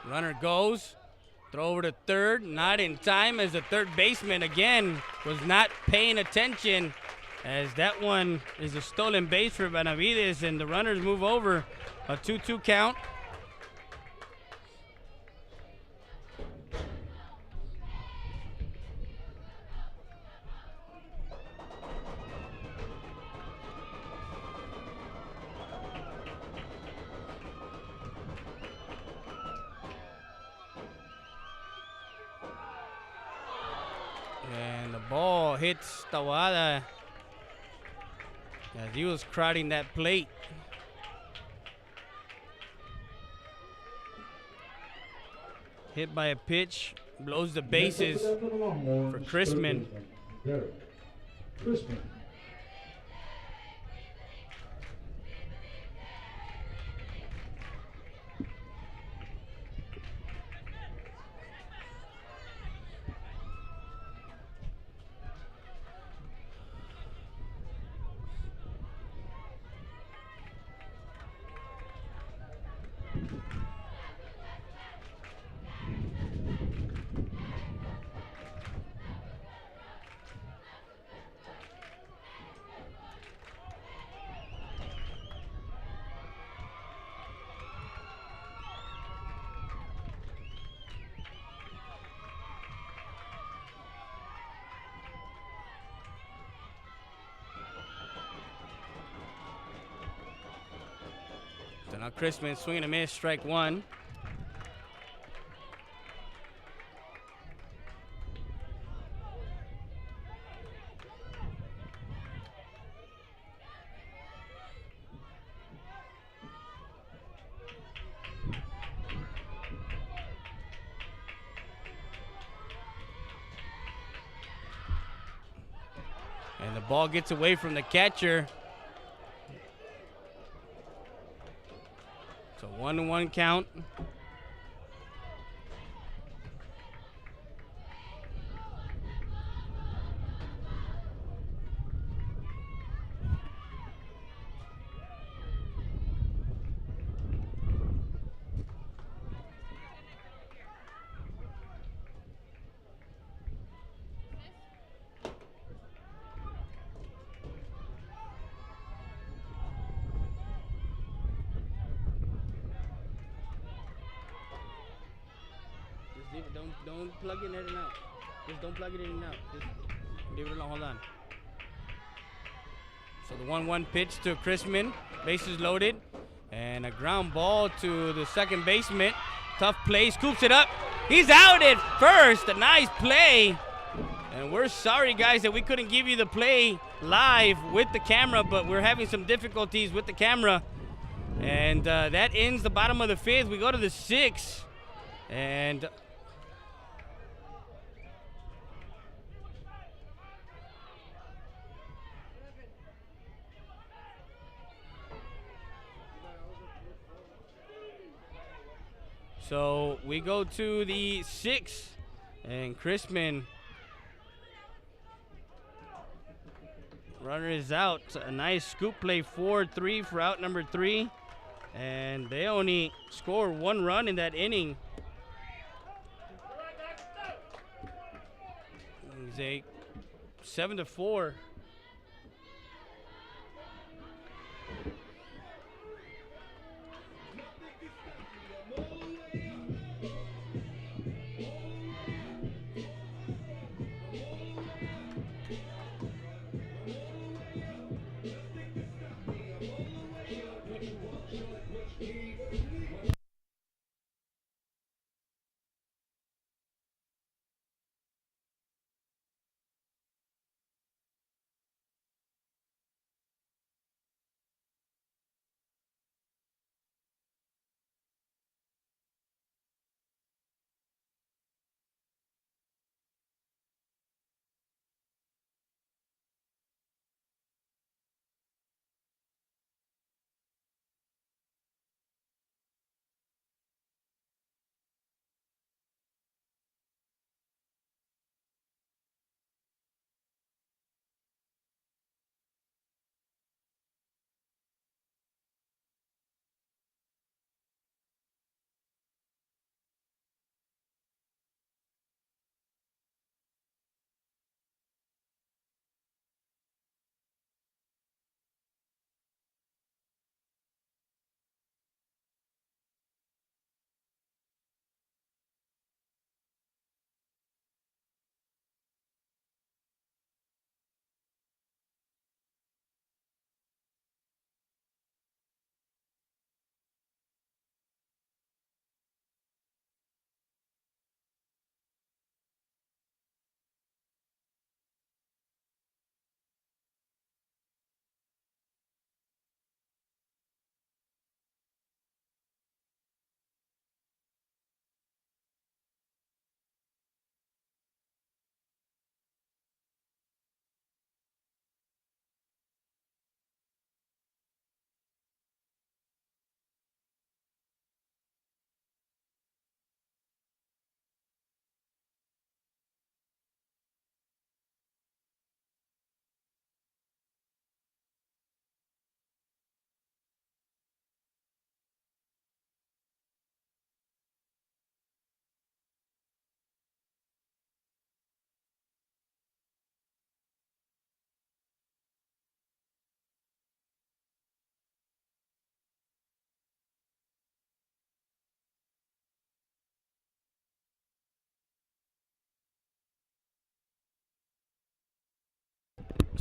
A: Runner goes, throw over to third, not in time as the third baseman again was not paying attention, as that one is a stolen base for Benavides and the runners move over. A 2-2 count. And the ball hits Tawada as he was crowding that plate. Hit by a pitch, blows the bases for Chrisman.
F: Chrisman.
A: So now Chrisman swinging a miss, strike one. And the ball gets away from the catcher. So 1-1 count. Don't plug it in and out. Just don't plug it in and out. Just leave it alone. Hold on. So the 1-1 pitch to Chrisman. Bases loaded. And a ground ball to the second baseman. Tough play. Scoops it up. He's out at first. A nice play. And we're sorry, guys, that we couldn't give you the play live with the camera, but we're having some difficulties with the camera. And that ends the bottom of the fifth. We go to the sixth. And so we go to the sixth, and Chrisman, runner is out. A nice scoop play, 4-3 for out number 3, and they only score 1 run in that inning. It's a 7-4.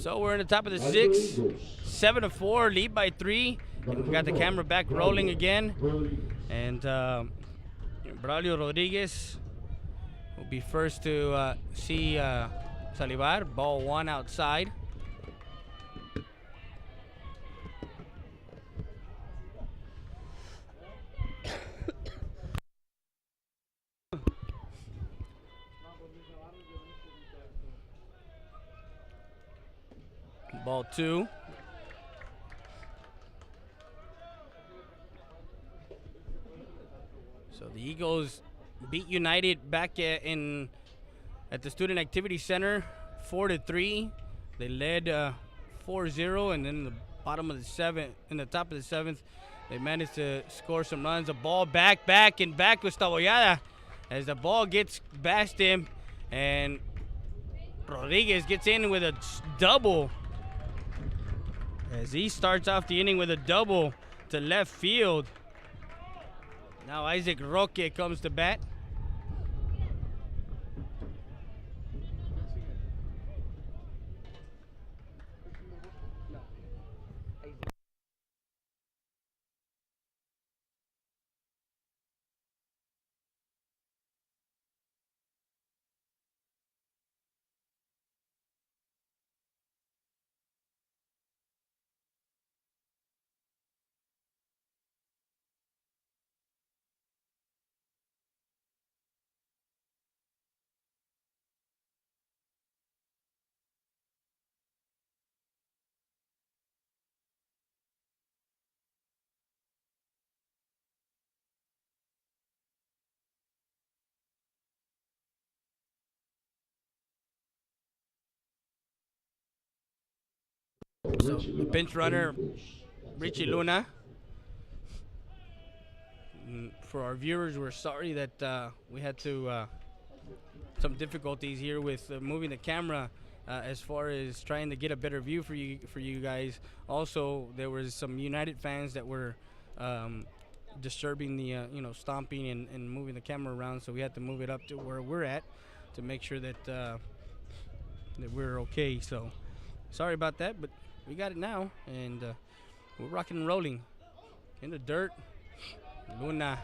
A: So we're in the top of the 6th, 7-4, lead by 3. And we got the camera back rolling again. And Braulio Rodriguez will be first to see Salivar. Ball 1 outside. Ball 2. So the Eagles beat United back at the Student Activity Center 4-3. They led 4-0, and then in the top of the 7th, they managed to score some runs. A ball back with Taboyada as the ball gets past him, and Rodriguez gets in with a double. As he starts off the inning with a double to left field. Now Isaac Roque comes to bat. So the bench runner, Richie Luna. For our viewers, we're sorry that we had to some difficulties here with moving the camera as far as trying to get a better view for you guys. Also, there was some United fans that were disturbing the stomping and moving the camera around, so we had to move it up to where we're at to make sure that that we're okay. So sorry about that, but we got it now, and we're rocking and rolling. In the dirt, Luna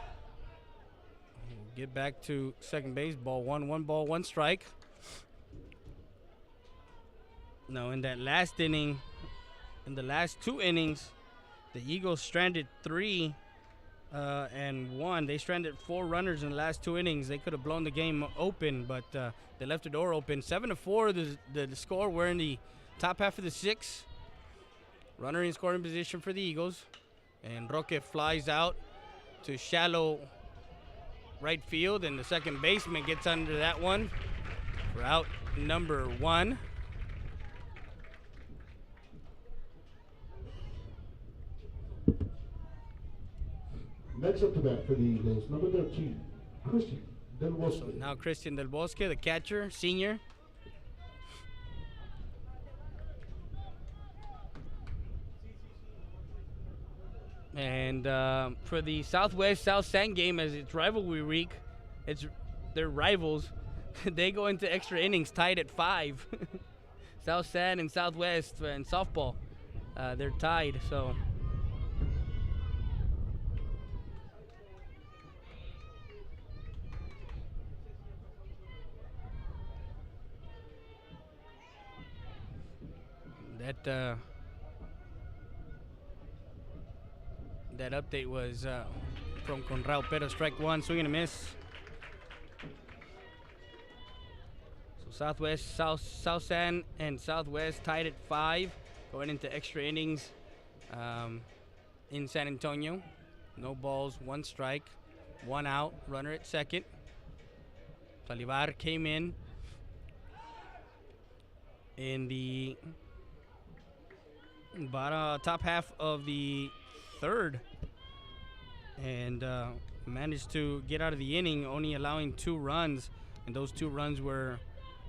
A: will get back to second base. Ball 1, 1 ball, 1 strike. Now in that last inning, in the last 2 innings, the Eagles stranded 3 and 1. They stranded 4 runners in the last 2 innings. They could have blown the game open, but they left the door open. 7-4 the score. We're in the top half of the 6th. Runner in scoring position for the Eagles. And Roque flies out to shallow right field, and the second baseman gets under that one for out number 1.
F: Next up to bat for the Eagles, number 13, Christian Del Bosque.
A: So now Christian Del Bosque, the catcher, senior. And for the Southwest-South San game, as it's rivalry week, they're rivals. They go into extra innings tied at 5. South San and Southwest and softball, they're tied. So that update was from Conrado Pera. Strike 1, swing and a miss. So Southwest, South San and Southwest tied at 5, going into extra innings in San Antonio. No balls, 1 strike, 1 out, runner at second. Salivar came in the top half of the 3rd and managed to get out of the inning, only allowing 2 runs, and those 2 runs were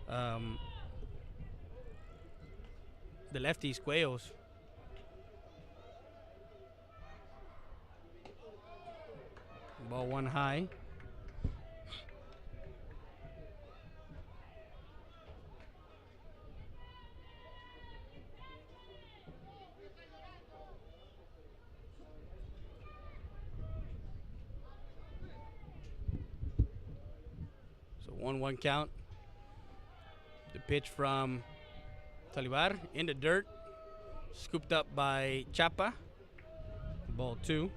A: the lefties, Cuellos. Ball 1 high. 1-1 count. The pitch from Salivar in the dirt. Scooped up by Chapa. Ball 2.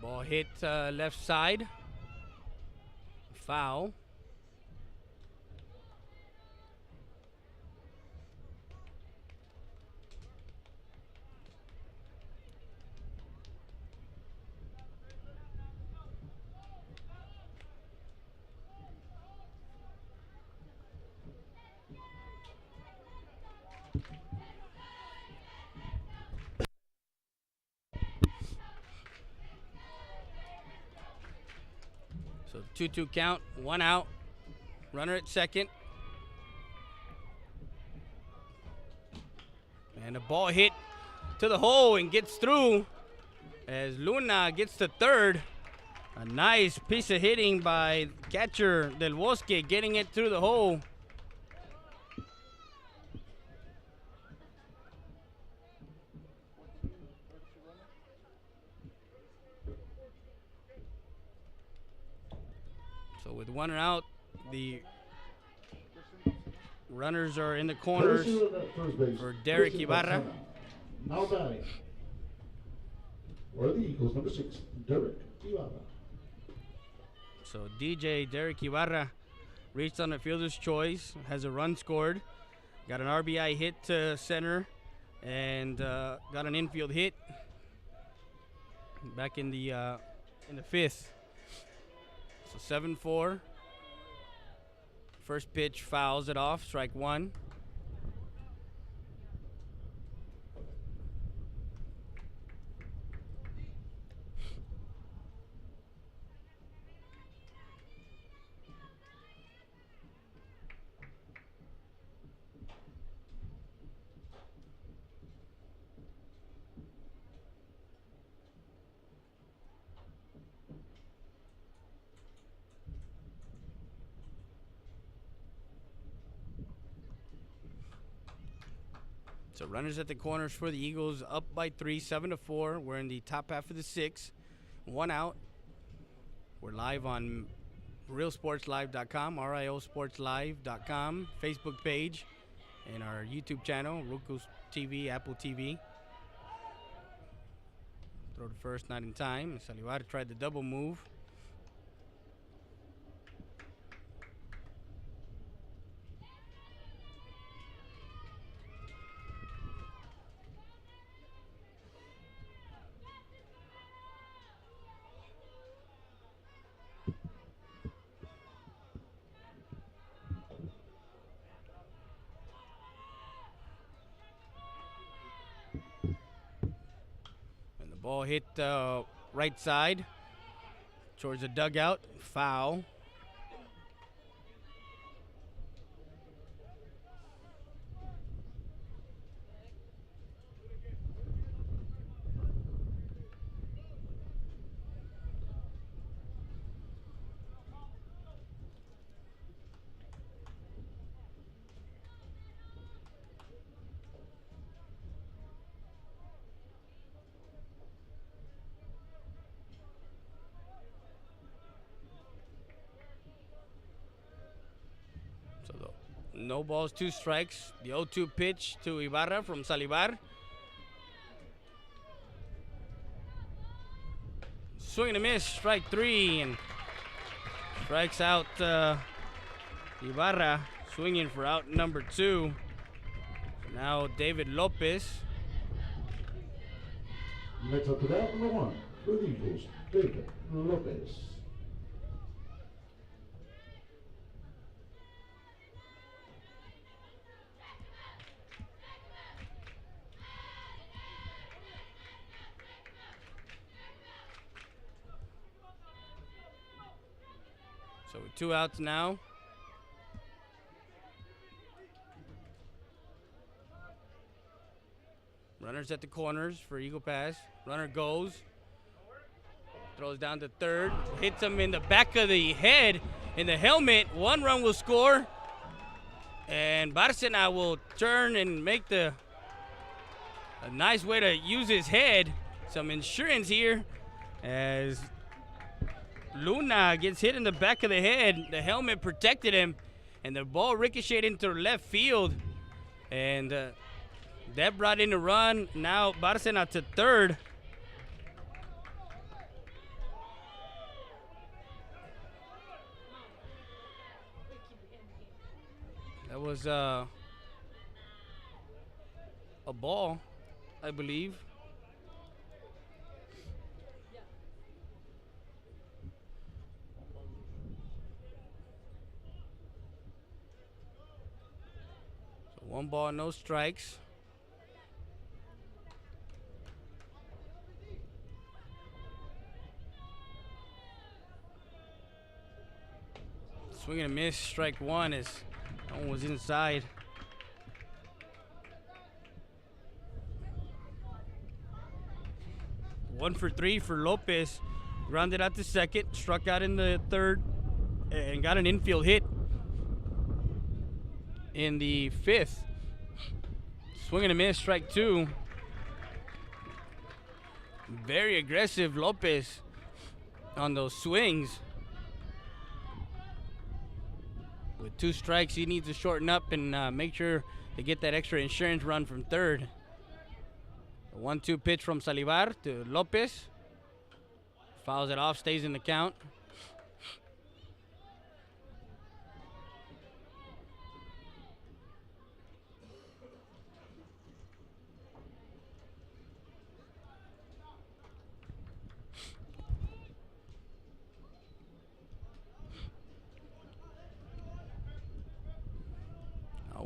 A: Ball hit left side. Foul. So 2-2 count, 1 out. Runner at second. And the ball hit to the hole and gets through as Luna gets to third. A nice piece of hitting by catcher Del Bosque, getting it through the hole. So with 1 out, the runners are in the corners for Derek Ibarra.
F: Now batting. For the Eagles, number 6, Derek Ibarra.
A: So DJ Derek Ibarra reached on a fielder's choice, has a run scored, got an RBI hit to center, and got an infield hit back in the 5th. So 7-4. First pitch fouls it off, strike 1. So runners at the corners for the Eagles, up by 3, 7-4. We're in the top half of the 6th. 1 out. We're live on realsportslive.com, riosportslive.com, Facebook page, and our YouTube channel, Roku TV, Apple TV. Throw to first, not in time. Salivar tried the double move. Ball hit right side towards the dugout. Foul. No balls, 2 strikes. The 0-2 pitch to Ibarra from Salivar. Swing and a miss, strike 3, and strikes out Ibarra, swinging for out number 2. So now David Lopez.
F: Next up to that, number 1, for the Eagles, David Lopez.
A: So with 2 outs now. Runners at the corners for Eagle Pass. Runner goes. Throws down to third. Hits him in the back of the head, in the helmet. 1 run will score. And Barcena will turn and make a nice way to use his head. Some insurance here as Luna gets hit in the back of the head. The helmet protected him, and the ball ricocheted into left field. And that brought in a run. Now Barcena to third. That was a ball, I believe. So 1 ball, no strikes. Swing and a miss, strike 1 as that one was inside. One for 3 for Lopez. Grounded out to second, struck out in the third, and got an infield hit in the 5th. Swing and a miss, strike 2. Very aggressive Lopez on those swings. With 2 strikes, he needs to shorten up and make sure to get that extra insurance run from third. A 1-2 pitch from Salivar to Lopez. Fouls it off, stays in the count.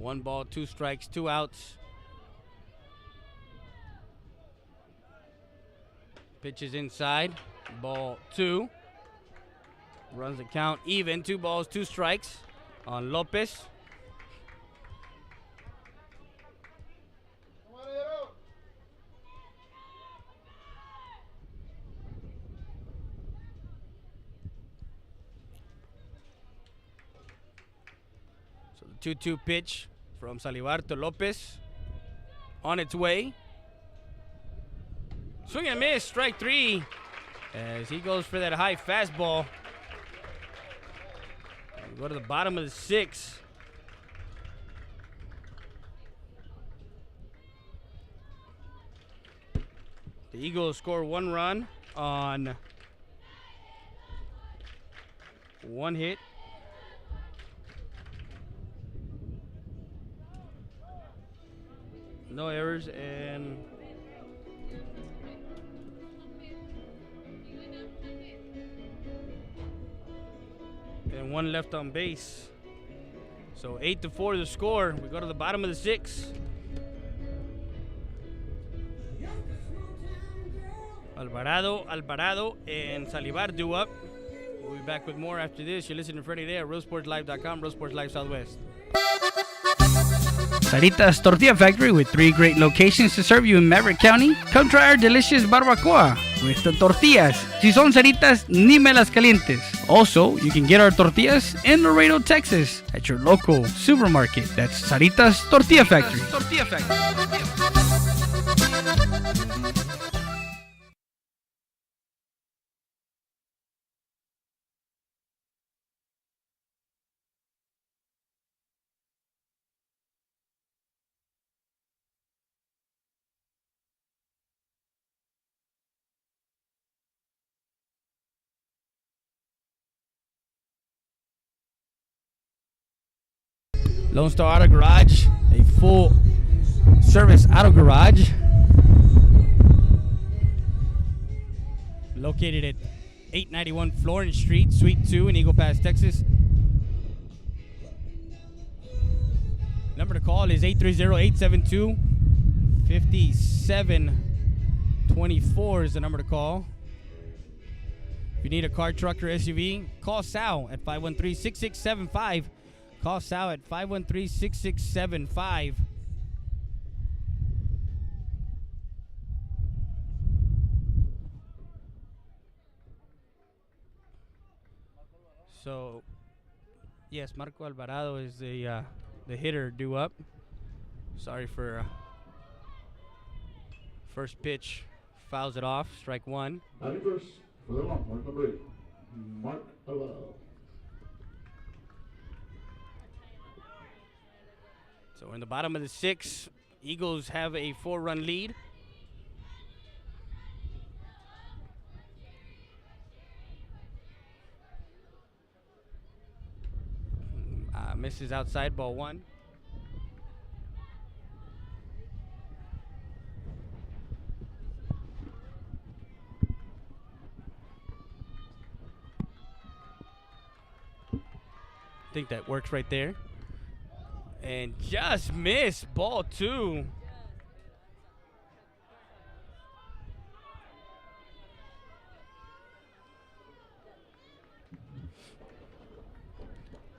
A: One ball, 2 strikes, 2 outs. Pitches inside. Ball 2. Runs the count even. 2 balls, 2 strikes on Lopez. So the 2-2 pitch from Salivar to Lopez on its way. Swing and a miss, strike 3, as he goes for that high fastball. We go to the bottom of the 6th. The Eagles score 1 run on 1 hit. No errors and 1 left on base. So 8-4 the score. We go to the bottom of the 6th. Alvarado, and Salivar do up. We'll be back with more after this. You're listening to Friday Day at RealSportsLive.com, Real Sports Live Southwest.
E: Sarita's Tortilla Factory with 3 great locations to serve you in Maverick County. Come try our delicious barbacoa with the tortillas. Si son Saritas, ni me las calientes. Also, you can get our tortillas in Laredo, Texas at your local supermarket. That's Sarita's Tortilla Factory.
A: Lone Star Auto Garage, a full service auto garage located at 891 Florence Street, Suite 2 in Eagle Pass, Texas. Number to call is 830-872-5724 is the number to call. If you need a car, truck, or SUV, call Sal at 513-6675. Call Sal at 513-6675. So, yes, Marco Alvarado is the hitter due up. Sorry for first pitch. Fouls it off. Strike one.
F: Batting first for the Longhorns, number 8, Mark Alvarado.
A: So we're in the bottom of the 6th. Eagles have a 4-run lead. Misses outside, ball 1. I think that works right there. And just missed, ball 2.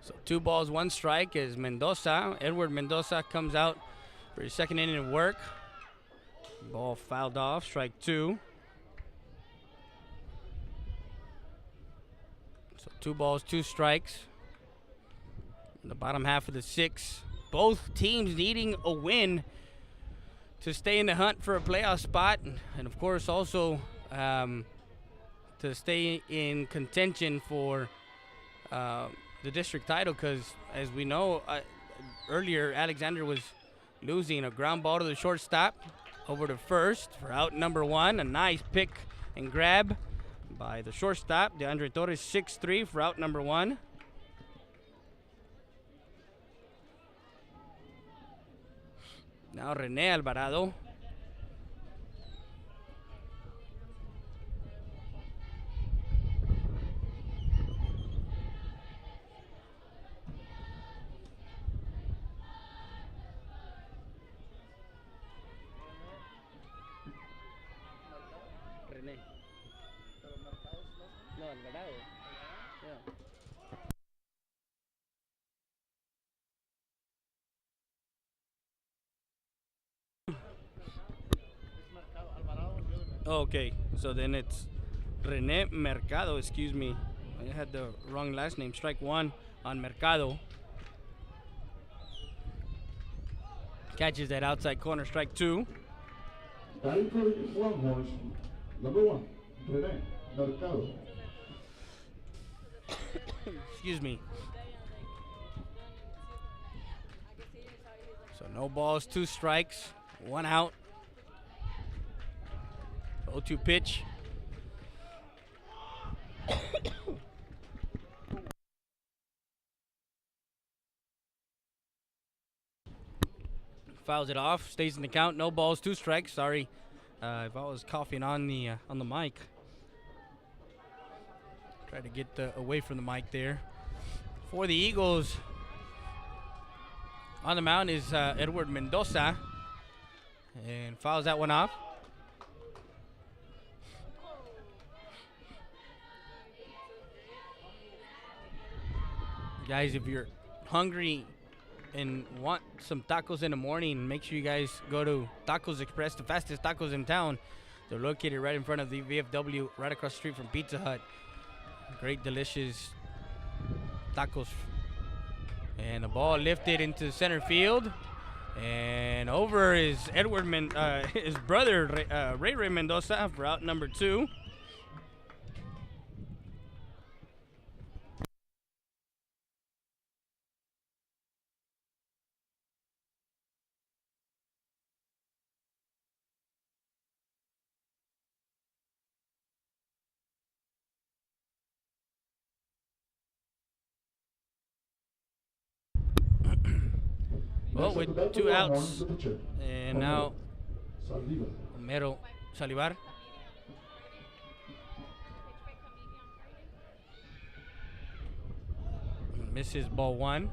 A: So 2 balls, 1 strike as Mendoza, Edward Mendoza comes out for his second inning of work. Ball fouled off, strike 2. So 2 balls, 2 strikes. In the bottom half of the 6th. Both teams needing a win to stay in the hunt for a playoff spot, and of course also to stay in contention for the district title, because as we know, earlier Alexander was losing a ground ball to the shortstop over to first for out number 1. A nice pick and grab by the shortstop, DeAndre Torres, 6-3 for out number 1. Now Rene Alvarado. Rene. No, Alvarado. Yeah. Okay, so then it's Rene Mercado, excuse me. I had the wrong last name. Strike 1 on Mercado. Catches that outside corner, strike 2.
F: Batting for the Longhorns, number 1, Rene Mercado.
A: Excuse me. So no balls, 2 strikes, 1 out. 0-2 pitch. Fouls it off, stays in the count. No balls, 2 strikes. Sorry, if I was coughing on the mic. Try to get away from the mic there. For the Eagles, on the mound is Edward Mendoza, and fouls that one off. Guys, if you're hungry and want some tacos in the morning, make sure you guys go to Tacos Express, the fastest tacos in town. They're located right in front of the VFW, right across the street from Pizza Hut. Great, delicious tacos. And the ball lifted into center field. And over is his brother, Ray Mendoza, for out number 2. Well, with 2 outs, and now Homero Salivar. Misses ball 1.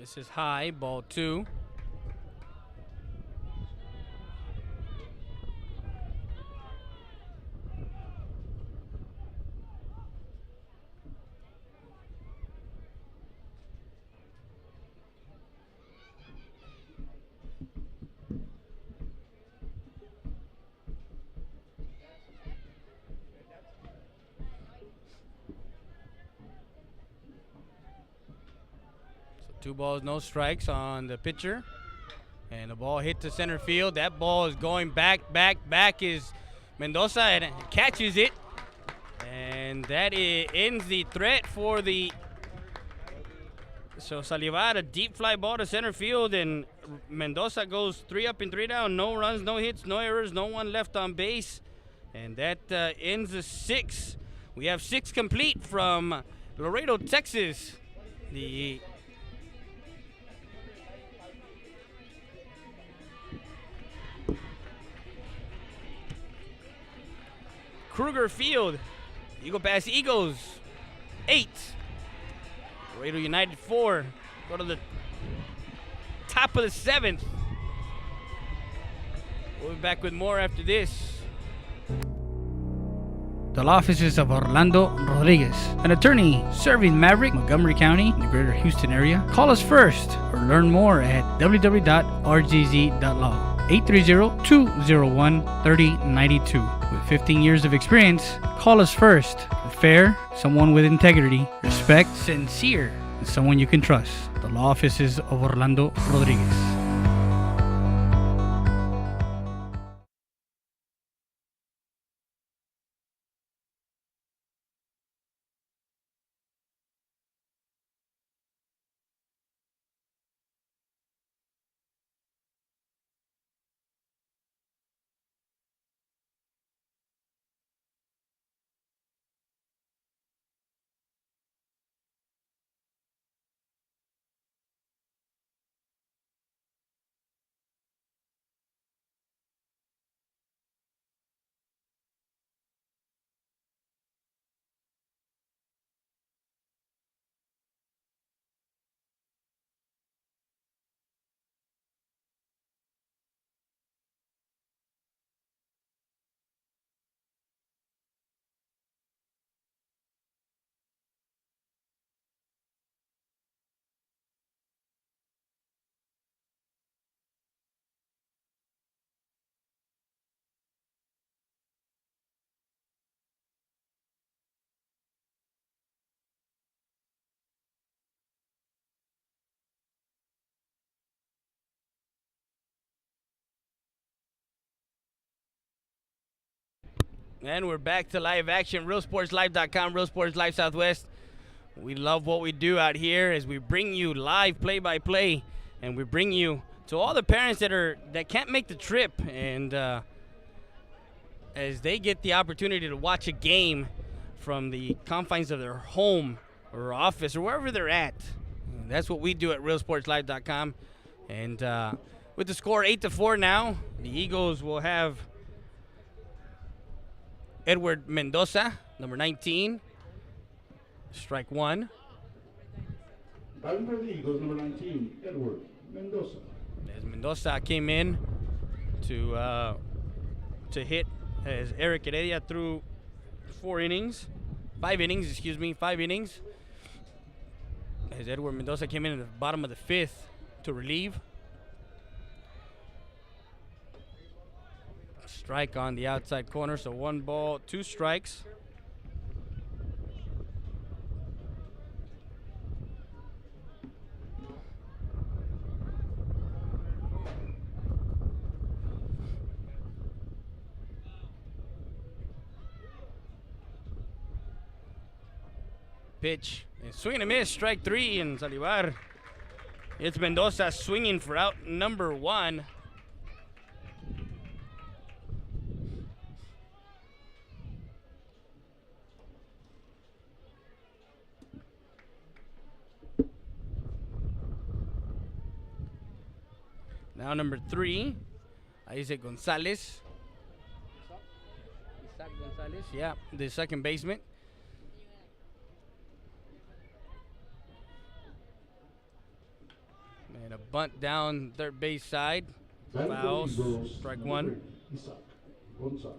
A: This is high, ball 2. So 2 balls, no strikes on the pitcher. And the ball hit to center field. That ball is going back is Mendoza, and catches it. And that ends the threat for the... So Salivar, a deep fly ball to center field, and Mendoza goes 3 up and 3 down. No runs, no hits, no errors, no one left on base. And that ends the 6. We have 6 complete from Laredo, Texas. The Kruger Field. Eagle Pass Eagles 8. Laredo United 4. Go to the top of the 7th. We'll be back with more after this. The law offices of Orlando Rodriguez, an attorney serving Maverick, Montgomery County, and the greater Houston area. Call us first or learn more at www.rgz.law. 830-201-3092. With 15 years of experience, call us first. Fair, someone with integrity, respect, sincere, and someone you can trust. The law offices of Orlando Rodriguez. And we're back to live action, realsportslive.com, Real Sports Live Southwest. We love what we do out here as we bring you live play-by-play, and we bring you to all the parents that can't make the trip, and as they get the opportunity to watch a game from the confines of their home or office or wherever they're at. That's what we do at realsportslive.com. And with the score 8-4 now, the Eagles will have Edward Mendoza, number 19, strike 1.
F: Batting for the Eagles, number 19, Edward Mendoza.
A: As Mendoza came in to hit, as Eric Heredia threw 5 innings. As Edward Mendoza came in at the bottom of the 5th to relieve. Strike on the outside corner, so 1 ball, 2 strikes. Pitch, and swing and a miss, strike 3, and Salivar. It's Mendoza swinging for out number 1. Now number 3, Isaac Gonzalez. Isaac Gonzalez, yeah, the second baseman. And a bunt down third base side.
F: Batting for
A: Foul,
F: the Eagles,
A: strike
F: number
A: one.
F: 3, Isaac Gonzalez.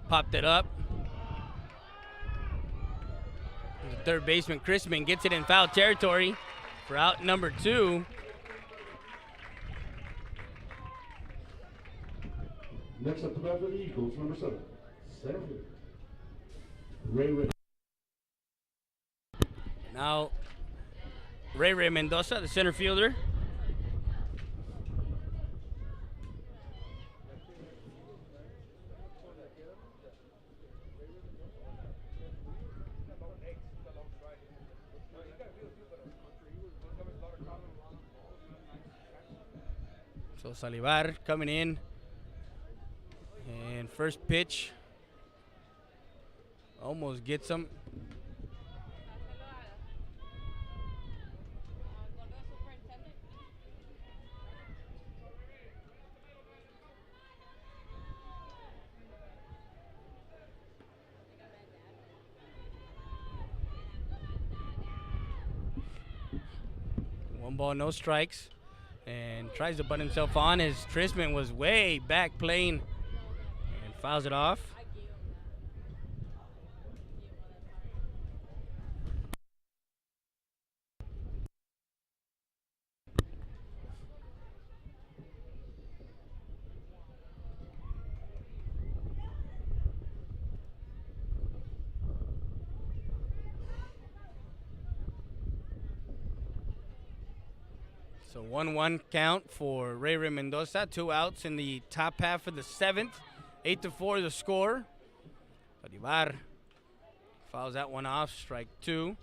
A: Popped it up. The third baseman, Chrisman, gets it in foul territory for out number 2.
F: Next up to bat for the Eagles, number 7, center fielder, Ray.
A: Now, Ray Mendoza, the center fielder. So Salivar coming in. And first pitch. Almost gets him. One ball, no strikes. And tries to butt himself on as Trisman was way back playing and fouls it off. So 1-1 count for Ray Mendoza. 2 outs in the top half of the 7th. 8-4 the score. Bolivar fouls that one off. Strike 2.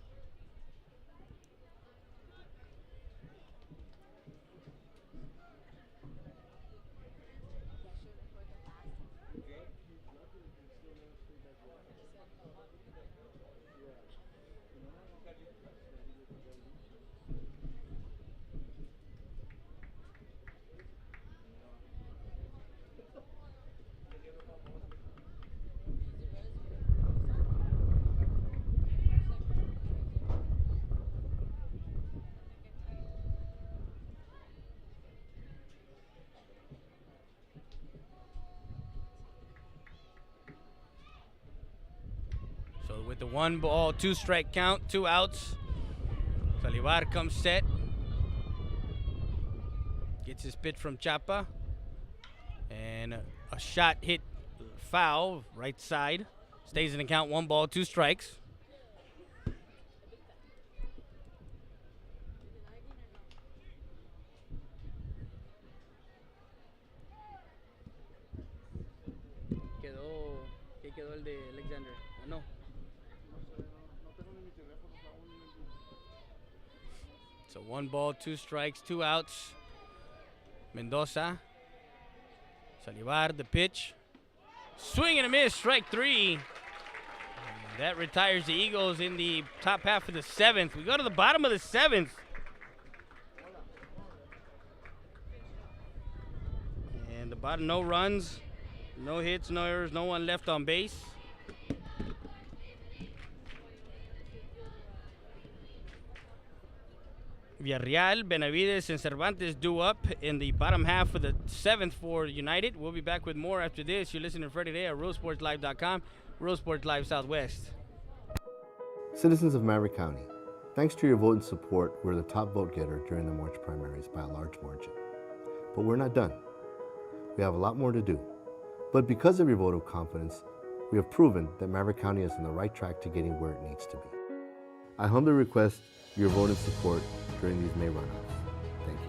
A: With the 1 ball, 2 strike count, 2 outs. Salivar comes set. Gets his pitch from Chapa. And a shot hit foul, right side. Stays in the count, 1 ball, 2 strikes. ¿Qué quedó el de Alexander? ¿O no? So 1 ball, 2 strikes, 2 outs. Mendoza. Salivar, the pitch. Swing and a miss, strike 3. And that retires the Eagles in the top half of the 7th. We go to the bottom of the 7th. And the bottom, no runs, no hits, no errors, no one left on base. Villarreal, Benavides, and Cervantes due up in the bottom half of the 7th for United. We'll be back with more after this. You're listening to Friday Day at RealSportsLive.com, Real Sports Live Southwest.
D: Citizens of Maverick County, thanks to your vote and support, we're the top vote getter during the March primaries by a large margin. But we're not done. We have a lot more to do. But because of your vote of confidence, we have proven that Maverick County is on the right track to getting where it needs to be. I humbly request your vote and support during these May runoffs. Thank you.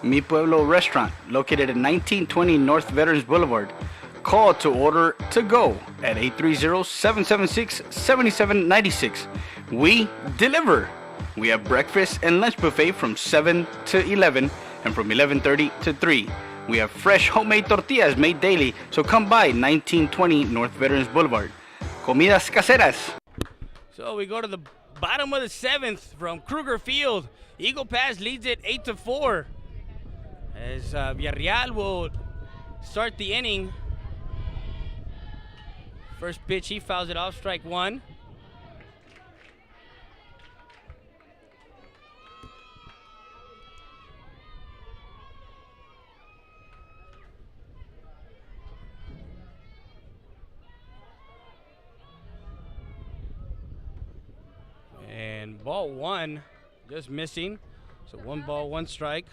E: Mi Pueblo Restaurant, located at 1920 North Veterans Boulevard. Call to order to go at 830-776-7796. We deliver. We have breakfast and lunch buffet from 7 to 11 and from 11:30 to 3. We have fresh homemade tortillas made daily, so come by 1920 North Veterans Boulevard. Comidas caseras.
A: So we go to the bottom of the 7th from Kruger Field. Eagle Pass leads it 8-4. As Villarreal will start the inning. First pitch, he fouls it off, strike one. And ball one, just missing. So 1 ball, 1 strike.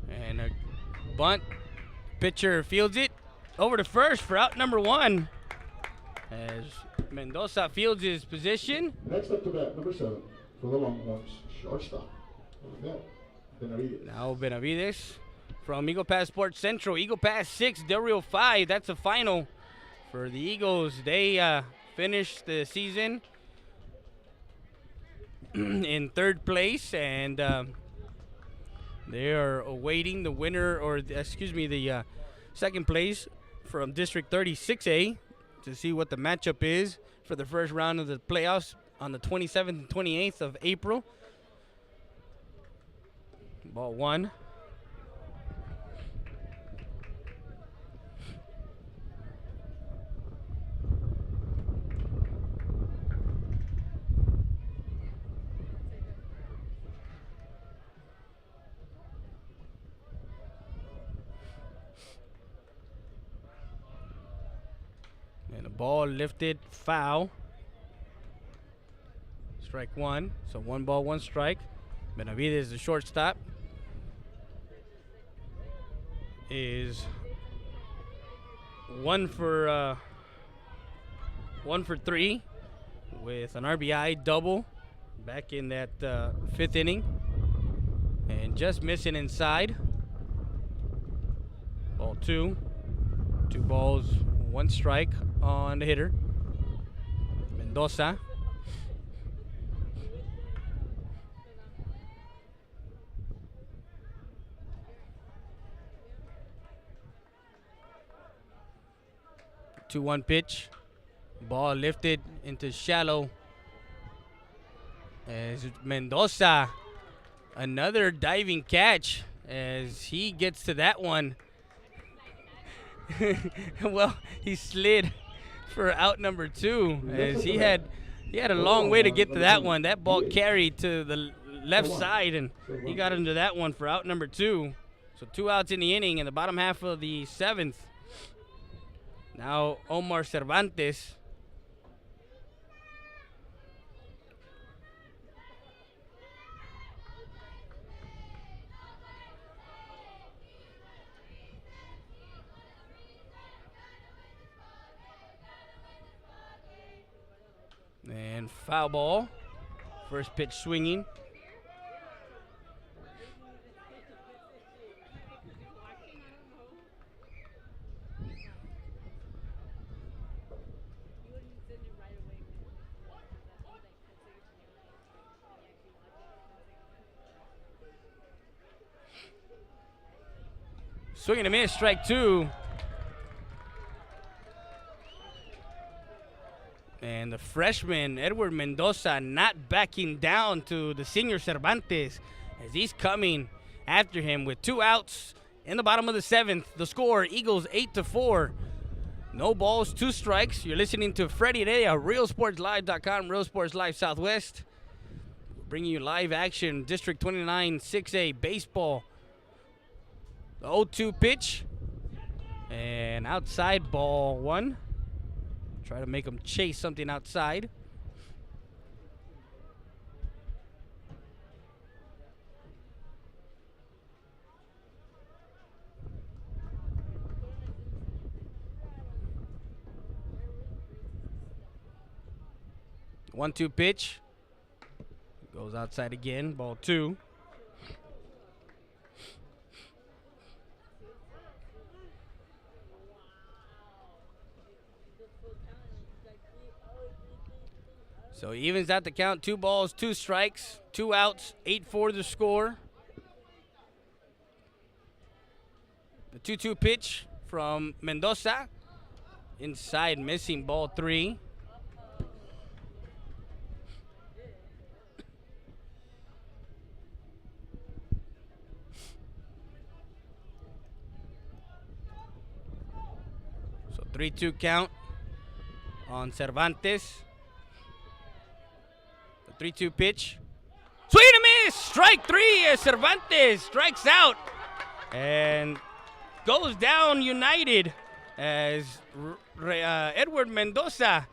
A: And a bunt. Pitcher fields it over to first for out number 1. As Mendoza fields his position.
F: Next up to bat, number 7 for the Longhorns, shortstop. Benavides.
A: Now Benavides from Eagle Pass Sports Central. Eagle Pass 6, Del Rio 5. That's a final for the Eagles. They finished the season in 3rd place, and they are awaiting the winner, or the 2nd place from District 36A to see what the matchup is for the first round of the playoffs on the 27th and 28th of April. Ball 1. And the ball lifted, foul. Strike 1. So 1 ball, 1 strike. Benavides, the shortstop, is 1 for 3 with an RBI double back in that 5th inning, and just missing inside. Ball 2. 2 balls, 1 strike on the hitter, Mendoza. The 2-1 pitch. Ball lifted into shallow. As Mendoza, another diving catch as he gets to that one. Well, he slid for out number 2 as he had a long way to get to that one. That ball carried to the left side, and he got into that one for out number 2. So 2 outs in the inning in the bottom half of the 7th. Now Omar Cervantes. And foul ball. First pitch swinging. Swing and a miss, strike 2. And the freshman, Edward Mendoza, not backing down to the senior Cervantes as he's coming after him with 2 outs in the bottom of the 7th. The score, Eagles 8-4. No balls, 2 strikes. You're listening to Freddie today at RealSportsLive.com, Real Sports Live Southwest. Bringing you live action, District 29 6A baseball. The 0-2 pitch. And outside, ball 1. Try to make them chase something outside. 1-2 pitch. Goes outside again. Ball 2. So he evens out the count. 2 balls, 2 strikes, 2 outs, 8-4 the score. The 2-2 pitch from Mendoza. Inside, missing, ball 3. So 3-2 count on Cervantes. The 3-2 pitch. Swing and a miss! Strike 3 as Cervantes strikes out. And goes down United as Edward Mendoza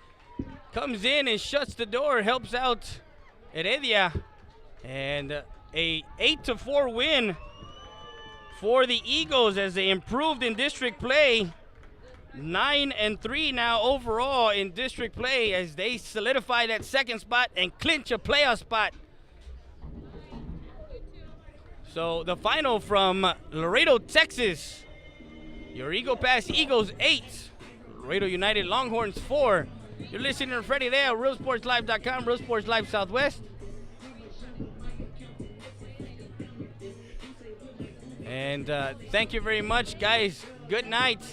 A: comes in and shuts the door, helps out Heredia. And a 8-4 win for the Eagles as they improved in district play. 9-3 now overall in district play as they solidify that second spot and clinch a playoff spot. So the final from Laredo, Texas. Your Eagle Pass Eagles 8, Laredo United Longhorns 4. You're listening to Freddie there, RealSportsLive.com, Real Sports Live Southwest. And thank you very much, guys. Good night.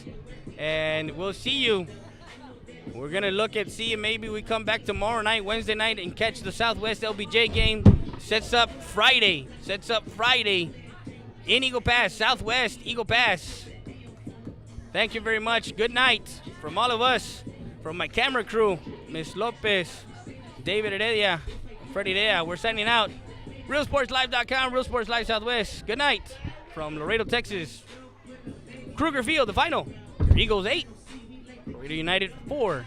A: And we'll see you. We're going to look at maybe we come back tomorrow night, Wednesday night, and catch the Southwest LBJ game. Sets up Friday in Eagle Pass, Southwest Eagle Pass. Thank you very much. Good night from all of us, from my camera crew, Miss Lopez, David Heredia, Freddie Dea. We're signing out. RealSportsLive.com, Real Sports Live Southwest. Good night from Laredo, Texas. Kruger Field, the final. Eagles 8, Laredo United 4.